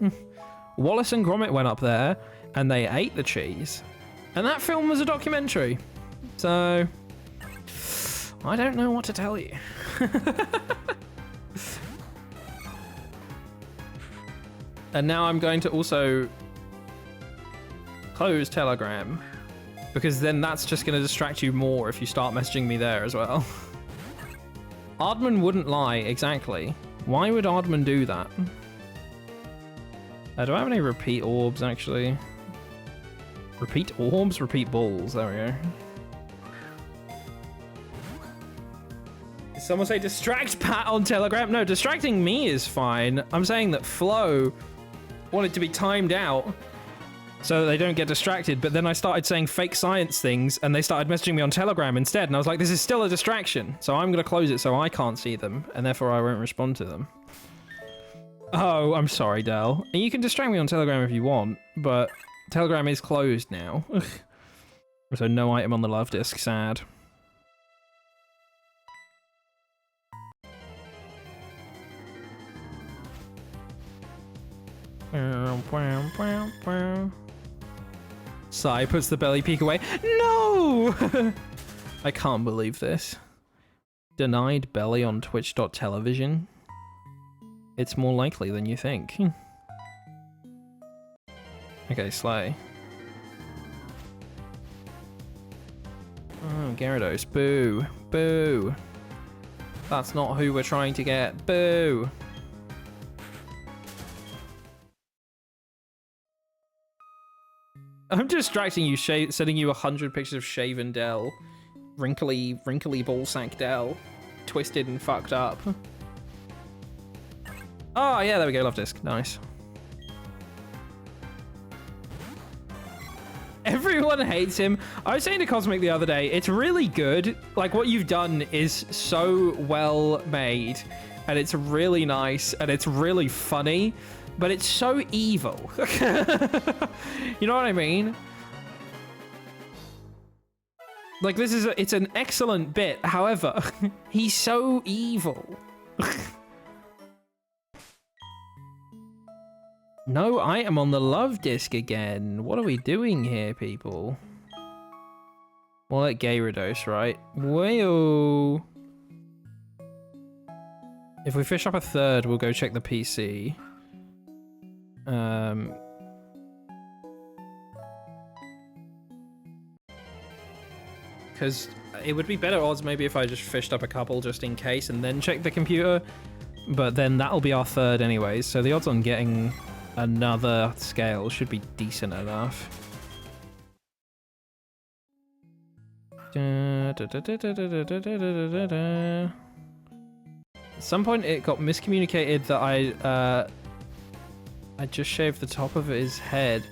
Wallace and Gromit went up there and they ate the cheese. And that film was a documentary. So I don't know what to tell you. And now I'm going to also close Telegram, because then that's just going to distract you more if you start messaging me there as well. Ardman wouldn't lie, exactly. Why would Ardman do that? Do I have any repeat orbs, actually? Repeat orbs? Repeat balls, there we go. Did someone say distract Pat on Telegram? No, distracting me is fine. I'm saying that Flo wanted to be timed out so that they don't get distracted, but then I started saying fake science things and they started messaging me on Telegram instead, and I was like, this is still a distraction, so I'm going to close it so I can't see them, and therefore I won't respond to them. Oh, I'm sorry, Del. And you can distract me on Telegram if you want, but Telegram is closed now. So no item on the love disc, sad. Sai puts the belly peek away. No! I can't believe this. Denied belly on twitch.television. It's more likely than you think. Okay, Slay. Oh, Gyarados. Boo. Boo. That's not who we're trying to get. Boo. I'm distracting you, sending you 100 pictures of shaven Dell. Wrinkly ballsack Dell. Twisted and fucked up. Oh, yeah, there we go. Love disc. Nice. Everyone hates him. I was saying to Cosmic the other day, it's really good. Like, what you've done is so well made. And it's really nice. And it's really funny. But it's so evil. You know what I mean? Like, it's an excellent bit. However, he's so evil. No, I am on the love disc again. What are we doing here, people? More like Gyarados, right? Whoa. If we fish up a third, we'll go check the PC. Because it would be better odds maybe if I just fished up a couple just in case and then checked the computer. But then that'll be our third anyways, so the odds on getting another scale should be decent enough. At some point it got miscommunicated that I just shaved the top of his head.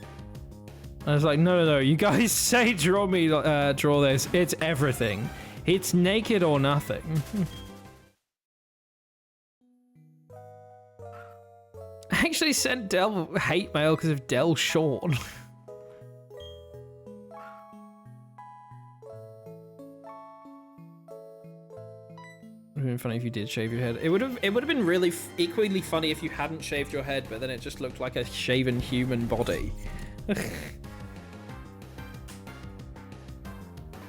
I was like, no, you guys say draw this. It's everything. It's naked or nothing. I actually sent Del hate mail because of Del Sean. It would have been funny if you did shave your head. It would have been really equally funny if you hadn't shaved your head, but then it just looked like a shaven human body.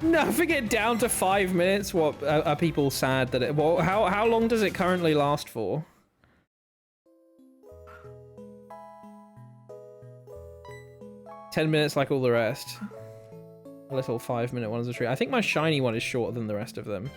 No, forget down to 5 minutes. What are people sad that it? Well, how long does it currently last for? "10 minutes like all the rest." A little 5-minute one is a treat. I think my shiny one is shorter than the rest of them.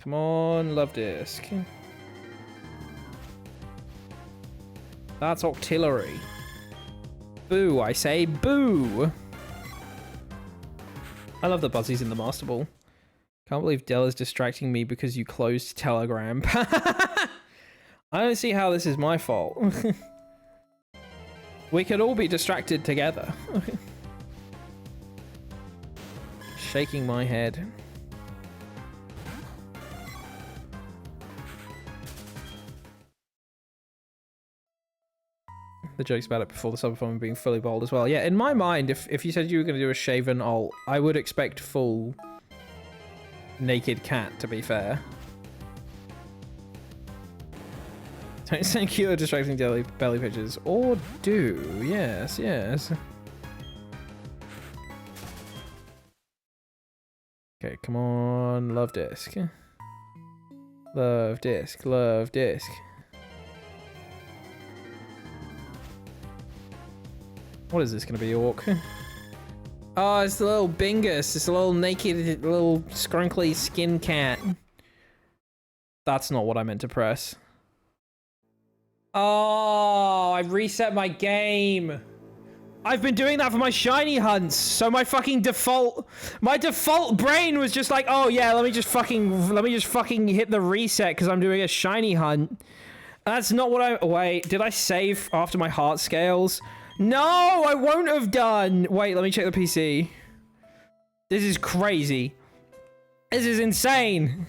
Come on, love disc. That's Octillery. Boo, I say boo. I love the Buzzies in the Master Ball. Can't believe Dell is distracting me because you closed Telegram. I don't see how this is my fault. We could all be distracted together. Shaking my head. The jokes about it before the sub-performer being fully bald as well. Yeah, in my mind, if you said you were going to do a shaven alt, I would expect full naked cat, to be fair. Don't send cute or distracting belly pictures. Or do. Yes, yes. Okay, come on. Love disc. Love disc. Love disc. What is this going to be, Orc? Oh, it's the little Bingus. It's a little naked, little scrunkly skin cat. That's not what I meant to press. Oh, I reset my game. I've been doing that for my shiny hunts. So my default brain was just like, oh yeah, let me just fucking hit the reset because I'm doing a shiny hunt. That's not what wait, did I save after my heart scales? No, I won't have done. Wait, let me check the PC. This is crazy. This is insane.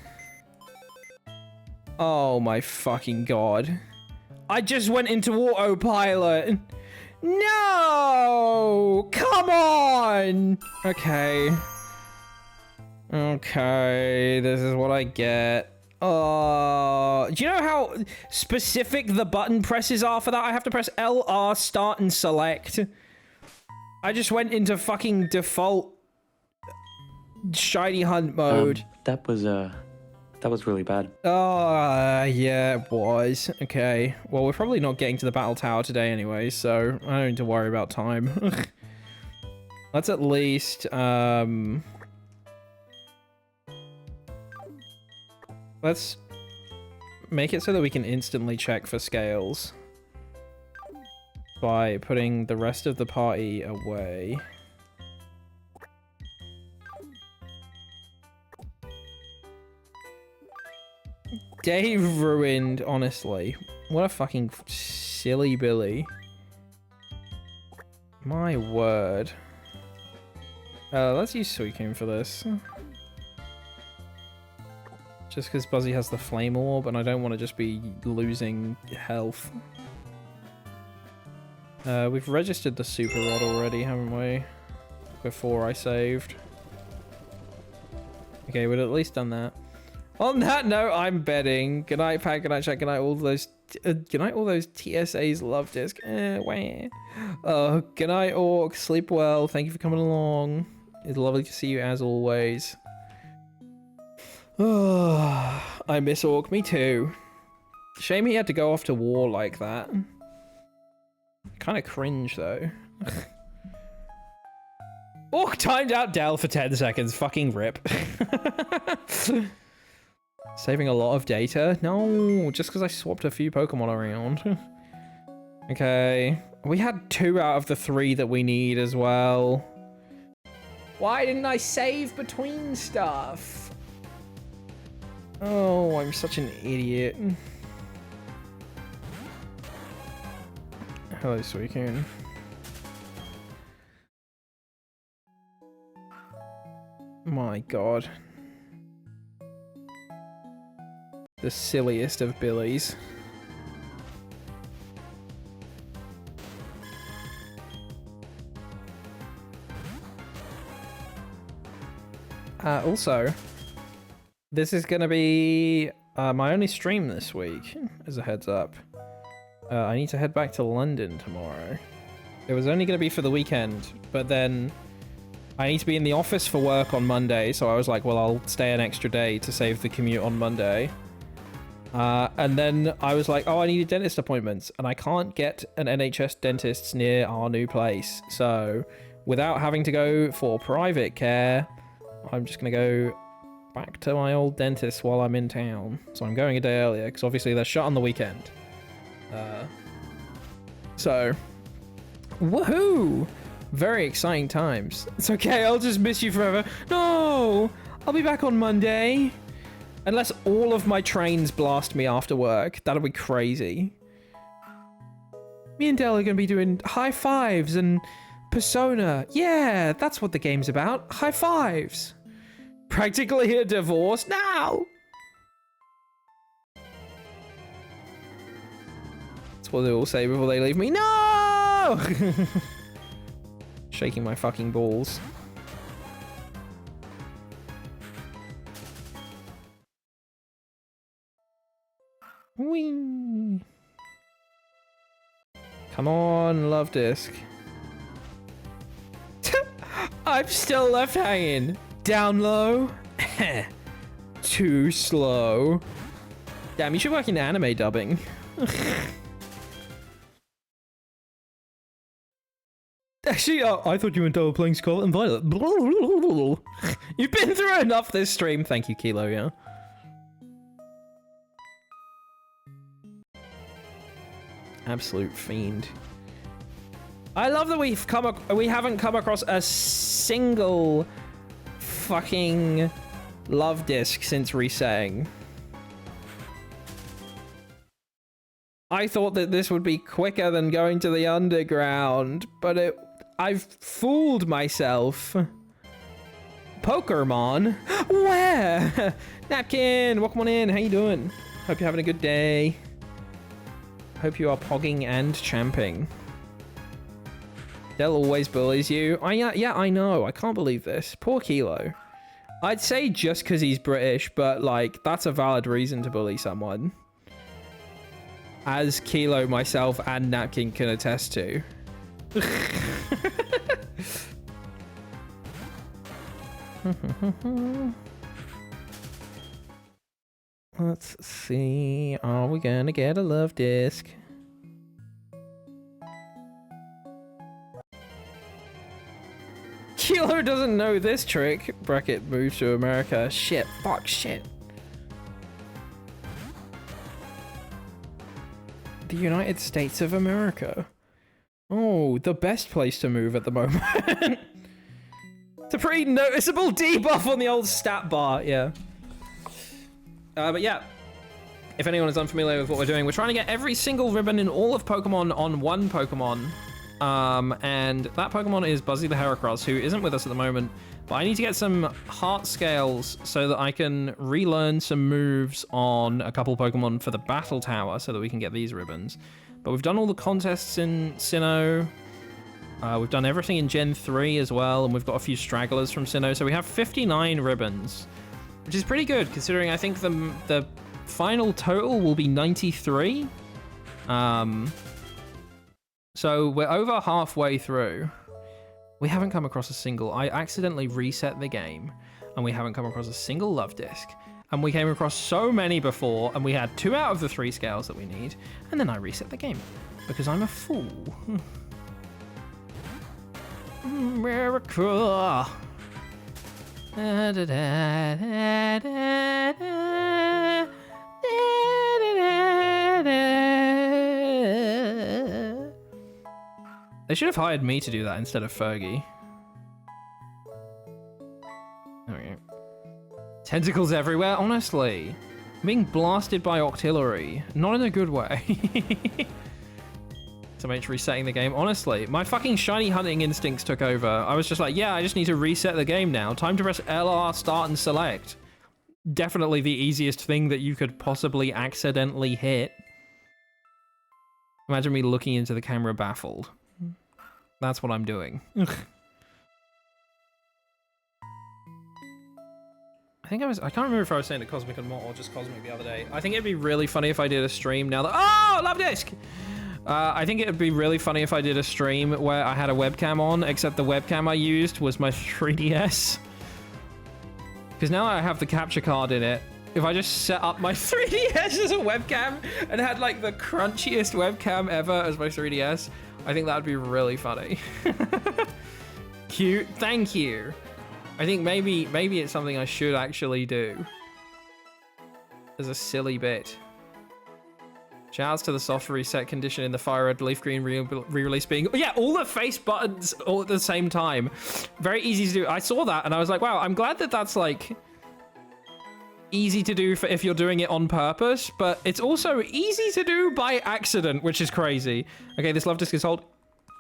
Oh my fucking god. I just went into autopilot. No! Come on! Okay. Okay, this is what I get. Do you know how specific the button presses are for that? I have to press LR, start, and select. I just went into fucking default shiny hunt mode. That That was really bad. Yeah, it was. Okay. Well, we're probably not getting to the battle tower today anyway, so I don't need to worry about time. Let's at least, let's make it so that we can instantly check for scales by putting the rest of the party away. Day ruined, honestly. What a fucking silly Billy. My word. Let's use Suicune for this. Just because Buzzy has the Flame Orb, and I don't want to just be losing health. We've registered the Super Rod already, haven't we? Before I saved. Okay, we'd at least done that. On that note, I'm betting. Good night, Pat. Good night, Chat. Good night, all those. Good night, all those TSAs. Love disc. Wah. Good night, Orc. Sleep well. Thank you for coming along. It's lovely to see you as always. I miss Orc. Me too. Shame he had to go off to war like that. Kind of cringe though. Orc timed out Dell for 10 seconds. Fucking rip. Saving a lot of data? No, just because I swapped a few Pokemon around. Okay. We had 2 out of the 3 that we need as well. Why didn't I save between stuff? Oh, I'm such an idiot. Hello, Suicune. My god. The silliest of Billies. Also, this is gonna be my only stream this week, as a heads up. I need to head back to London tomorrow. It was only gonna be for the weekend, but then I need to be in the office for work on Monday, so I was like, well, I'll stay an extra day to save the commute on Monday. And then I was like, oh, I need a dentist appointment, and I can't get an NHS dentist near our new place. So without having to go for private care, I'm just going to go back to my old dentist while I'm in town. So I'm going a day earlier, because obviously they're shut on the weekend. So, woohoo! Very exciting times. It's okay, I'll just miss you forever. No! I'll be back on Monday. Unless all of my trains blast me after work. That'll be crazy. Me and Dell are going to be doing high fives and Persona. Yeah, that's what the game's about. High fives. Practically a divorce now. That's what they all say before they leave me. No! Shaking my fucking balls. Whee! Come on, love disc. I'm still left hanging. Down low. Too slow. Damn, you should work in anime dubbing. Actually, I thought you were playing Scarlet and Violet. You've been through enough this stream. Thank you, Kilo, yeah. Absolute fiend. I love that we haven't come across a single fucking love disc since resetting. I thought that this would be quicker than going to the underground, but I've fooled myself. Pokemon? Where? Napkin, welcome on in. How you doing? Hope you're having a good day. Hope you are pogging and champing. Dell always bullies you. Yeah, I know. I can't believe this. Poor Kilo. I'd say just because he's British, but like that's a valid reason to bully someone. As Kilo, myself, and Napkin can attest to. Let's see. Are we gonna get a love disc? Kilo doesn't know this trick. Bracket move to America. Shit. Fuck. Shit. The United States of America. Oh, the best place to move at the moment. It's a pretty noticeable debuff on the old stat bar. Yeah. But yeah. If anyone is unfamiliar with what we're doing, we're trying to get every single ribbon in all of Pokemon on one Pokemon. And that Pokemon is Buzzy the Heracross, who isn't with us at the moment. But I need to get some heart scales so that I can relearn some moves on a couple Pokemon for the Battle Tower so that we can get these ribbons. But we've done all the contests in Sinnoh. We've done everything in Gen 3 as well, and we've got a few stragglers from Sinnoh. So we have 59 ribbons, which is pretty good considering I think the final total will be 93. So we're over halfway through. We haven't come across a single... I accidentally reset the game, and we haven't come across a single love disc. And we came across so many before, and we had 2 out of the 3 scales that we need, and then I reset the game, because I'm a fool. America. Da, da, da, da, da, da, da, da, da. They should have hired me to do that instead of Fergie. There we go. Tentacles everywhere, honestly. I'm being blasted by Octillery. Not in a good way. So much resetting the game. Honestly, my fucking shiny hunting instincts took over. I was just like, yeah, I just need to reset the game now. Time to press LR, start, and select. Definitely the easiest thing that you could possibly accidentally hit. Imagine me looking into the camera baffled. That's what I'm doing. Ugh. I can't remember if I was saying to Cosmic and Mott or just Cosmic the other day. I think it'd be really funny if I did a stream now that... Oh, love disc! I think it'd be really funny if I did a stream where I had a webcam on, except the webcam I used was my 3DS. Because now I have the capture card in it. If I just set up my 3DS as a webcam and had like the crunchiest webcam ever as my 3DS, I think that would be really funny. Cute. Thank you. I think maybe it's something I should actually do. As a silly bit. Shouts to the soft reset condition in the Fire Red Leaf Green re-release being... Yeah, all the face buttons all at the same time. Very easy to do. I saw that and I was like, wow, I'm glad that that's like... easy to do for if you're doing it on purpose, but it's also easy to do by accident, which is crazy. Okay, this love disc is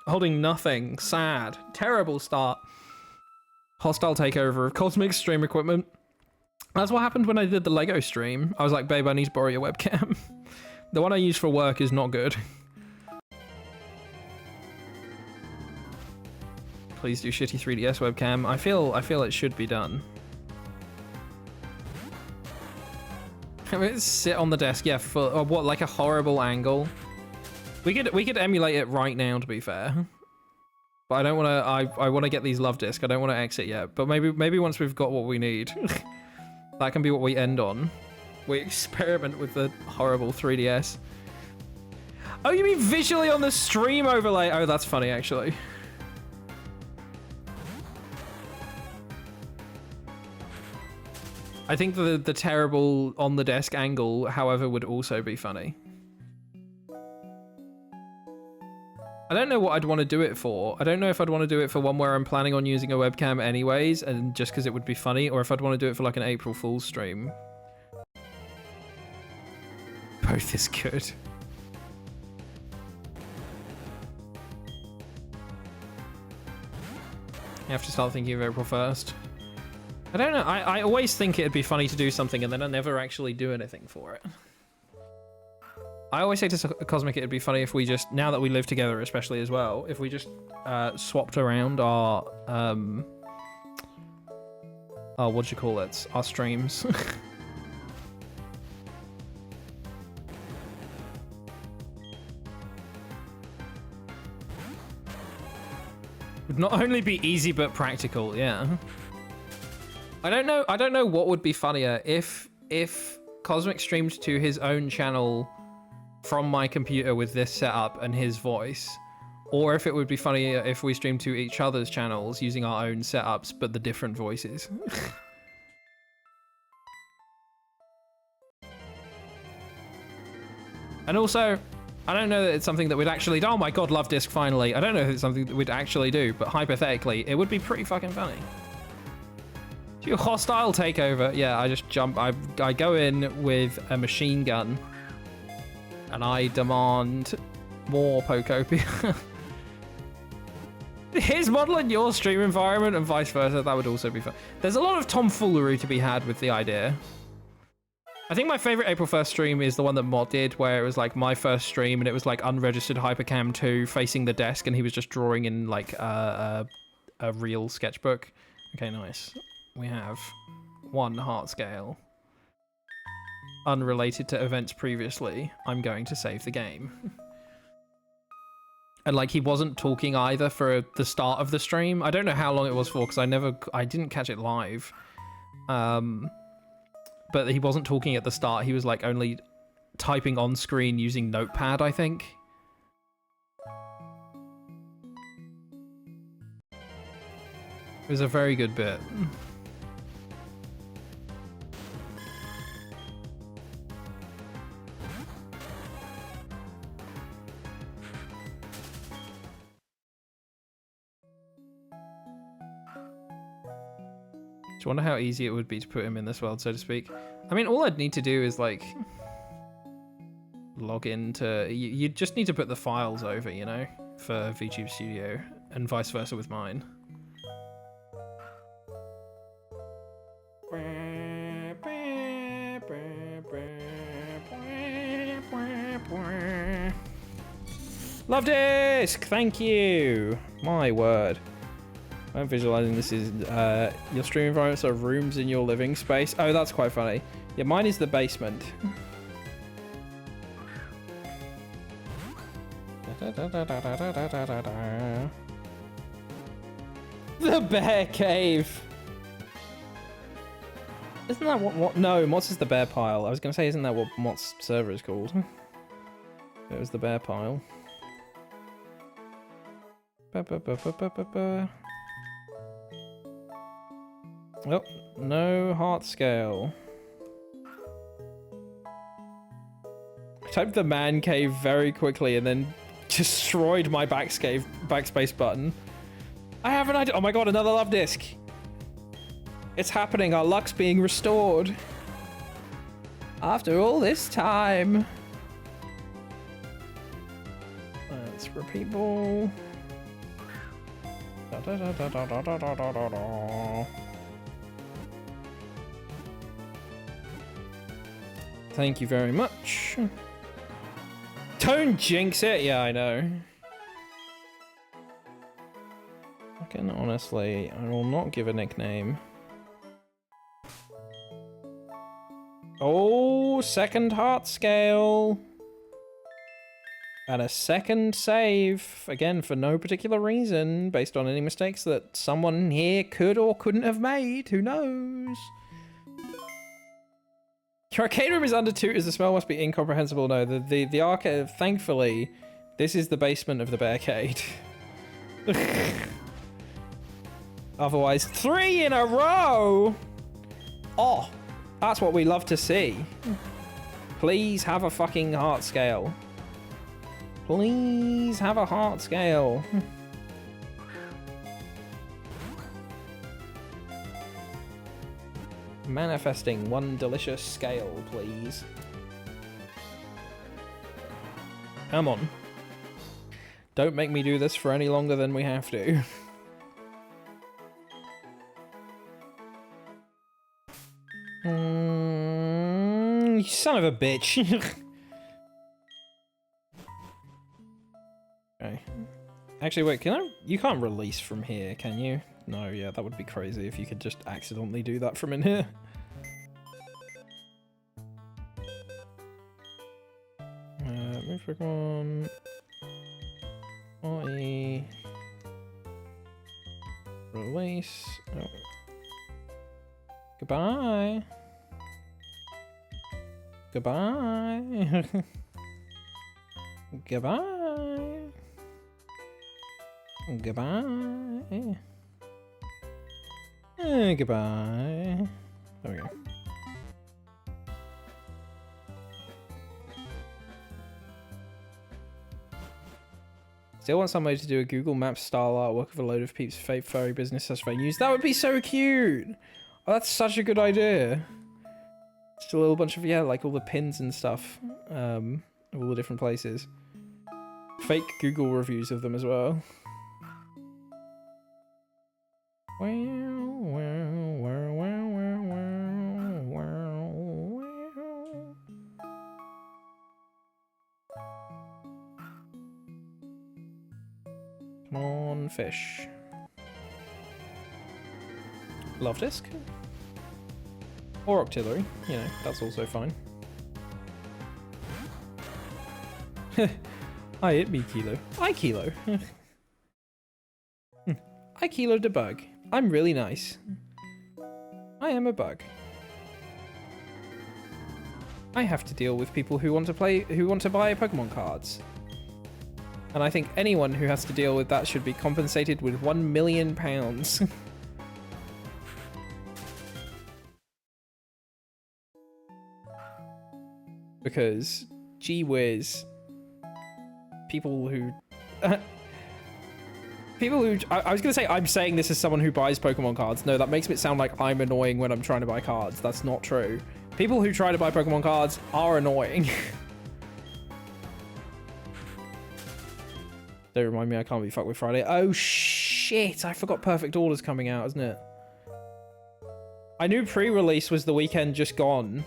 holding nothing. Sad. Terrible start. Hostile takeover of Cosmic stream equipment. That's what happened when I did the Lego stream. I was like, babe, I need to borrow your webcam. The one I use for work is not good. Please do shitty 3DS webcam. I feel it should be done. Sit on the desk, yeah, for what, like a horrible angle? We could emulate it right now, to be fair. But I don't want to. I want to get these love disc. I don't want to exit yet. But maybe once we've got what we need, that can be what we end on. We experiment with the horrible 3DS. Oh, you mean visually on the stream overlay? Oh, that's funny, actually. I think the terrible on the desk angle, however, would also be funny. I don't know what I'd want to do it for. I don't know if I'd want to do it for one where I'm planning on using a webcam anyways, and just because it would be funny, or if I'd want to do it for like an April Fool's stream. Both is good. You have to start thinking of April 1st. I don't know. I always think it'd be funny to do something and then I never actually do anything for it. I always say to Cosmic it'd be funny if we just, now that we live together especially as well, if we just swapped around our, what do you call it? Our streams. Would not only be easy but practical, yeah. I don't know what would be funnier if Cosmic streamed to his own channel from my computer with this setup and his voice, or if it would be funny if we streamed to each other's channels using our own setups but the different voices. And also, I don't know that it's something that we'd actually do. Oh my god, love disc finally. I don't know if it's something that we'd actually do, but hypothetically, it would be pretty fucking funny. Do hostile takeover? Yeah, I just jump. I go in with a machine gun, and I demand more Pokopia. His model in your stream environment and vice versa. That would also be fun. There's a lot of tomfoolery to be had with the idea. I think my favorite April 1st stream is the one that Mod did, where it was like my first stream and it was like unregistered Hypercam 2 facing the desk and he was just drawing in like a real sketchbook. Okay, nice. We have 1 heart scale. Unrelated to events previously. I'm going to save the game. And like he wasn't talking either for the start of the stream. I don't know how long it was for because I didn't catch it live. But he wasn't talking at the start. He was like only typing on screen using Notepad, I think. It was a very good bit. I wonder how easy it would be to put him in this world, so to speak. I mean, all I'd need to do is like log into. You just need to put the files over, you know, for VTube Studio, and vice versa with mine. Love disc, thank you. My word. I'm visualizing this is your stream environments are rooms in your living space. Oh, that's quite funny. Yeah, mine is the basement. The bear cave. Isn't that what? No, Mott's is the bear pile. I was gonna say, isn't that what Mott's server is called? It was the bear pile. Oh, no heart scale. I typed the man cave very quickly and then destroyed my backspace button. I have an idea. Oh my god, another love disc. It's happening. Our luck's being restored. After all this time. Let's repeat ball. Da, da, da, da, da, da, da, da, da, da. Thank you very much. Don't jinx it. Yeah, I know. Fucking honestly, I will not give a nickname. Oh, second heart scale. And a second save. Again, for no particular reason, based on any mistakes that someone here could or couldn't have made. Who knows? Your arcade room is under 2, as the smell must be incomprehensible. No, the arcade, thankfully, this is the basement of the barricade. Otherwise, 3 in a row! Oh, that's what we love to see. Please have a fucking heart scale. Please have a heart scale. Manifesting 1 delicious scale, please. Come on. Don't make me do this for any longer than we have to. You son of a bitch. Okay. Actually, wait, can I? You can't release from here, can you? No, yeah, that would be crazy if you could just accidentally do that from in here. Move Pokemon. RE. Release. Oh. Goodbye. Goodbye. Goodbye. Goodbye. Goodbye. There we go. Still want somebody to do a Google Maps style artwork of a load of peeps' fake furry business as venues. That would be so cute. Oh, that's such a good idea. Just a little bunch of, yeah, like all the pins and stuff of all the different places. Fake Google reviews of them as well. Come on, fish. Love disc. Or octillery, you know, that's also fine. Hi, it me Kilo. I Kilo. I Kilo the bug. I'm really nice. I am a bug. I have to deal with people who want to buy Pokemon cards. And I think anyone who has to deal with that should be compensated with £1 million. Because, gee whiz, people who... I was going to say I'm saying this as someone who buys Pokemon cards. No, that makes it sound like I'm annoying when I'm trying to buy cards. That's not true. People who try to buy Pokemon cards are annoying. Don't remind me I can't be fucked with Friday. Oh shit, I forgot Perfect Order's coming out, isn't it? I knew pre-release was the weekend just gone.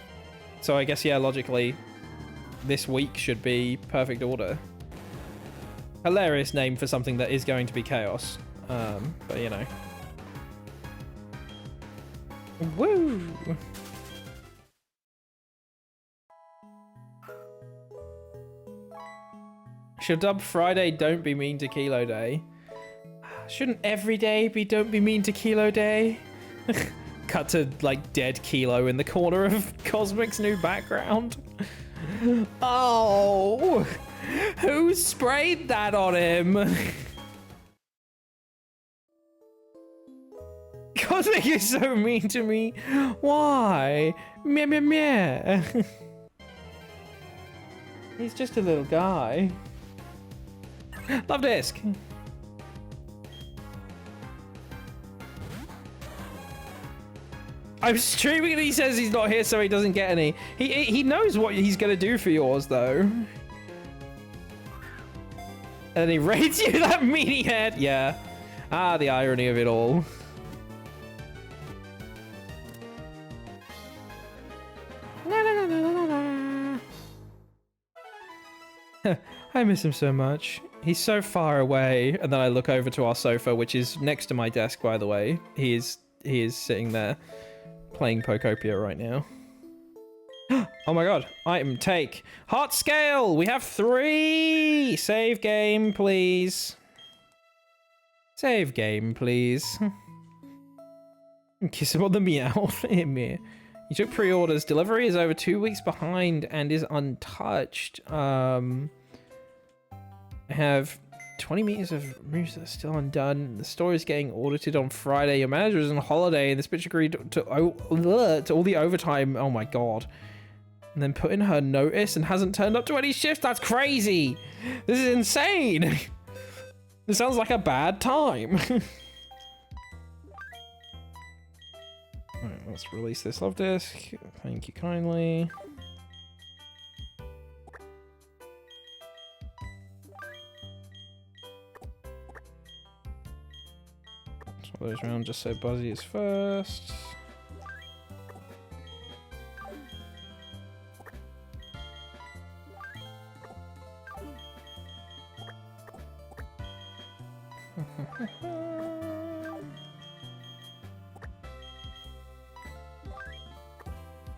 So I guess, yeah, logically, this week should be Perfect Order. Hilarious name for something that is going to be chaos. But, you know. Woo! Should dub Friday Don't Be Mean to Kilo Day? Shouldn't every day be Don't Be Mean to Kilo Day? Cut to, like, dead Kilo in the corner of Cosmic's new background. Oh! Who sprayed that on him? Cosmic is so mean to me. Why? Meh meh meh. He's just a little guy. Love disc. I'm streaming and he says he's not here so he doesn't get any. He knows what he's gonna do for yours though. And he raids you, that meanie head. Yeah. Ah, the irony of it all. I miss him so much. He's so far away. And then I look over to our sofa, which is next to my desk, by the way. He is sitting there playing Pokopia right now. Oh my god. Item take. Heart scale. We have 3. Save game, please. Save game, please. Kiss him on the meow. You took pre-orders. Delivery is over 2 weeks behind and is untouched. I have 20 meters of moves that are still undone. The store is getting audited on Friday. Your manager is on holiday and this bitch agreed to all the overtime. Oh my god. And then put in her notice and hasn't turned up to any shifts. That's crazy. This is insane. This sounds like a bad time. Alright, let's release this love disc. Thank you kindly. Swap those around just so Buzzy is first.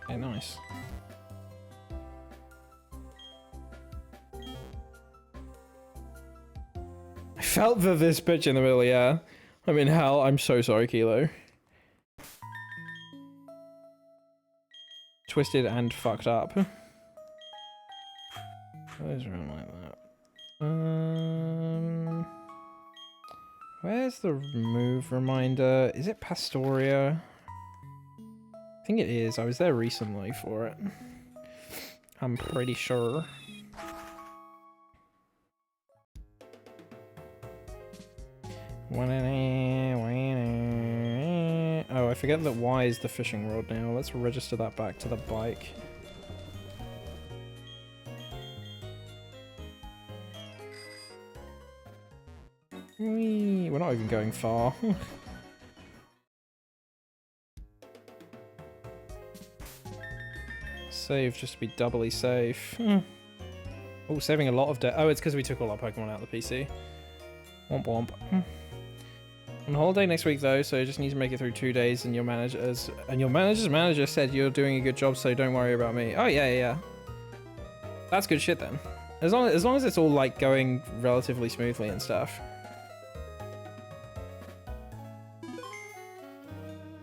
Okay, nice. I felt for this bitch in the middle, yeah. I'm in hell. I'm so sorry, Kilo. Twisted and fucked up. Where's room like that? Where's the move reminder? Is it Pastoria? I think it is. I was there recently for it. I'm pretty sure. Oh, I forget that Y is the fishing rod now. Let's register that back to the bike. Whee! We're not even going far. Save just to be doubly safe. Oh, saving a lot of debt. Oh, it's because we took all our Pokemon out of the PC. Womp womp. On holiday next week though, so you just need to make it through 2 days, and your manager's manager said you're doing a good job, so don't worry about me. Oh yeah. That's good shit then. As long as it's all like going relatively smoothly and stuff.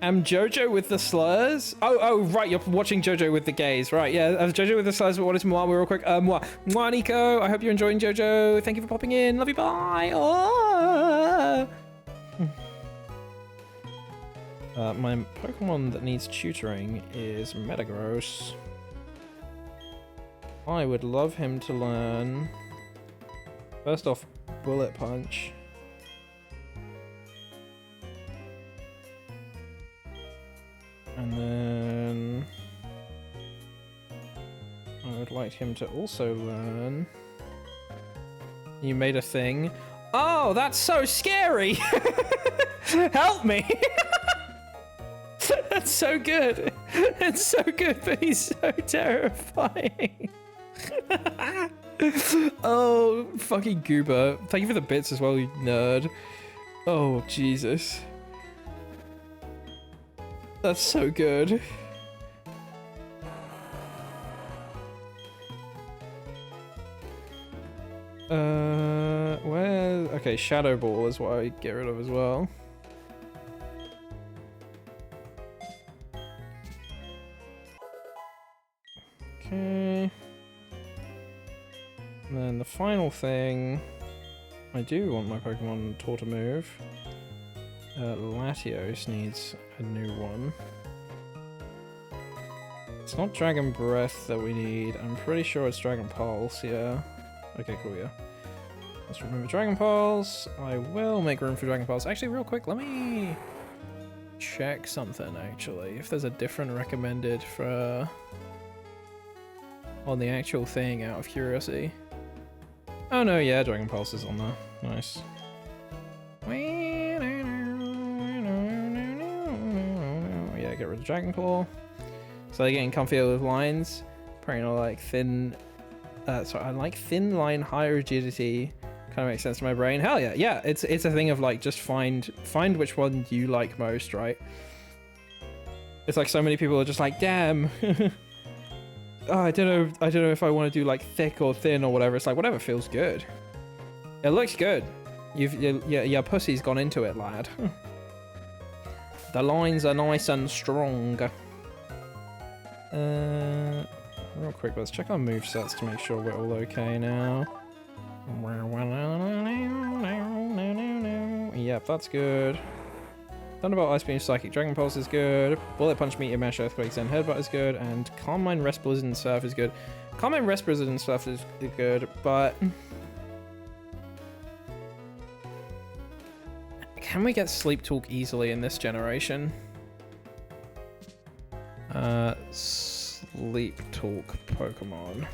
Jojo with the slurs? Oh, right, you're watching Jojo with the gays. Right, yeah, Jojo with the slurs, but what is moi real quick? Moi, Nico, I hope you're enjoying Jojo. Thank you for popping in. Love you, bye. Oh. My Pokemon that needs tutoring is Metagross. I would love him to learn, first off, Bullet Punch. And then I would like him to also learn. You made a thing. Oh, that's so scary! Help me! That's so good. It's so good, but he's so terrifying. Oh, fucking Goober. Thank you for the bits as well, you nerd. Oh, Jesus. That's so good. Where? Okay, Shadow Ball is what I get rid of as well. Okay. And then the final thing, I do want my Pokemon taught to move. Latios needs a new one. It's not Dragon Breath that we need. I'm pretty sure it's Dragon Pulse, yeah. Okay, cool, yeah. Let's remember Dragon Pulse. I will make room for Dragon Pulse. Actually, real quick, let me check something, actually. If there's a different recommended for... on the actual thing, out of curiosity. Oh no, yeah, Dragon Pulse is on there. Nice. Yeah, get rid of Dragon Claw. So they're getting comfier with lines. Probably not like thin... sorry, I like thin line, high rigidity. Kind of makes sense to my brain. Hell yeah, yeah. It's a thing of like just find which one you like most, right? It's like so many people are just like, damn. Oh, I don't know if I want to do like thick or thin or whatever. It's like whatever feels good. It looks good. Your pussy's gone into it, lad. The lines are nice and strong. Real quick, let's check our movesets to make sure we're all okay now. Yep, that's good. Thunderbolt, Ice Beam, Psychic, Dragon Pulse is good. Bullet Punch, Meteor Mash, Earthquake, Zen, Headbutt is good. And Calm Mind, Rest, Blizzard, and Surf is good. Calm Mind, Rest, Blizzard, and Surf is good, but... can we get Sleep Talk easily in this generation? Sleep Talk Pokemon.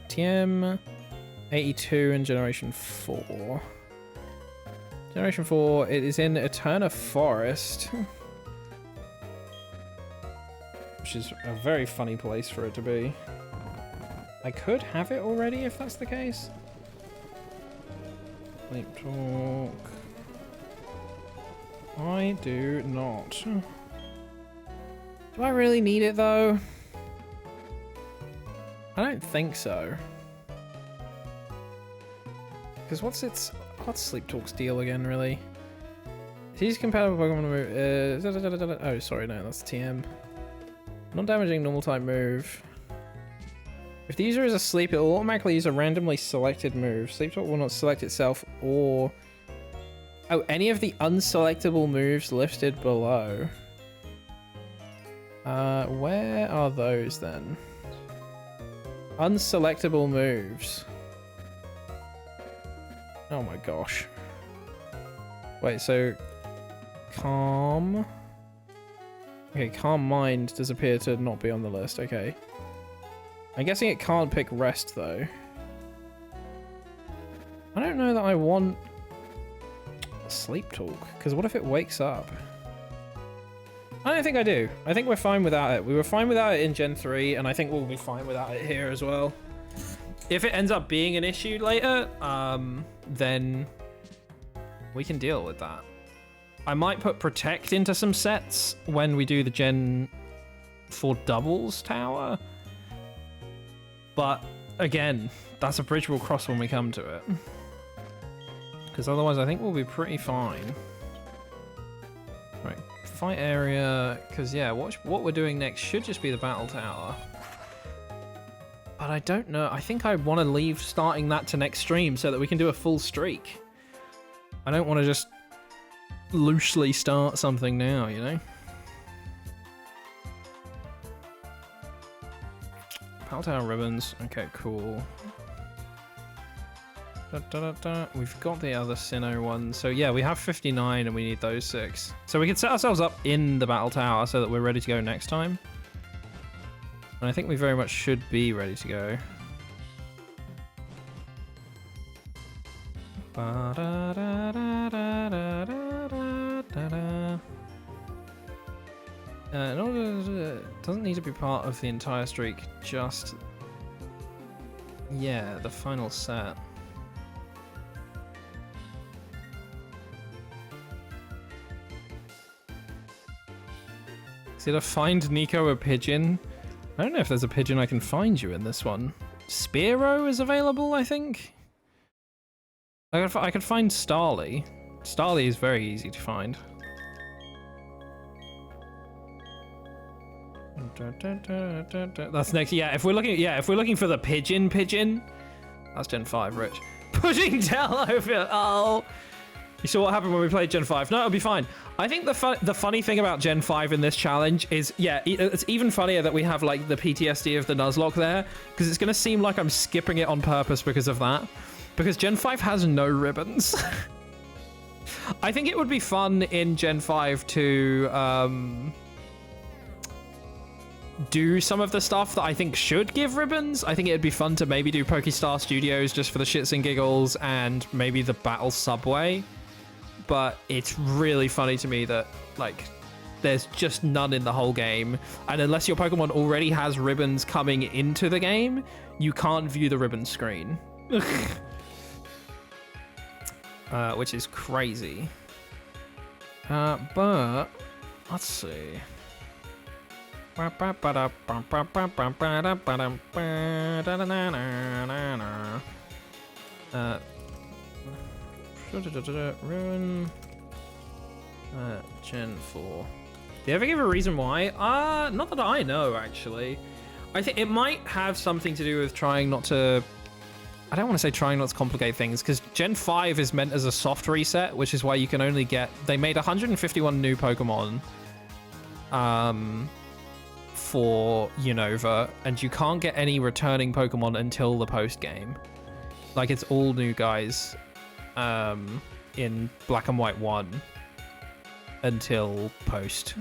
TM 82 in Generation 4. Generation 4, it is in Eterna Forest. Which is a very funny place for it to be. I could have it already if that's the case. Sleep Talk. I do not. Do I really need it though? I don't think so. Because what's Sleep Talk's deal again, really? He's compatible Pokemon move. Oh, sorry, no, that's TM. Non damaging normal type move. If the user is asleep, it will automatically use a randomly selected move. Sleep talk will not select itself or... Oh, any of the unselectable moves listed below. Where are those then? Unselectable moves. Oh my gosh. Wait, so... Calm... Okay, Calm Mind does appear to not be on the list, okay. I'm guessing it can't pick Rest, though. I don't know that I want... Sleep Talk, because what if it wakes up? I don't think I do. I think we're fine without it. We were fine without it in Gen 3, and I think we'll be fine without it here as well. If it ends up being an issue later, then we can deal with that. I might put Protect into some sets when we do the Gen 4 doubles tower. But, again, that's a bridge we'll cross when we come to it. Because otherwise I think we'll be pretty fine. Right, fight area, because yeah, what we're doing next should just be the battle tower. But I don't know, I think I want to leave starting that to next stream so that we can do a full streak. I don't want to just loosely start something now, you know? Battle tower ribbons, okay, cool. We've got the other Sinnoh one. So yeah, we have 59 and we need those 6. So we can set ourselves up in the battle tower so that we're ready to go next time. And I think we very much should be ready to go. In order to, it doesn't need to be part of the entire streak, just... Yeah, the final set. Is it a find Nico a pigeon? I don't know if there's a pigeon I can find you in this one. Spearow is available, I think? I could find Starly. Starly is very easy to find. That's next. Yeah, if we're looking for the pigeon, that's Gen 5, Rich. Pushing Dell over. Oh, you saw what happened when we played Gen 5. No, it'll be fine. I think the funny thing about Gen 5 in this challenge is, yeah, it's even funnier that we have like the PTSD of the Nuzlocke there, because it's gonna seem like I'm skipping it on purpose because of that. Because Gen 5 has no ribbons. I think it would be fun in Gen 5 to do some of the stuff that I think should give ribbons. I think it'd be fun to maybe do Pokestar Studios just for the shits and giggles, and maybe the Battle Subway. But it's really funny to me that, like, there's just none in the whole game. And unless your Pokemon already has ribbons coming into the game, you can't view the ribbon screen. Which is crazy. But, let's see. Ruin. Gen 4. Do you ever give a reason why? Not that I know, actually. I think it might have something to do with trying not to... I don't want to say trying not to complicate things, because Gen 5 is meant as a soft reset, which is why you can only get... They made 151 new Pokemon for Unova, and you can't get any returning Pokemon until the post-game. Like, it's all new guys in Black and White 1 until post.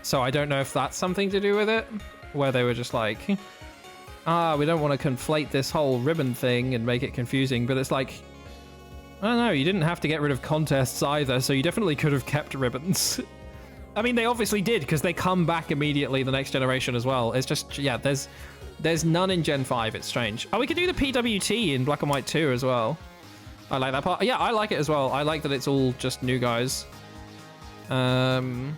So I don't know if that's something to do with it, where they were just like... we don't want to conflate this whole ribbon thing and make it confusing, but it's like, I don't know, you didn't have to get rid of contests either, so you definitely could have kept ribbons. I mean, they obviously did, because they come back immediately the next generation as well. It's just, yeah, there's none in Gen 5, it's strange. Oh, we could do the PWT in Black and White 2 as well. I like that part. Yeah, I like it as well. I like that it's all just new guys. Ribbon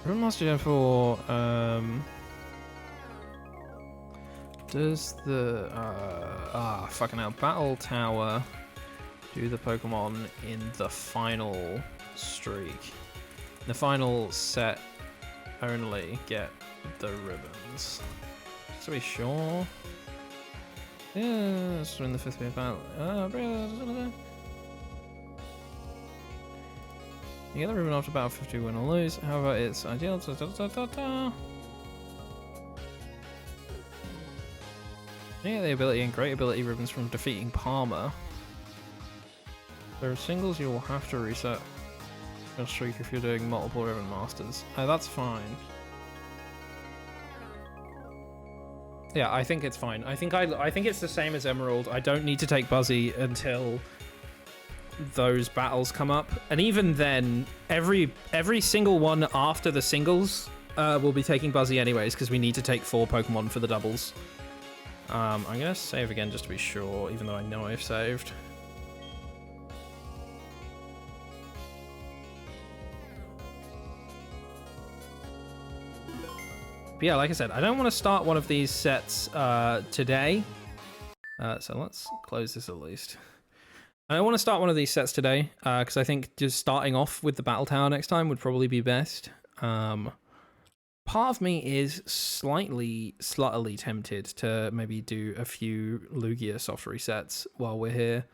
Master Gen 4, does the fucking hell, Battle Tower do the Pokemon in the final streak? The final set only get the ribbons. Just to be sure. Yeah, let's win the 5th wave battle. You get the ribbon after battle 50, win or lose. However, it's ideal. Yeah, the ability and great ability ribbons from defeating Palmer. There are singles you will have to reset your streak if you're doing multiple ribbon masters. Oh, that's fine. Yeah, I think it's fine. I think it's the same as Emerald. I don't need to take Buzzy until those battles come up, and even then, every single one after the singles will be taking Buzzy anyways, because we need to take 4 Pokemon for the doubles. I'm gonna save again just to be sure, even though I know I've saved. But yeah, like I said, I don't want to start one of these sets today. So let's close this at least. I don't want to start one of these sets today because I think just starting off with the Battle Tower next time would probably be best. Part of me is slightly tempted to maybe do a few Lugia soft resets while we're here.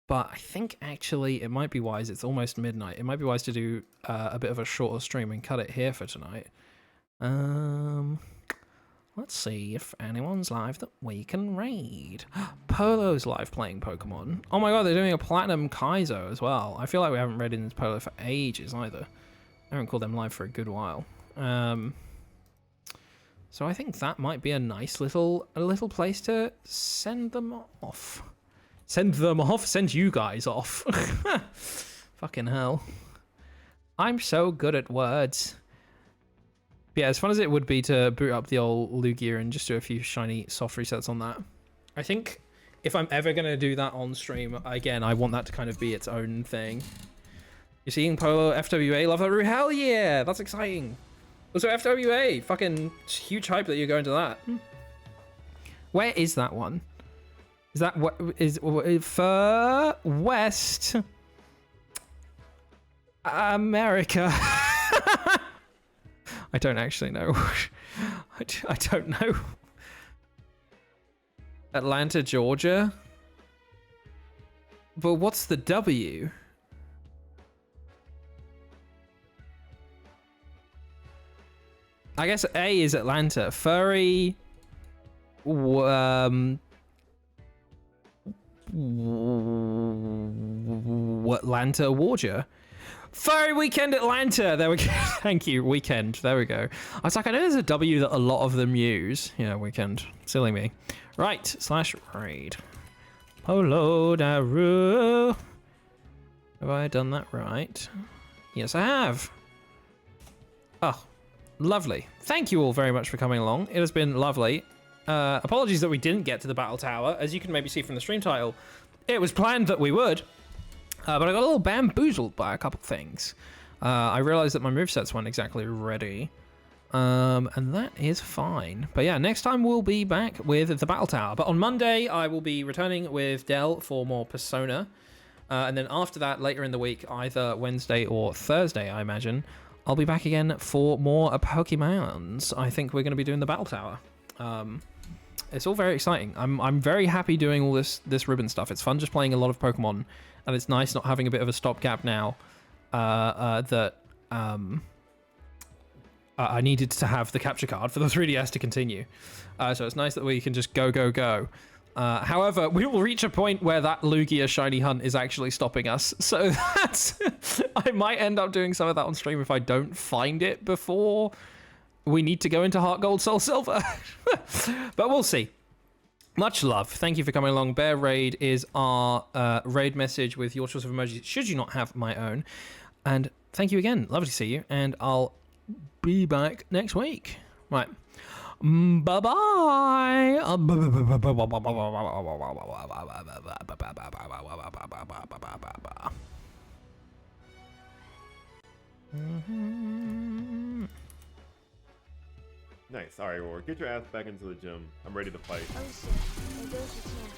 But I think actually it might be wise. It's almost midnight. It might be wise to do a bit of a shorter stream and cut it here for tonight. Let's see if anyone's live that we can raid. Polo's live playing Pokemon. Oh my god, they're doing a Platinum Kaizo as well. I feel like we haven't raided into Polo for ages either. I haven't called them live for a good while. So I think that might be a nice little place to send them off. Send them off? Send you guys off. Fucking hell. I'm so good at words. Yeah, as fun as it would be to boot up the old Lugia and just do a few shiny soft resets on that, I think if I'm ever going to do that on stream, again, I want that to kind of be its own thing. You're seeing Polo FWA? Love that route? Hell yeah! That's exciting. Also, FWA! Fucking huge hype that you're going to that. Where is that one? Is that what is Fur West America? I don't actually know. I don't know. Atlanta, Georgia? But what's the W? I guess A is Atlanta. Furry... Atlanta, Georgia. Furry Weekend Atlanta. There we go. Thank you. Weekend. There we go. I was like, I know there's a W that a lot of them use. Yeah, weekend. Silly me. Right. /raid. Polo Daru. Have I done that right? Yes, I have. Oh, lovely. Thank you all very much for coming along. It has been lovely. Apologies that we didn't get to the Battle Tower. As you can maybe see from the stream title, it was planned that we would. But I got a little bamboozled by a couple things. I realized that my movesets weren't exactly ready. And that is fine. But yeah, next time we'll be back with the Battle Tower. But on Monday, I will be returning with Dell for more Persona. And then after that, later in the week, either Wednesday or Thursday, I imagine, I'll be back again for more Pokemons. I think we're going to be doing the Battle Tower. It's all very exciting. I'm very happy doing all this ribbon stuff. It's fun just playing a lot of Pokemon. And it's nice not having a bit of a stopgap now that I needed to have the capture card for the 3DS to continue. So it's nice that we can just go. However, we will reach a point where that Lugia shiny hunt is actually stopping us. So that's... I might end up doing some of that on stream if I don't find it before we need to go into Heart Gold, Soul Silver. But we'll see. Much love. Thank you for coming along. Bear Raid is our raid message with your choice of emojis, should you not have my own. And thank you again. Lovely to see you. And I'll be back next week. Right. Bye-bye. Nice. All right, Roar. Get your ass back into the gym. I'm ready to fight. Oh shit. There goes the champ.